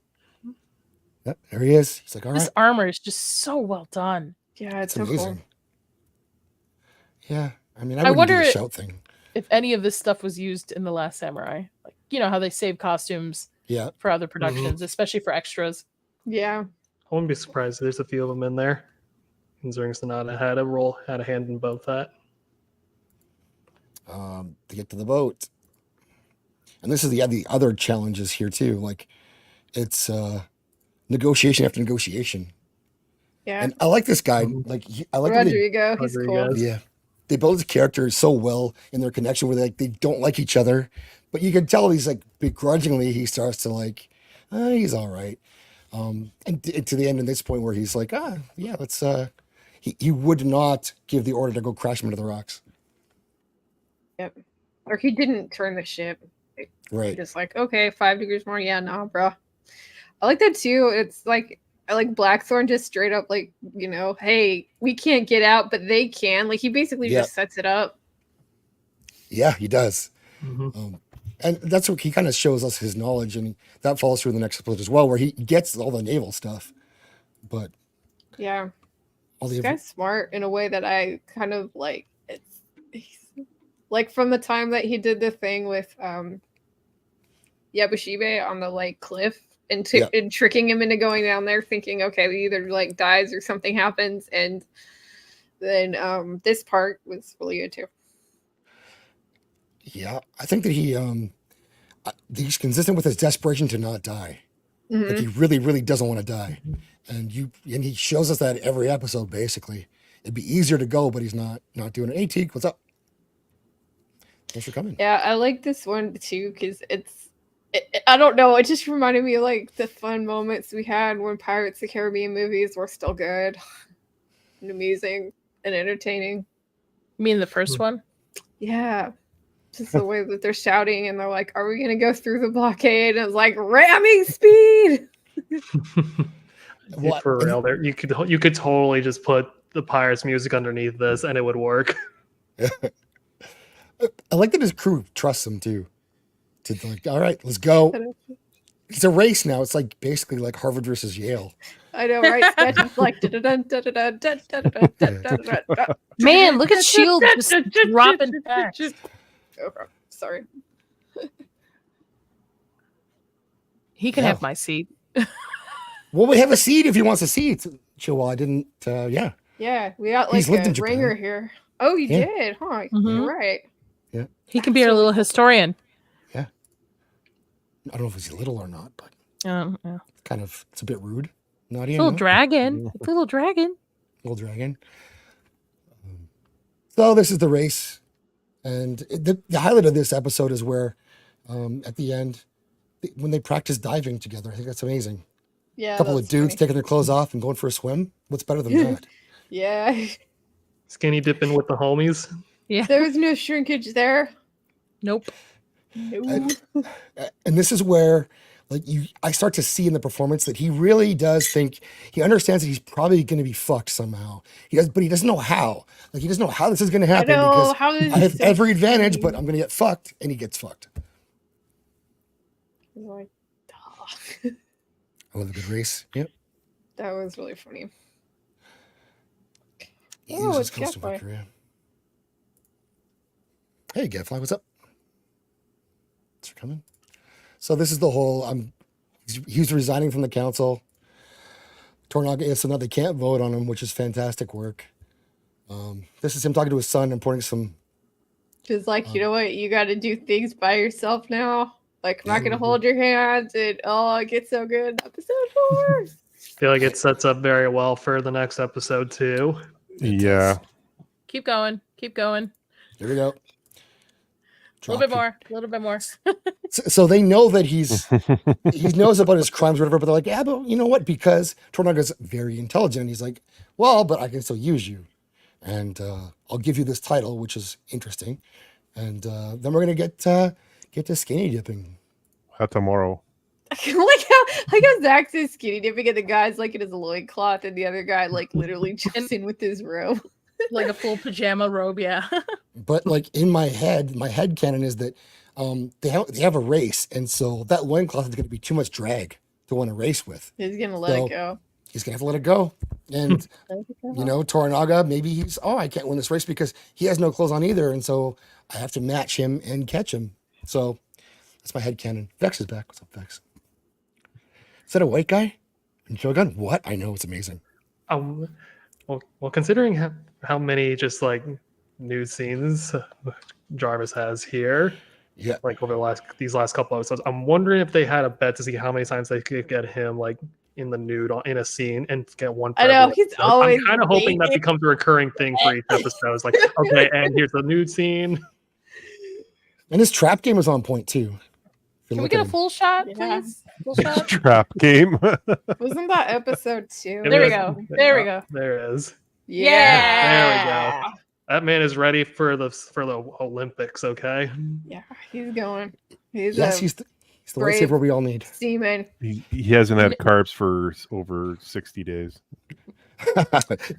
Yep, there he is. He's like, all This right, armor is just so well done. yeah, it's it's so amazing. cool. Yeah, I mean, I I wouldn't wonder do the it- shout thing. If any of this stuff was used in The Last Samurai. Like, you know how they save costumes Yeah, for other productions, especially for extras. Yeah. I wouldn't be surprised if there's a few of them in there. Considering Sonata had a hand in both that. to get to the boat. And this is the other challenges here too. Like it's negotiation after negotiation. Yeah. And I like this guy. Mhm. Like I like when they, Rodrigo, he's cool. Rodriguez. yeah, they build his characters so well in their connection where they don't like each other, but you can tell he's like begrudgingly he starts to like, he's all right. And to the end, in this point where he's like, yeah, let's. He would not give the order to go crash him into the rocks. Yep. Or he didn't turn the ship. Right. Just like, okay, 5 degrees more. Yeah, nah, bro. I like that too. It's like, I like Blackthorn just straight up like, hey, we can't get out, but they can. Like he basically Yeah. just sets it up. Yeah, he does. Mhm. And that's what he kind of shows us his knowledge, and that falls through in the next episode as well, where he gets all the naval stuff, but Yeah. all This the guy's smart in a way that I kind of like. He's, like from the time that he did the thing with Yabushibe on the like cliff and, and tricking him into going down there, thinking, okay, he either like dies or something happens, and then this part was really good too. yeah, I think that he's consistent with his desperation to not die. Like he really, really doesn't want to die, and he shows us that every episode. Basically, it'd be easier to go, but he's not doing it. Hey, Teak, what's up? Thanks for coming. Yeah, I like this one too because I don't know, it just reminded me of like the fun moments we had when Pirates of the Caribbean movies were still good and amusing and entertaining. You mean the first one? Yeah. Just the way that they're shouting and they're like, are we going to go through the blockade? And it's like ramming speed. What- For real, there you could totally just put the Pirates music underneath this and it would work. I like that his crew trusts him too. To like, all right, let's go. It's a race now. It's like basically like Harvard versus Yale. I know, right? Sketches like Man, look at Shield just dropping facts. Okay, sorry. He can Yeah. have my seat. Well, we have a seat if he wants a seat. Chihuahua didn't. Yeah. Yeah, we got like He's lived a in Japan. ringer here. Oh, you Yeah. did, huh? Mhm. You're right. He can be our little historian. I don't know if he's little or not, but Yeah. it's a bit rude. Nadia, Little no? dragon. Little dragon. Little dragon. So this is the race, and the highlight of this episode is where, at the end, when they practice diving together. I think that's amazing. Yeah. A couple of that's dudes funny. taking their clothes off and going for a swim. What's better than that? Yeah. Skinny dipping with the homies. There was no shrinkage there. Nope. No. And this is where, like, I start to see in the performance that he really does think he understands that he's probably going to be fucked somehow. But he doesn't know how. Like, he doesn't know how this is going to I happen know. because How is I have so every advantage, funny. but I'm going to get fucked, and he gets fucked. Like, I love a good race. Yep. that was really funny. Oh, Uses it's coastal Gadfly. Valkyria. Hey, Gadfly, what's up? Thanks for coming. So this is the whole. He's resigning from the council. Tornaga is so now they can't vote on him, which is fantastic work. This is him talking to his son and pointing some. Just like, you know what? You got to do things by yourself now. Like, I'm not going to Mhm. hold your hands. And oh, it gets so good. Episode 4. I feel like it sets up very well for the next episode too. Yeah. Keep going. Keep going. Here we go. A little bit more. A little bit more. So they know that he knows about his crimes or whatever, but they're like, yeah, but you know what? Because Tornaga's very intelligent. And he's like, well, but I can still use you. And I'll give you this title, which is interesting. And then we're going to get to skinny dipping. How tomorrow? like how Zach's is skinny dipping and the guy's like in his loincloth and the other guy like literally jumps in with his robe. Like a full pajama robe, yeah. But like in my head canon is that they have a race. And so that loincloth is going to be too much drag to want to race with. He's going to let So- it go. He's going to have to let it go. And, you know, Toranaga, maybe I can't win this race because he has no clothes on either. And so I have to match him and catch him. So that's my headcanon. Vex is back. What's up, Vex? Is that a white guy in Shogun? What? I know, it's amazing. Well, considering how many just like new scenes Jarvis has here, Yeah. like over these last couple episodes, I'm wondering if they had a bet to see how many times they could get him like in the nude in a scene and get one. For I know, every he's episode. always I'm kind of hoping that naked. becomes a recurring thing for each episode. It's like, okay, and here's the nude scene. And his trap game was on point too. If you Can we look get at a him. full shot, Yeah. please? Full shot. Trap game. Wasn't that episode 2? There we go. There we go. There it is. Yeah. There we go. That man is ready for the Olympics. Okay. Yeah, he's going. He's Yes, a he's the brave- lightsaber we all need. seaman. He hasn't had carbs for over 60 days.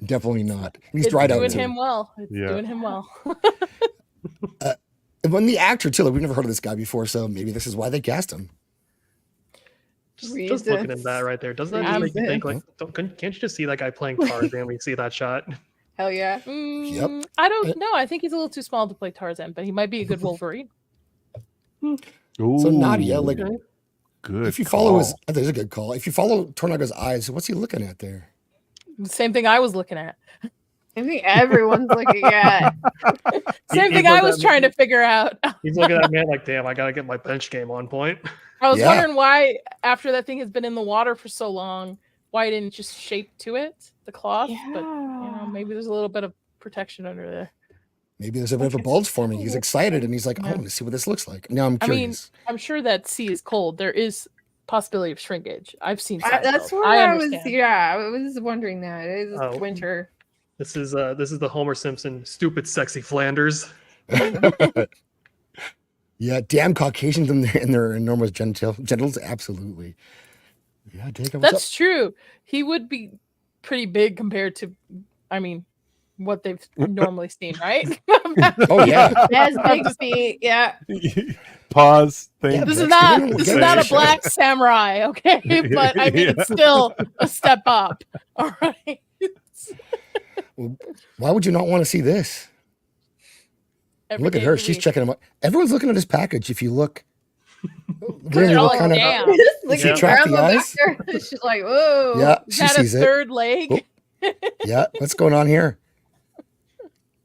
Definitely not. He's It's dried out doing too. him well. It's Yeah. doing him well. And when the actor too, like, we've never heard of this guy before, so maybe this is why they cast him. Just looking at that right there, doesn't that just make you think like, can't you just see that guy playing Tarzan when you see that shot? Hell yeah. Yep. I don't know. I think he's a little too small to play Tarzan, but he might be a good Wolverine. So Ooh, Nadia, like, good. if you follow his, call. I think it's a good call. If you follow Tornaga's eyes, what's he looking at there? Same thing I was looking at. I think everyone's looking at. Same He's thing I like was that- trying to figure out. He's looking at that man like, damn, I gotta get my bench game on point. I was Yeah. wondering why, after that thing has been in the water for so long, why it didn't just shape to it, the cloth. But maybe there's a little bit of protection under there. Maybe there's a bit of a bulge forming. He's excited and he's like, I Yeah. want to see what this looks like. Now I'm I mean, curious. I'm sure that sea is cold. There is possibility of shrinkage. I've seen That's Seinfeld. what I I was. understand. Yeah, I was wondering that. It is Oh. winter. This is the Homer Simpson stupid sexy Flanders. Yeah, damn Caucasians in their enormous genitals. Absolutely. Yeah, Jacob, what's up? That's true. He would be pretty big compared to, I mean, what they've normally seen, right? Oh yeah. Yes, big feet. Yeah. Pause. Yeah, Thank This you. is That's not good. this Get is it not for a sure. black samurai, okay? But I mean, it's still a step up. All right. Well, why would you not want to see this? Every Look at day her. of the She's week. checking him out. Everyone's looking at his package. If you look, They're really, all what like, kind of? damn. Look She at tracked the grandma back eyes? there. She's like, whoa. Yeah, Is she that a sees it. third leg? Oh. Yeah, what's going on here?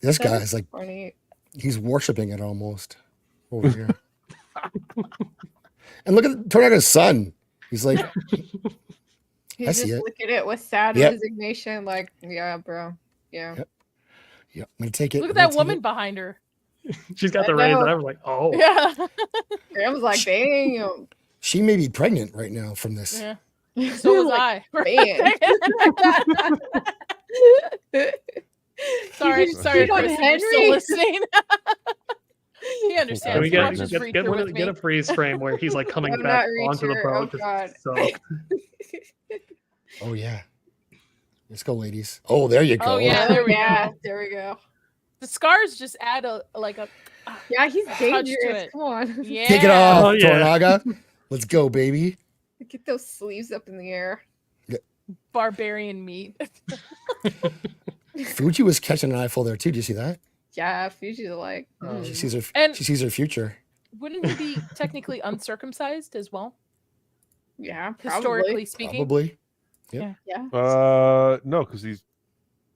This That guy's like, Funny. he's worshiping it almost over here. And look at Tornaga's son. He's like, He's I just see it. looking at it with sad Yep. resignation. Like, yeah, bro. Yeah. Yep. yeah, I'm gonna take it. Look at I'm gonna that take woman it. behind her. She's got I the rays, know. and I was like, oh, Yeah. Grandma's like, damn. She may be pregnant right now from this. Yeah. So was Like, I. man. sorry, just sorry, cheat on Chris, if you're Henry? still listening. He understands. Can we He get watches get, read get, through one- with get me. a freeze frame where he's like coming I'm back not onto the Reacher. boat? Oh, God. So Oh yeah. Let's go, ladies. Oh, there you go. Oh, yeah. there we yeah, go. there we go. The scars just add a Yeah, he's Touch to dangerous. it. Come on. yeah. Take it off, Oh, yeah. Tornaga. Let's go, baby. Get those sleeves up in the air. Barbarian meat. Fuji was catching an eyeful there too. Do you see that? Yeah, Fuji's like, She sees her. And- She sees her future. Wouldn't he be technically uncircumcised as well, yeah, historically probably. speaking? Probably. Yeah. No, because he's.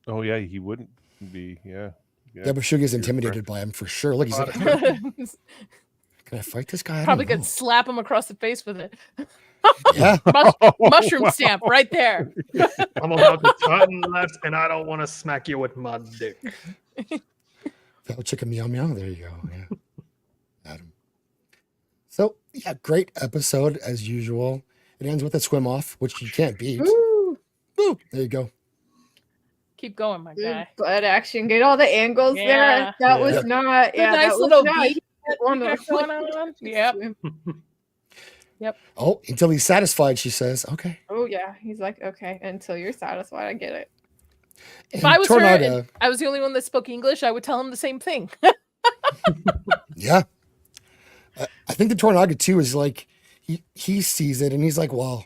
Oh yeah, he wouldn't be. Yeah. Yeah, but Shugi's intimidated by him for sure. Look, he's like, can I fight this guy? I Probably don't could slap him across the face with it. know. Yeah. Mushroom stamp right there. I'm about to turn left, and I don't want to smack you with my dick. That'll chicken meow meow. There you go. Yeah. Adam. So yeah, great episode as usual. It ends with a swim off, which you can't beat. Woo! Woo! There you go. Keep going, my Good guy. butt action. Get all the angles Yeah. there. That was Yeah. not. The Yeah, nice that was little not. beat that One you got of going the- on. Yep. Oh, until he's satisfied, she says. Okay. Oh yeah, he's like, okay, until you're satisfied, I get it. If And I was her Tornado, and I was the only one that spoke English, I would tell him the same thing. yeah. I think the Tornado too is like he sees it and he's like, well,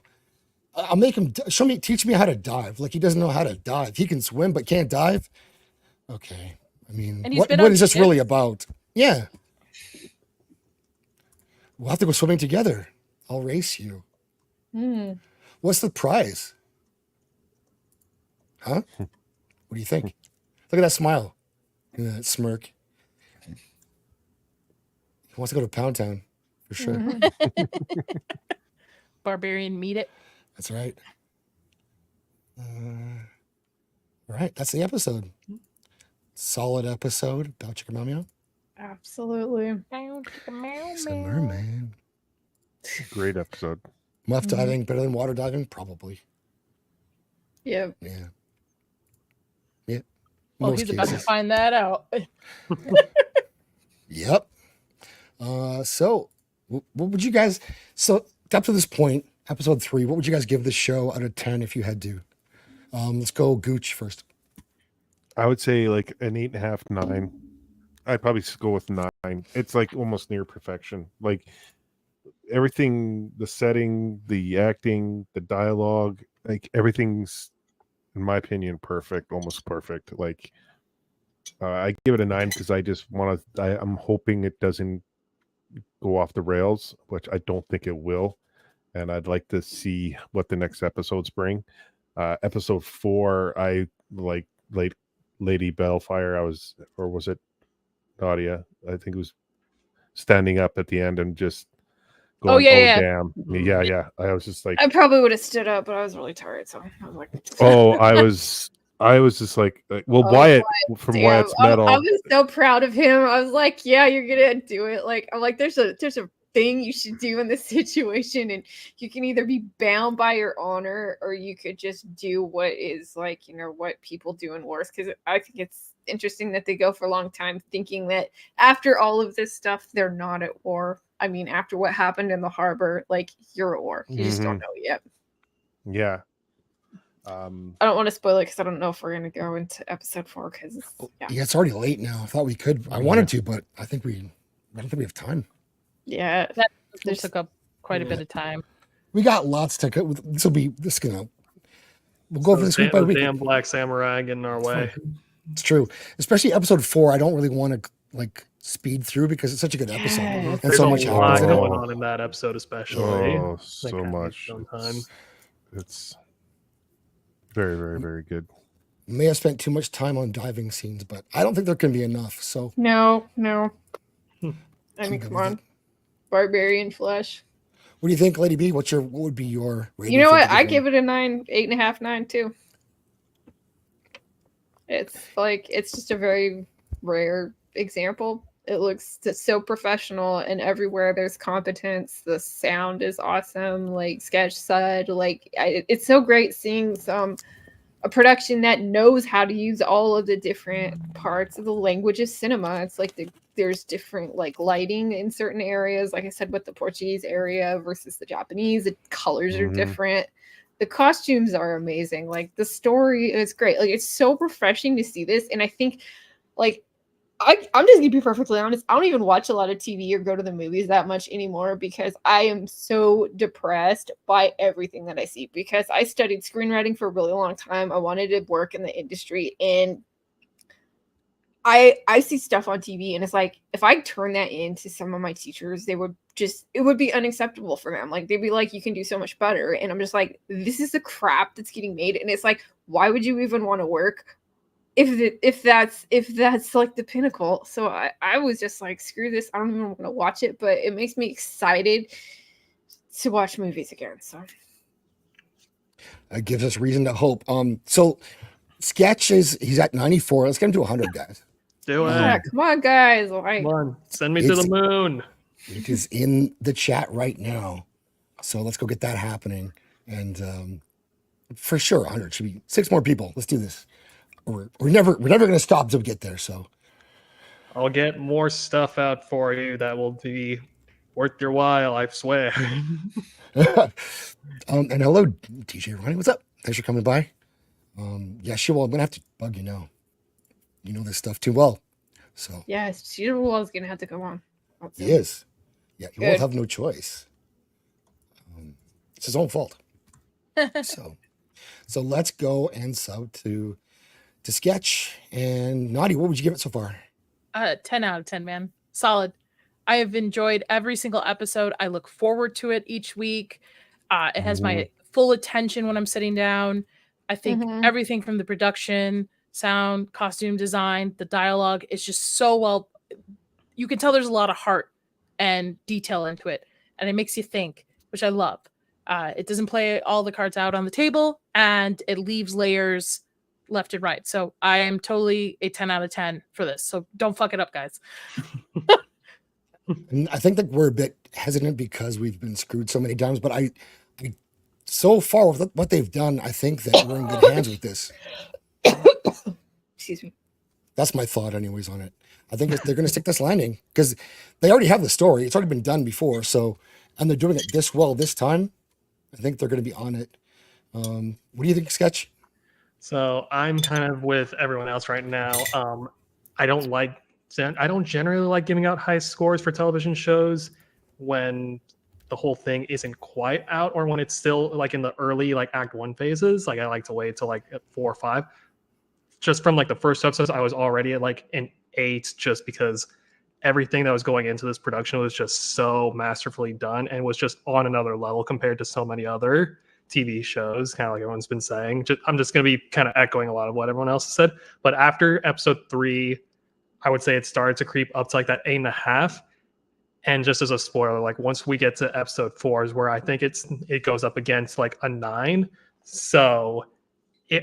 I'll make him teach me how to dive. Like he doesn't know how to dive. He can swim but can't dive. Okay. I mean, And he's what been on is this really ships. about? Yeah. We'll have to go swimming together. I'll race you. What's the prize? Huh? What do you think? Look at that smile. Look at that smirk. He wants to go to Pound Town for sure. Barbarian meet it. That's right. All right. That's the episode. Solid episode about Chicken Meow Meow. Absolutely. He's a merman. Great episode. Muff diving better than water diving? Probably. Yeah. Yeah. Yeah. Well, Most he's about to cases. find that out. Yep. So what would you guys, so up to this point, episode 3, what would you guys give the show out of 10 if you had to? Let's go Gooch first. I would say like an 8.5, 9. I'd probably go with 9. It's like almost near perfection. Like everything, the setting, the acting, the dialogue, like everything's, in my opinion, perfect, almost perfect. Like I give it a 9 because I just want to. I'm hoping it doesn't go off the rails, which I don't think it will, and I'd like to see what the next episodes bring. Episode 4, I like Lady Balefire. Or was it Nadia? I think it was standing up at the end and just going, Oh, yeah. damn. Yeah. I was just like, I probably would have stood up, but I was really tired, so I was like, I was just like well, Oh, Wyatt from damn. Wyatt's Metal. I was so proud of him. I was like, yeah, you're gonna do it. Like, I'm like, there's a thing you should do in this situation, and you can either be bound by your honor or you could just do what is like, you know, what people do in wars. Because I think it's interesting that they go for a long time thinking that after all of this stuff, they're not at war. I mean, after what happened in the harbor, like you're at war. You just don't know yet. Yeah. I don't want to spoil it because I don't know if we're gonna go into episode 4 because Yeah, it's already late now. I thought we could. I wanted to, but I don't think we have time. yeah, This took up quite a bit of time. We got lots to go. We'll go over this week by The week. damn Black Samurai getting in our way. It's true, especially episode 4. I don't really want to like speed through because it's such a good episode and There's so a much lot happens in it. going on in that episode, especially. Oh, That so kinda much. needs some time. It's very, very, very good. May have spent too much time on diving scenes, but I don't think there can be enough. So no. I I'm mean, good come with on, it. barbarian flesh. What do you think, Lady B? What would be your rating? You know for what? the I good give it a 9, 8.5, 9 too. It's like it's just a very rare example. It looks so professional, and everywhere there's competence. The sound is awesome. Like Sketch said, like it's so great seeing a production that knows how to use all of the different parts of the language of cinema. It's like there's different like lighting in certain areas. Like I said, with the Portuguese area versus the Japanese, the colors are different. The costumes are amazing. Like the story is great. Like it's so refreshing to see this. And I think like I'm just gonna be perfectly honest. I don't even watch a lot of TV or go to the movies that much anymore because I am so depressed by everything that I see. Because I studied screenwriting for a really long time. I wanted to work in the industry, and I see stuff on TV and it's like if I turn that into some of my teachers, it would be unacceptable for them. Like they'd be like, you can do so much better. And I'm just like, this is the crap that's getting made. And it's like, why would you even want to work if that's like the pinnacle? So I was just like, screw this. I don't even want to watch it, but it makes me excited to watch movies again. So it gives us reason to hope. So Sketch he's at 94. Let's get him to 100, guys. Do it. yeah, come on, guys. Like, Come on. Send me to the moon. It is in the chat right now. So let's go get that happening. And for sure, 100 should be 6 more people. Let's do this. We're never going to stop till we get there. So I'll get more stuff out for you that will be worth your while, I swear. and hello, DJ Ronnie. What's up? Thanks for coming by. Yeah, sure. Well, I'm gonna have to bug you now. You know this stuff too well. So yes, Cheetah was gonna have to come on. he is. Yeah, he won't Good. have no choice. It's his own fault. So let's go and sub to Sketch. And Nadia, what would you give it so far? 10 out of 10, man. Solid. I have enjoyed every single episode. I look forward to it each week. It has my full attention when I'm sitting down. I think everything from the production, sound, costume design, the dialogue is just so well. You can tell there's a lot of heart and detail into it, and it makes you think, which I love. It doesn't play all the cards out on the table, and it leaves layers left and right. So I am totally a 10 out of 10 for this. So don't fuck it up, guys. And I think that we're a bit hesitant because we've been screwed so many times, but I so far with what they've done, I think that we're in good hands with this. Excuse me. That's my thought anyways on it. I think they're going to stick this landing because they already have the story. It's already been done before. So, and they're doing it this well this time. I think they're going to be on it. What do you think, Sketch? So I'm kind of with everyone else right now. I don't generally like giving out high scores for television shows when the whole thing isn't quite out or when it's still like in the early like act 1 phases. Like I like to wait till like 4 or 5. Just from like the first episodes, I was already at like an 8 just because everything that was going into this production was just so masterfully done and was just on another level compared to so many other TV shows, kind of like everyone's been saying. I'm just going to be kind of echoing a lot of what everyone else has said. But after episode 3, I would say it started to creep up to like that 8.5. And just as a spoiler, like once we get to episode 4 is where I think it goes up against like a 9. So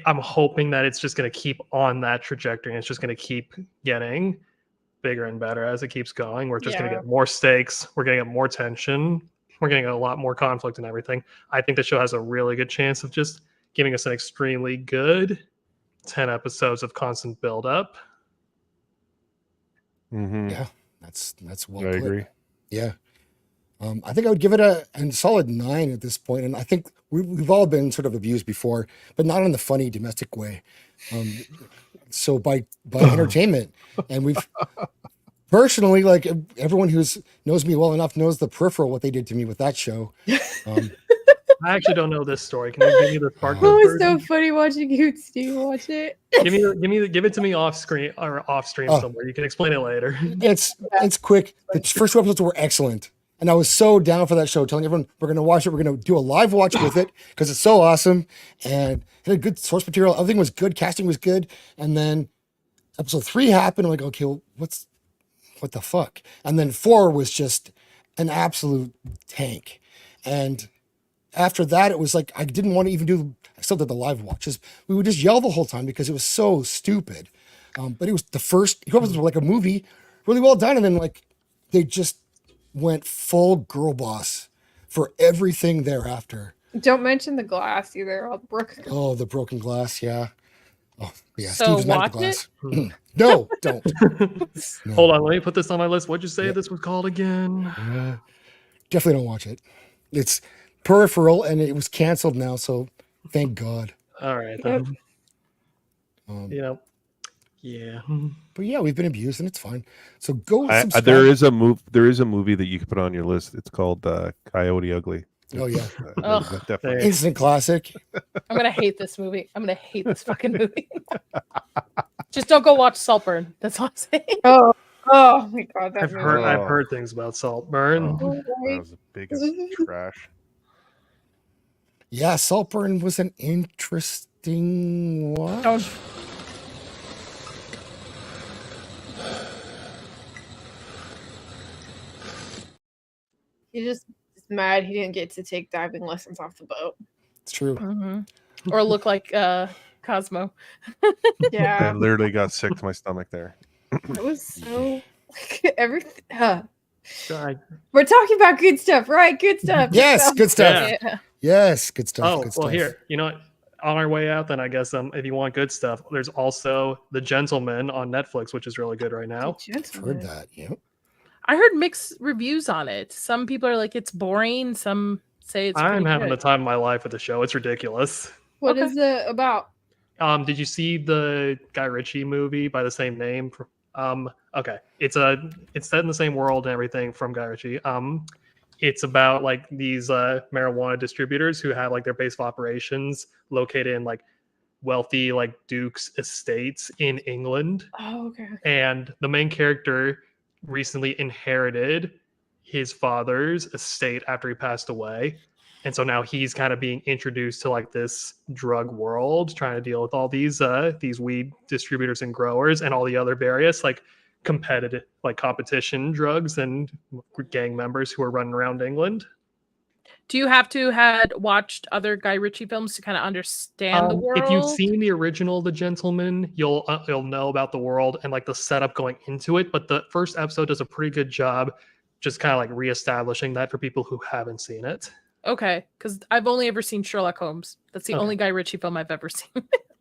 I'm hoping that it's just going to keep on that trajectory and it's just going to keep getting bigger and better as it keeps going. We're just going to get more stakes. We're going to get more tension. We're getting a lot more conflict and everything. I think the show has a really good chance of just giving us an extremely good 10 episodes of constant build up. Yeah, that's well I put. agree. Yeah. I think I would give it a solid 9 at this point. And I think we've all been sort of abused before, but not in the funny domestic way. So by entertainment, and we've personally, like everyone knows me well enough knows the Peripheral, what they did to me with that show. I actually don't know this story. Can you give me the Spark? Oh, it's so funny watching you, Steve, watch it. Give it to me off screen or off stream somewhere. You can explain it later. It's quick. The first 2 episodes were excellent. And I was so down for that show, telling everyone we're going to watch it. We're going to do a live watch with it because it's so awesome. And it had good source material. Everything was good. Casting was good. And then episode 3 happened. I'm like, okay, well, what the fuck? And then 4 was just an absolute tank. And after that, it was like, I didn't want to even I still did the live watches. We would just yell the whole time because it was so stupid. But it was the first, it was like a movie, really well done. And then like, they just went full girl boss for everything thereafter. Don't mention the glass either. Oh, the broken glass. Yeah. Oh, yeah. So Steve is mad at the watch glass. No, don't. No. Hold on, let me put this on my list. What'd you say this was called again? Definitely don't watch it. It's Peripheral and it was canceled now. So thank God. All right. Then. Yeah. But yeah, we've been abused and it's fine. So go subscribe. There is a movie that you can put on your list. It's called Coyote Ugly. Oh yeah. Definitely. Instant classic. I'm going to hate this movie. I'm going to hate this fucking movie. Just don't go watch Saltburn. That's all I'm saying. Oh my god, that I've movie. heard I've Oh. heard things about Saltburn. Oh, Oh, that was the biggest trash. Yeah, Saltburn was an interesting one. Don't. He's just mad he didn't get to take diving lessons off the boat. It's true. Mhm. Or look like Cosmo. I Yeah, literally got sick to my stomach there. it was so everything. I- We're talking about good stuff, right? Good stuff. Yes, good stuff. Yeah. Yes, good stuff. Oh, good well, stuff. here, you know what? On our way out, then I guess if you want good stuff, there's also The Gentleman on Netflix, which is really good right now. I've heard that. Yeah. I heard mixed reviews on it. Some people are like it's boring. Some say it's. I'm pretty having the good. time of my life with the show. It's ridiculous. What Okay. is it about? Did you see the Guy Ritchie movie by the same name? Okay, it's set in the same world and everything from Guy Ritchie. It's about like these marijuana distributors who have like their base of operations located in like wealthy like dukes' estates in England, Oh, okay. and the main character recently inherited his father's estate after he passed away. And so now he's kind of being introduced to like this drug world, trying to deal with all these weed distributors and growers and all the other various like competitive like competition drugs and gang members who are running around England. Do you have to had watched other Guy Ritchie films to kind of understand the world? If you've seen the original The Gentleman, you'll know about the world and like the setup going into it. But the first episode does a pretty good job, just kind of like reestablishing that for people who haven't seen it. Okay, because I've only ever seen Sherlock Holmes. That's the Okay. only Guy Ritchie film I've ever seen.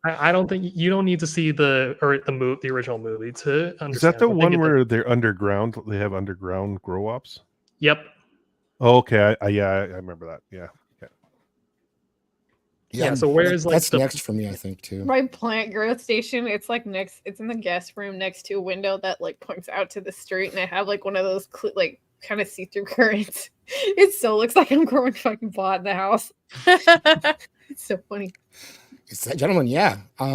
I don't think you don't need to see the original movie to understand. Is that the I think one it- where they're underground? They have underground grow ops. Yep. Oh, okay. I remember that. Yeah. Yeah, so where's, like, that's the- next for me, I think too. My plant growth station, it's like next, it's in the guest room next to a window that like points out to the street, and I have like one of those like kind of see-through curtains. It so looks like I'm growing fucking pot in the house. It's so funny. It's that gentleman, yeah. Yeah.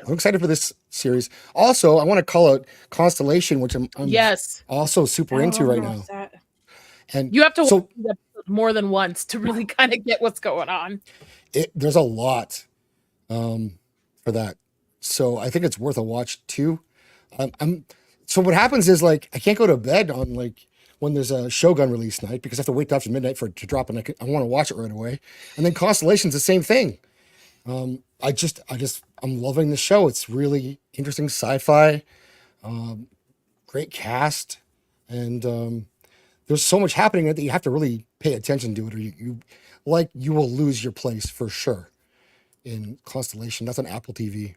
I'm excited for this series. Also, I want to call out Constellation, which I'm Yes, also super into right now. And you have to so watch the episode more than once to really kind of get what's going on. there's a lot for that. So I think it's worth a watch too. So what happens is like I can't go to bed on like when there's a Shogun release night because I have to wait till after midnight for it to drop, and I want to watch it right away. And then Constellation's the same thing. I'm loving the show. It's really interesting sci-fi, great cast, and there's so much happening that you have to really pay attention to it, or you will lose your place for sure. In Constellation, that's on Apple TV,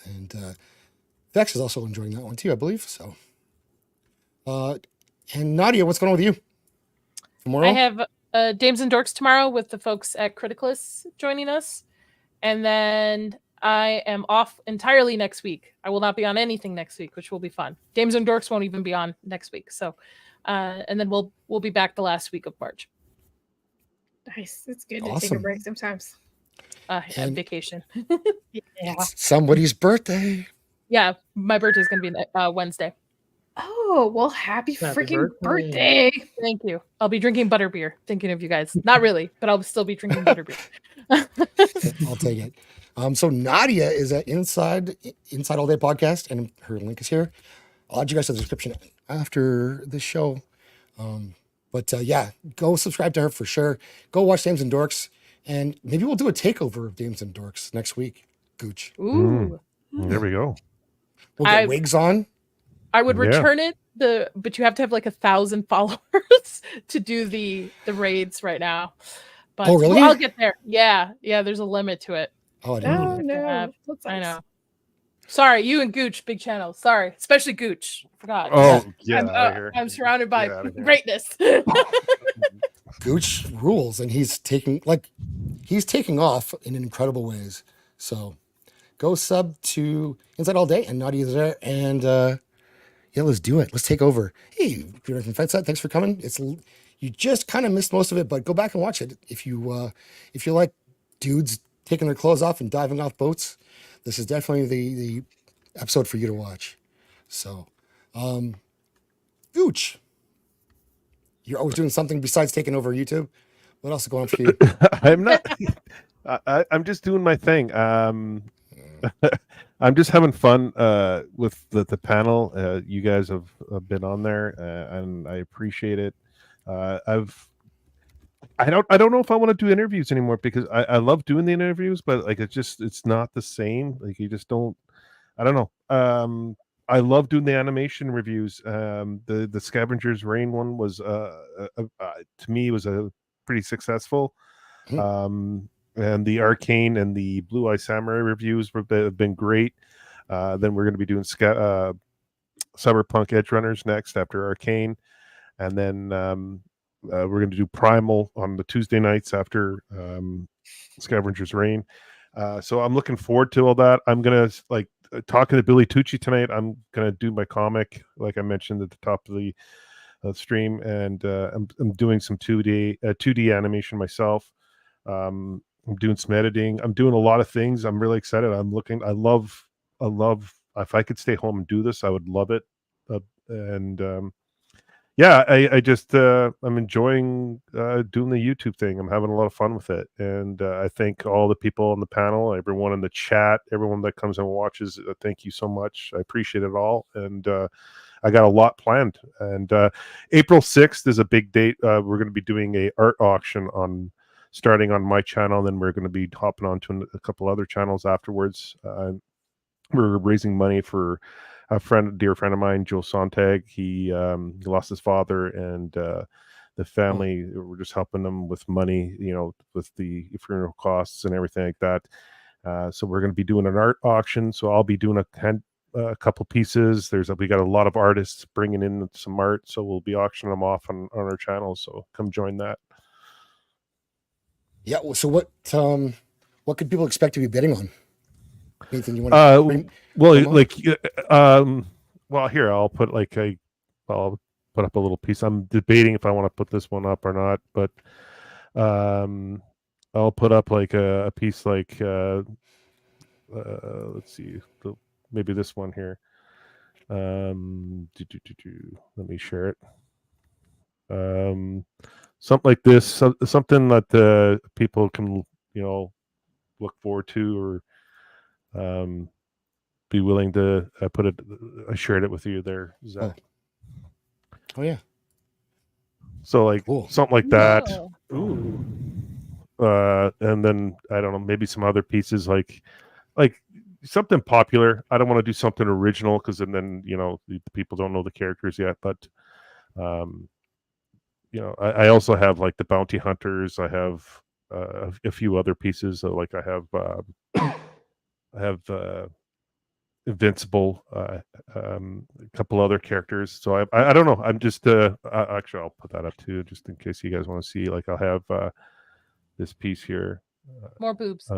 and Vex is also enjoying that one too, I believe. So, and Nadia, what's going on with you? Tomorrow, I have Dames and Dorks tomorrow with the folks at Criticalist joining us. And then I am off entirely next week. I will not be on anything next week, which will be fun. Dames and Dorks won't even be on next week. So, and then we'll be back the last week of March. Nice. It's good to take a Awesome. break sometimes. And- Vacation. Yeah. it's somebody's birthday. Yeah, my birthday's gonna be Wednesday. Oh, well, happy Happy freaking birthday. birthday. Thank you. I'll be drinking butterbeer. Thinking of you guys. Not really, but I'll still be drinking butterbeer. I'll take it. So Nadia is at Inside All Day podcast, and her link is here. I'll add you guys to the description after the show. But yeah, go subscribe to her for sure. Go watch Dames and Dorks, and maybe we'll do a takeover of Dames and Dorks next week. Gooch, Ooh. There we go. we'll get I- wigs on. I would Yeah. return it, but you have to have like 1,000 followers to do the raids right now. But Oh, really? I'll get there. Yeah, there's a limit to it. Oh, I didn't know Oh, that. no. That I sucks. know. Sorry, you and Gooch, big channel. Sorry, especially Gooch. Forgot. Oh, yeah. I'm surrounded by Get outta here. greatness. Gooch rules, and he's taking off in incredible ways. So go sub to Inside All Day, and Nadia's there, and yeah, let's do it. Let's take over. Hey, Peter from FedSat, thanks for coming. You just kind of missed most of it, but go back and watch it if you like dudes taking their clothes off and diving off boats. This is definitely the episode for you to watch. So, Gooch, you're always doing something besides taking over YouTube. What else is going on for you? I'm not. I'm just doing my thing. I'm just having fun with the panel. You guys have been on there, and I appreciate it. I don't know if I want to do interviews anymore because I love doing the interviews, but like it's not the same. Like you just don't. I don't know. I love doing the animation reviews. The Scavengers Reign one was to me was a pretty successful. And the Arcane and the Blue Eye Samurai reviews have been great. Then we're going to be doing Cyberpunk Edge Runners next after Arcane, and then we're going to do Primal on the Tuesday nights after Scavenger's Reign. So I'm looking forward to all that. I'm gonna talking to Billy Tucci tonight. I'm gonna do my comic, like I mentioned at the top of the stream, and I'm doing some 2D animation myself. I'm doing some editing. I'm doing a lot of things. I'm really excited. I love. If I could stay home and do this, I would love it. Yeah, I just I'm enjoying doing the YouTube thing. I'm having a lot of fun with it, and I thank all the people on the panel, everyone in the chat, everyone that comes and watches. Thank you so much. I appreciate it all, and I got a lot planned. And April 6th is a big date. We're going to be doing a art auction starting on my channel, and then we're going to be hopping on to a couple other channels afterwards. We're raising money for a dear friend of mine, Joe Sontag. He lost his father, and the family, we're just helping them with money, with the funeral costs and everything like that. So we're going to be doing an art auction. So I'll be doing a couple pieces. We got a lot of artists bringing in some art, so we'll be auctioning them off on our channel. So come join that. Yeah. So what could people expect to be bidding on? Anything you want to well, here I'll put I'll put up a little piece. I'm debating if I want to put this one up or not, but I'll put up like a piece like let's see, maybe this one here. Let me share it. Something like this, something that people can look forward to, or be willing to put it. I shared it with you there, Zach. Oh yeah. So cool. Something like that. Ooh. And then I don't know, maybe some other pieces like something popular. I don't want to do something original because then the people don't know the characters yet. But I also have like the Bounty Hunters. I have a few other pieces. So I have Invincible, a couple other characters. So I don't know. I'm just actually I'll put that up too, just in case you guys want to see. I'll have this piece here. More boobs.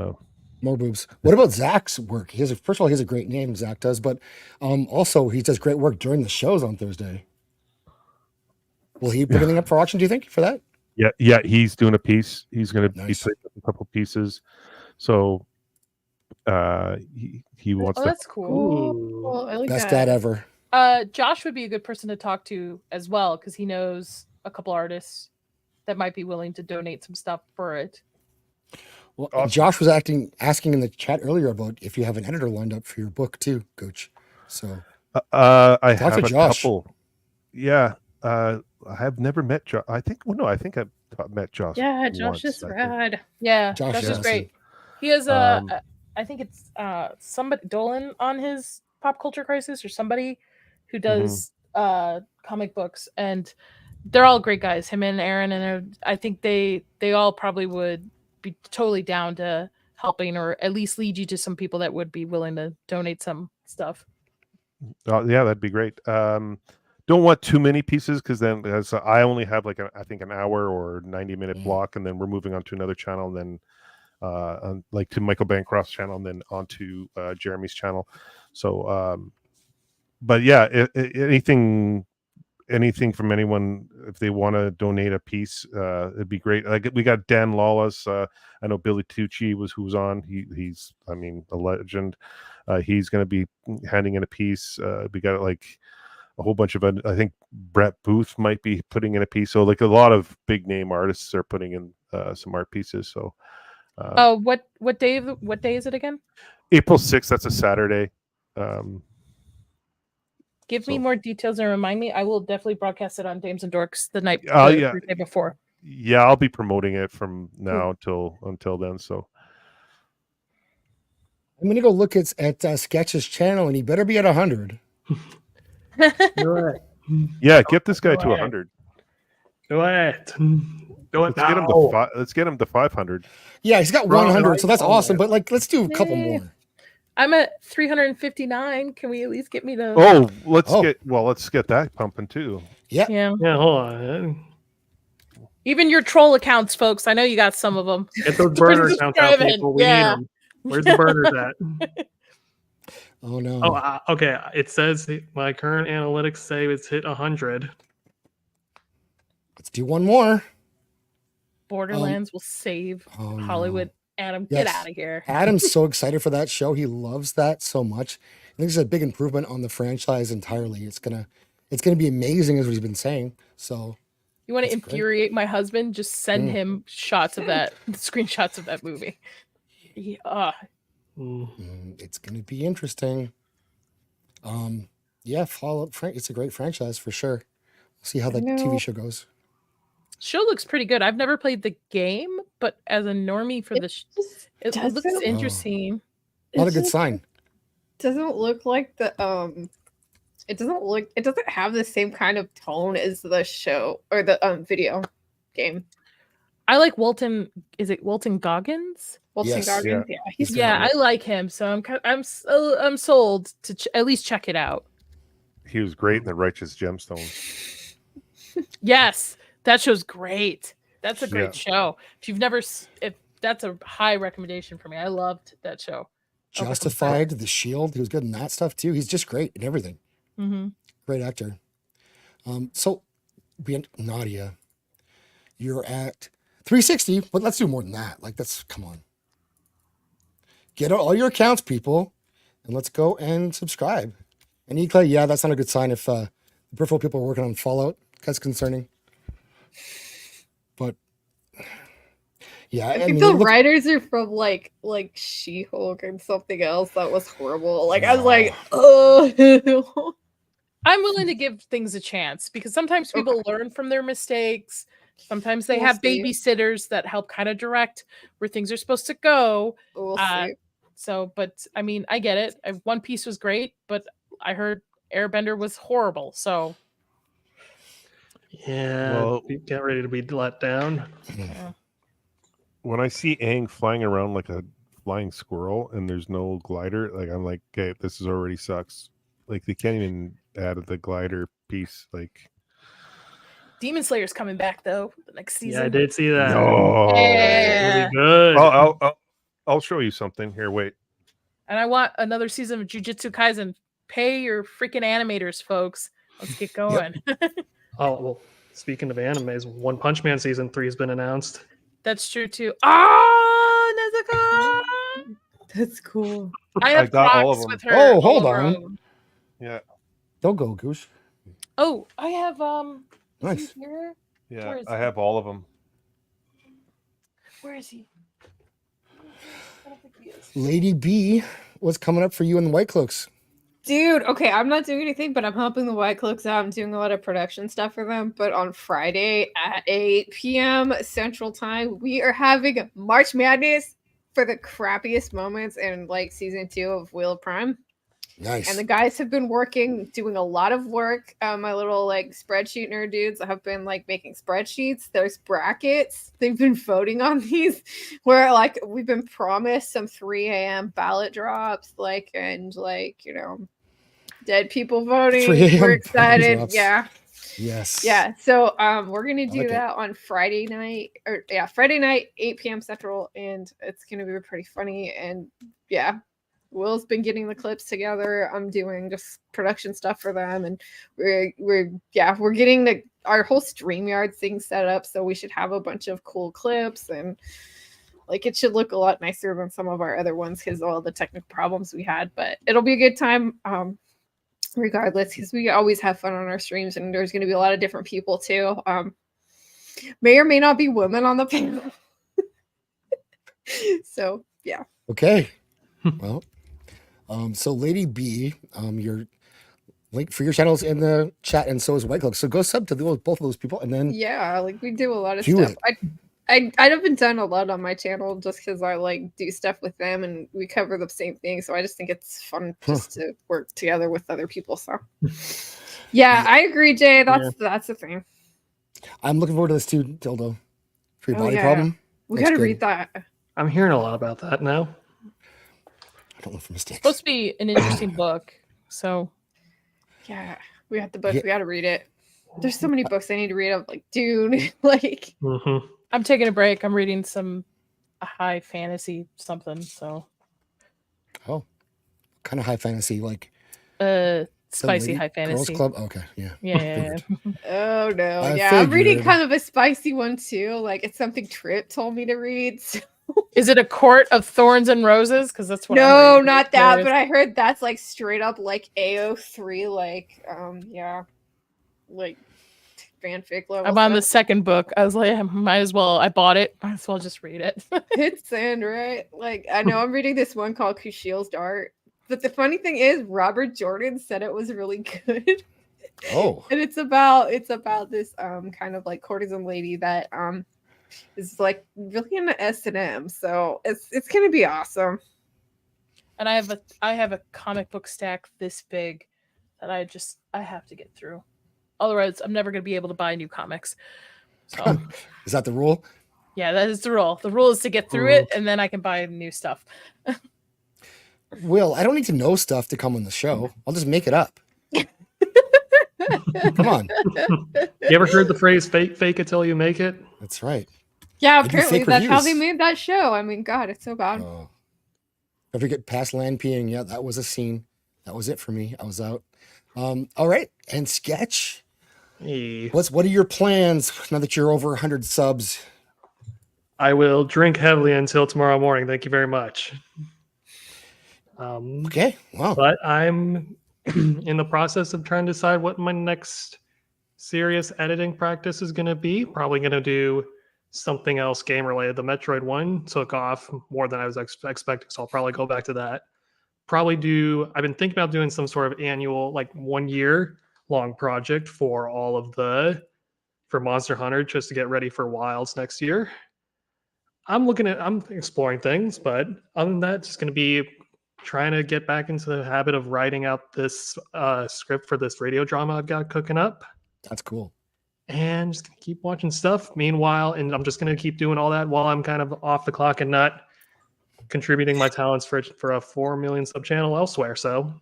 More boobs. What about Zach's work? First of all, he has a great name, Zach does, but also he does great work during the shows on Thursday. Will he put anything up for auction, do you think, for that? Yeah, he's doing a piece. He's going to be putting up a couple pieces. So he wants to. That's cool. Well, I like Best that. dad ever. Josh would be a good person to talk to as well, because he knows a couple artists that might be willing to donate some stuff for it. Well, Awesome. Josh was asking in the chat earlier about if you have an editor lined up for your book too, Gooch. So I have a Josh. couple. Yeah, I have never met Josh. I think I've met Josh. Yeah, Josh once, is rad. Yeah, Josh Josh is is great. He has I think it's somebody Dolan on his Pop Culture Crisis, or somebody who does comic books, and they're all great guys. Him and Aaron, and I think they all probably would be totally down to helping, or at least lead you to some people that would be willing to donate some stuff. Yeah, that'd be great. Don't want too many pieces because then I only have I think an hour or 90-minute block, and then we're moving on to another channel, and then to Michael Bancroft's channel, and then onto Jeremy's channel. So but yeah, anything from anyone, if they want to donate a piece, it'd be great. We got Dan Lawless. I know Billy Tucci who was on. He's a legend. He's going to be handing in a piece. We got like a whole bunch of, I think Brett Booth might be putting in a piece. So like a lot of big name artists are putting in some art pieces. So what day is it again? April 6th, that's a Saturday. Give me more details and remind me. I will definitely broadcast it on Dames and Dorks the night yeah. the day before. Yeah, I'll be promoting it from now until then. So I'm gonna go look at Sketch's channel, and he better be at 100. Do it. yeah, get this guy to 100. Do it. Do it Let's get him to let's get him to 500. Yeah, he's got 100, so that's awesome. But like, let's do a couple more. I'm at 359. Can we at least get me to? Oh, let's get that pumping too. Yeah. Yeah, hold on. Even your troll accounts, folks. I know you got some of them. Get those burner accounts out, people. We need them. Where's the burners at? Oh no. Oh, okay. It says my current analytics say it's hit 100. Let's do one more. Borderlands will save Hollywood. Adam, Yes. get out of here. Adam's so excited for that show. He loves that so much. I think it's a big improvement on the franchise entirely. It's gonna be amazing, as what he's been saying. So You want to That's great. infuriate my husband? Just send him shots of that, screenshots of that movie. It's gonna be interesting. Yeah, Fallout. It's a great franchise for sure. We'll see how the TV show goes. Show looks pretty good. I've never played the game, but as a normie for the it looks interesting. Not a good sign. Doesn't look like the it doesn't have the same kind of tone as the show or the video game. I like Walton. Is it Walton Goggins? Walton Yes. Goggins. Yeah. Yeah, he's I like him. So I'm sold to at least check it out. He was great in the Righteous Gemstones. Yes, that show's great. That's a great show. If that's a high recommendation for me. I loved that show. Justified, The Shield. He was good in that stuff too. He's just great in everything. Mm-hmm. Great actor. So, Nadia, you're at 360, but let's do more than that. Like, come on. Get out all your accounts, people, and let's go and subscribe. And Eclay, yeah, that's not a good sign if the peripheral people are working on Fallout. That's concerning. But yeah, I think the writers are from like She-Hulk and something else that was horrible. Like I was like, oh. I'm willing to give things a chance because sometimes people learn from their mistakes. Sometimes they have babysitters that help kind of direct where things are supposed to go. We'll see. So, but I mean, I get it. One Piece was great, but I heard Airbender was horrible. So, yeah, get ready to be let down. Yeah. When I see Aang flying around like a flying squirrel and there's no glider, like I'm like, okay, this is already sucks. Like they can't even add the glider piece. Like Demon Slayer's coming back though the next season. Yeah, I did see that. No. Yeah. Really good. I'll show you something here. Wait. And I want another season of Jujutsu Kaisen. Pay your freaking animators, folks. Let's get going. Oh well, speaking of animes, One Punch Man season 3 has been announced. That's true too. Oh, Nezuko! That's cool. I have got all Crocs of them. with her. Oh, hold all of her on. own. Yeah. Don't go, Gooch. Oh, I have Nice. Is he here? Yeah. Where is I he? have all of them. Where is he? I don't think he is. Lady B, what's coming up for you in the White Cloaks? Dude, okay, I'm not doing anything, but I'm helping the White Cloaks out. I'm doing a lot of production stuff for them. But on Friday at 8 p.m. Central Time, we are having March Madness for the crappiest moments in like season 2 of Wheel of Prime. Nice. And the guys have been doing a lot of work. My little like spreadsheet nerd dudes have been like making spreadsheets. There's brackets. They've been voting on these where like we've been promised some 3 a.m. ballot drops, like, and like, you know, dead people voting. 3 a.m. We're excited. drops. Yeah. Yes. Yeah. So we're gonna do like that on Friday night, Friday night, 8 p.m. Central, and it's gonna be pretty funny. And yeah. Will's been getting the clips together. I'm doing just production stuff for them, and we're getting our whole StreamYard thing set up. So we should have a bunch of cool clips, and Like it should look a lot nicer than some of our other ones because all the technical problems we had. But it'll be a good time, regardless, because we always have fun on our streams, and there's going to be a lot of different people too. May or may not be women on the panel. So yeah. Okay. Well, so Lady B, your link for your channel's in the chat, and so is White Cloak. So go sub to both of those people, and then Yeah, like we do a lot of do stuff. it. I haven't done a lot on my channel just because I like do stuff with them and we cover the same thing. So I just think it's fun just to work together with other people. So yeah, I agree, Jay. That's the thing. I'm looking forward to this too, Dildo. For your Oh, body yeah. problem. We Looks got to good. read that. I'm hearing a lot about that now. I don't look for mistakes. Supposed to be an interesting book. So Yeah, we have the book. Yeah. We got to read it. There's so many books I need to read. I'm like, Dune. Like, Mm-hmm. I'm taking a break. I'm reading a high fantasy something. So Oh, kind of high fantasy, like spicy Lady high Girls fantasy. Club. Okay, yeah. Yeah. oh no, I yeah, I'm reading figured. kind of a spicy one too. Like, it's something Trip told me to read. So. Is it A Court of Thorns and Roses? Because that's what. I'm No, reading. not that. Curious. But I heard that's like straight up like AO3, like yeah, like fanfic level. I'm on the stuff. second book. I was like, I might as well. I bought it. Might as well just read it. It's in, right? Like, I know I'm reading this one called Kushiel's Dart. But the funny thing is, Robert Jordan said it was really good. Oh, And it's about this kind of like courtesan lady that is like really into S&M. So it's gonna be awesome. And I have a comic book stack this big that I have to get through. Otherwise, I'm never going to be able to buy new comics. So is that the rule? yeah, that is the rule. The rule is to get through it, and then I can buy new stuff. Will, I don't need to know stuff to come on the show. I'll just make it up. Come on. You ever heard the phrase "fake it till you make it"? That's right. Yeah, They do apparently fake that's how they reviews. made that show. I mean, God, it's so bad. If we get past land peeing, yeah, that was a scene. That was it for me. I was out. All right. And Sketch. Hey. What are your plans now that you're over 100 subs? I will drink heavily until tomorrow morning. Thank you very much. Okay. Wow. But I'm in the process of trying to decide what my next serious editing practice is going to be. Probably going to do something else game related. The Metroid one took off more than I was expecting, so I'll probably go back to that. I've been thinking about doing some sort of annual, like 1 year long project for for Monster Hunter, just to get ready for Wilds next year. I'm exploring things, but other than that, just going to be trying to get back into the habit of writing out this script for this radio drama I've got cooking up. That's cool. And just gonna keep watching stuff meanwhile, and I'm just gonna keep doing all that while I'm kind of off the clock and not contributing my talents for a 4 million sub channel elsewhere. So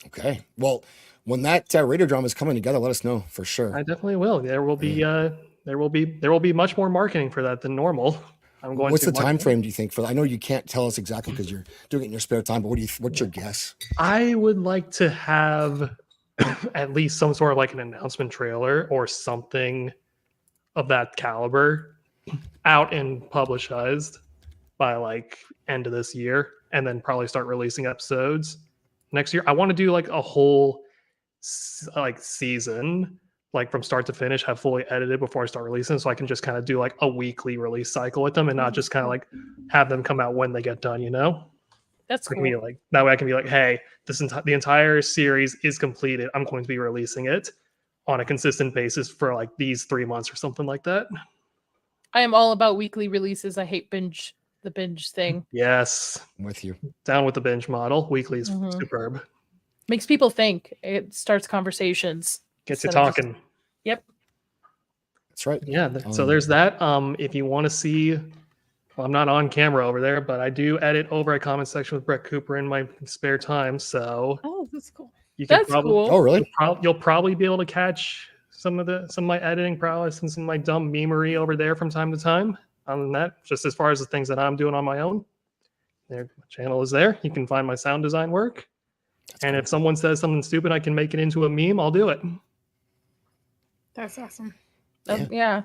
Okay. Well, when that radio drama is coming together, let us know for sure. I definitely will. There will be much more marketing for that than normal. What's the time frame, do you think? I know you can't tell us exactly because you're doing it in your spare time, but what's your guess? I would like to have at least some sort of like an announcement trailer or something of that caliber out and publicized by like end of this year, and then probably start releasing episodes next year. I want to do like a whole like season, like from start to finish, have fully edited before I start releasing, so I can just kind of do like a weekly release cycle with them and not just kind of like have them come out when they get done, you know? That's I cool. can be like, that way I can be like, hey, the entire series is completed. I'm going to be releasing it on a consistent basis for like these 3 months or something like that. I am all about weekly releases. I hate the binge thing. Yes. I'm with you. Down with the binge model. Weekly is Mhm. superb. Makes people think. It starts conversations. Gets you instead of just- talking. Yep. That's right. Yeah. So there's that. If you want to see, well, I'm not on camera over there, but I do edit over a comment section with Brett Cooper in my spare time. So Oh, that's cool. you can That's probably, cool. Oh, really? you'll probably be able to catch some of my editing prowess and some of my dumb memery over there from time to time. Other than that, just as far as the things that I'm doing on my own, my channel is there. You can find my sound design work. And if someone says something stupid, I can make it into a meme, I'll do it. That's awesome. Yeah.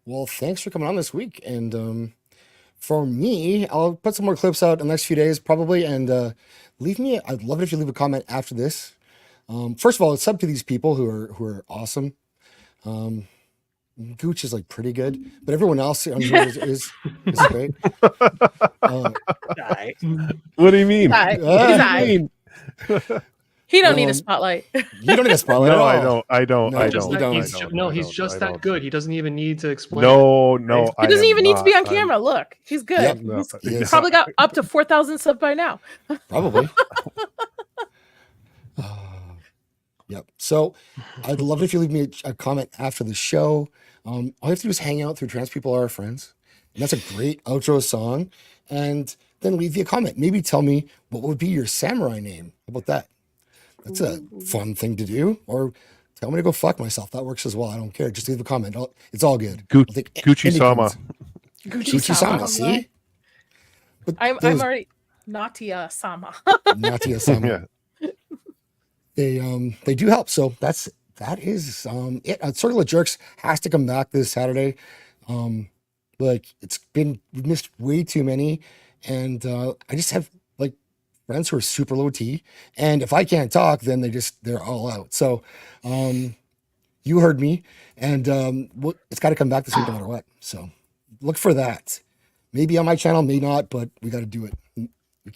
Well, thanks for coming on this week. And for me, I'll put some more clips out in the next few days, probably. And I'd love it if you leave a comment after this. First of all, it's up to these people who are awesome. Gooch is like pretty good, but everyone else on here is great. What do you mean? He's aight. He don't need a spotlight. You don't need a spotlight. No, at all. I don't. He's just that good. He doesn't even need to explain. No. He doesn't even need to be on camera. Look, he's good. Yep. He's probably got up to 4,000 subs by now. Probably. Yep. So I'd love it if you leave me a comment after the show. All you have to do is hang out through Trans People Are Our Friends. And that's a great outro song. And then leave me a comment. Maybe tell me what would be your samurai name. How about that? That's a fun thing to do. Or tell me to go fuck myself. That works as well. I don't care. Just leave a comment. It's all good. Gucci-sama. Gucci-sama, see? But I'm already Nadia-sama. Nadia-sama. Yeah. They do help. So that is it. Circle of Jerks has to come back this Saturday. We've missed way too many, and I just have like friends who are super low T, and if I can't talk, then they're all out. So you heard me, and it's got to come back this week no matter what. So look for that. Maybe on my channel, maybe not, but we got to do it. We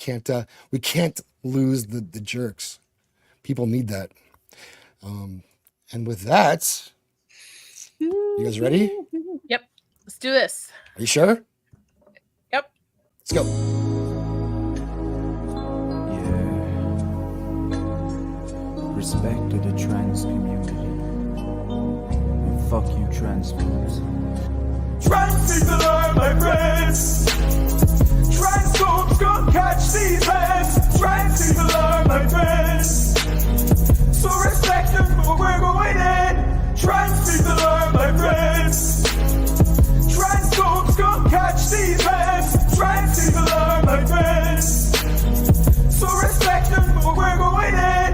can't lose the jerks. People need that. And with that, you guys ready? Yep. Let's do this. Are you sure? Yep. Let's go. Yeah. Respect to the trans community. And fuck you, trans folks. Trans people are my friends. Trans folks gon' catch these hands. Trans people are my friends. So respect them for we're going in. Trans people are my friends. Trans folks gon' catch these hands. Trans people are my friends. So respect them for we're going in.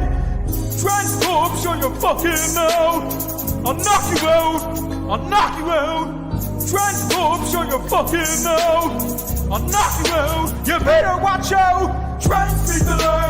Trans folks, show your fucking mouth. I'll knock you out. I'll knock you out. Trans folks, show your fucking mouth. I'll knock you out. You better watch out. Trans people are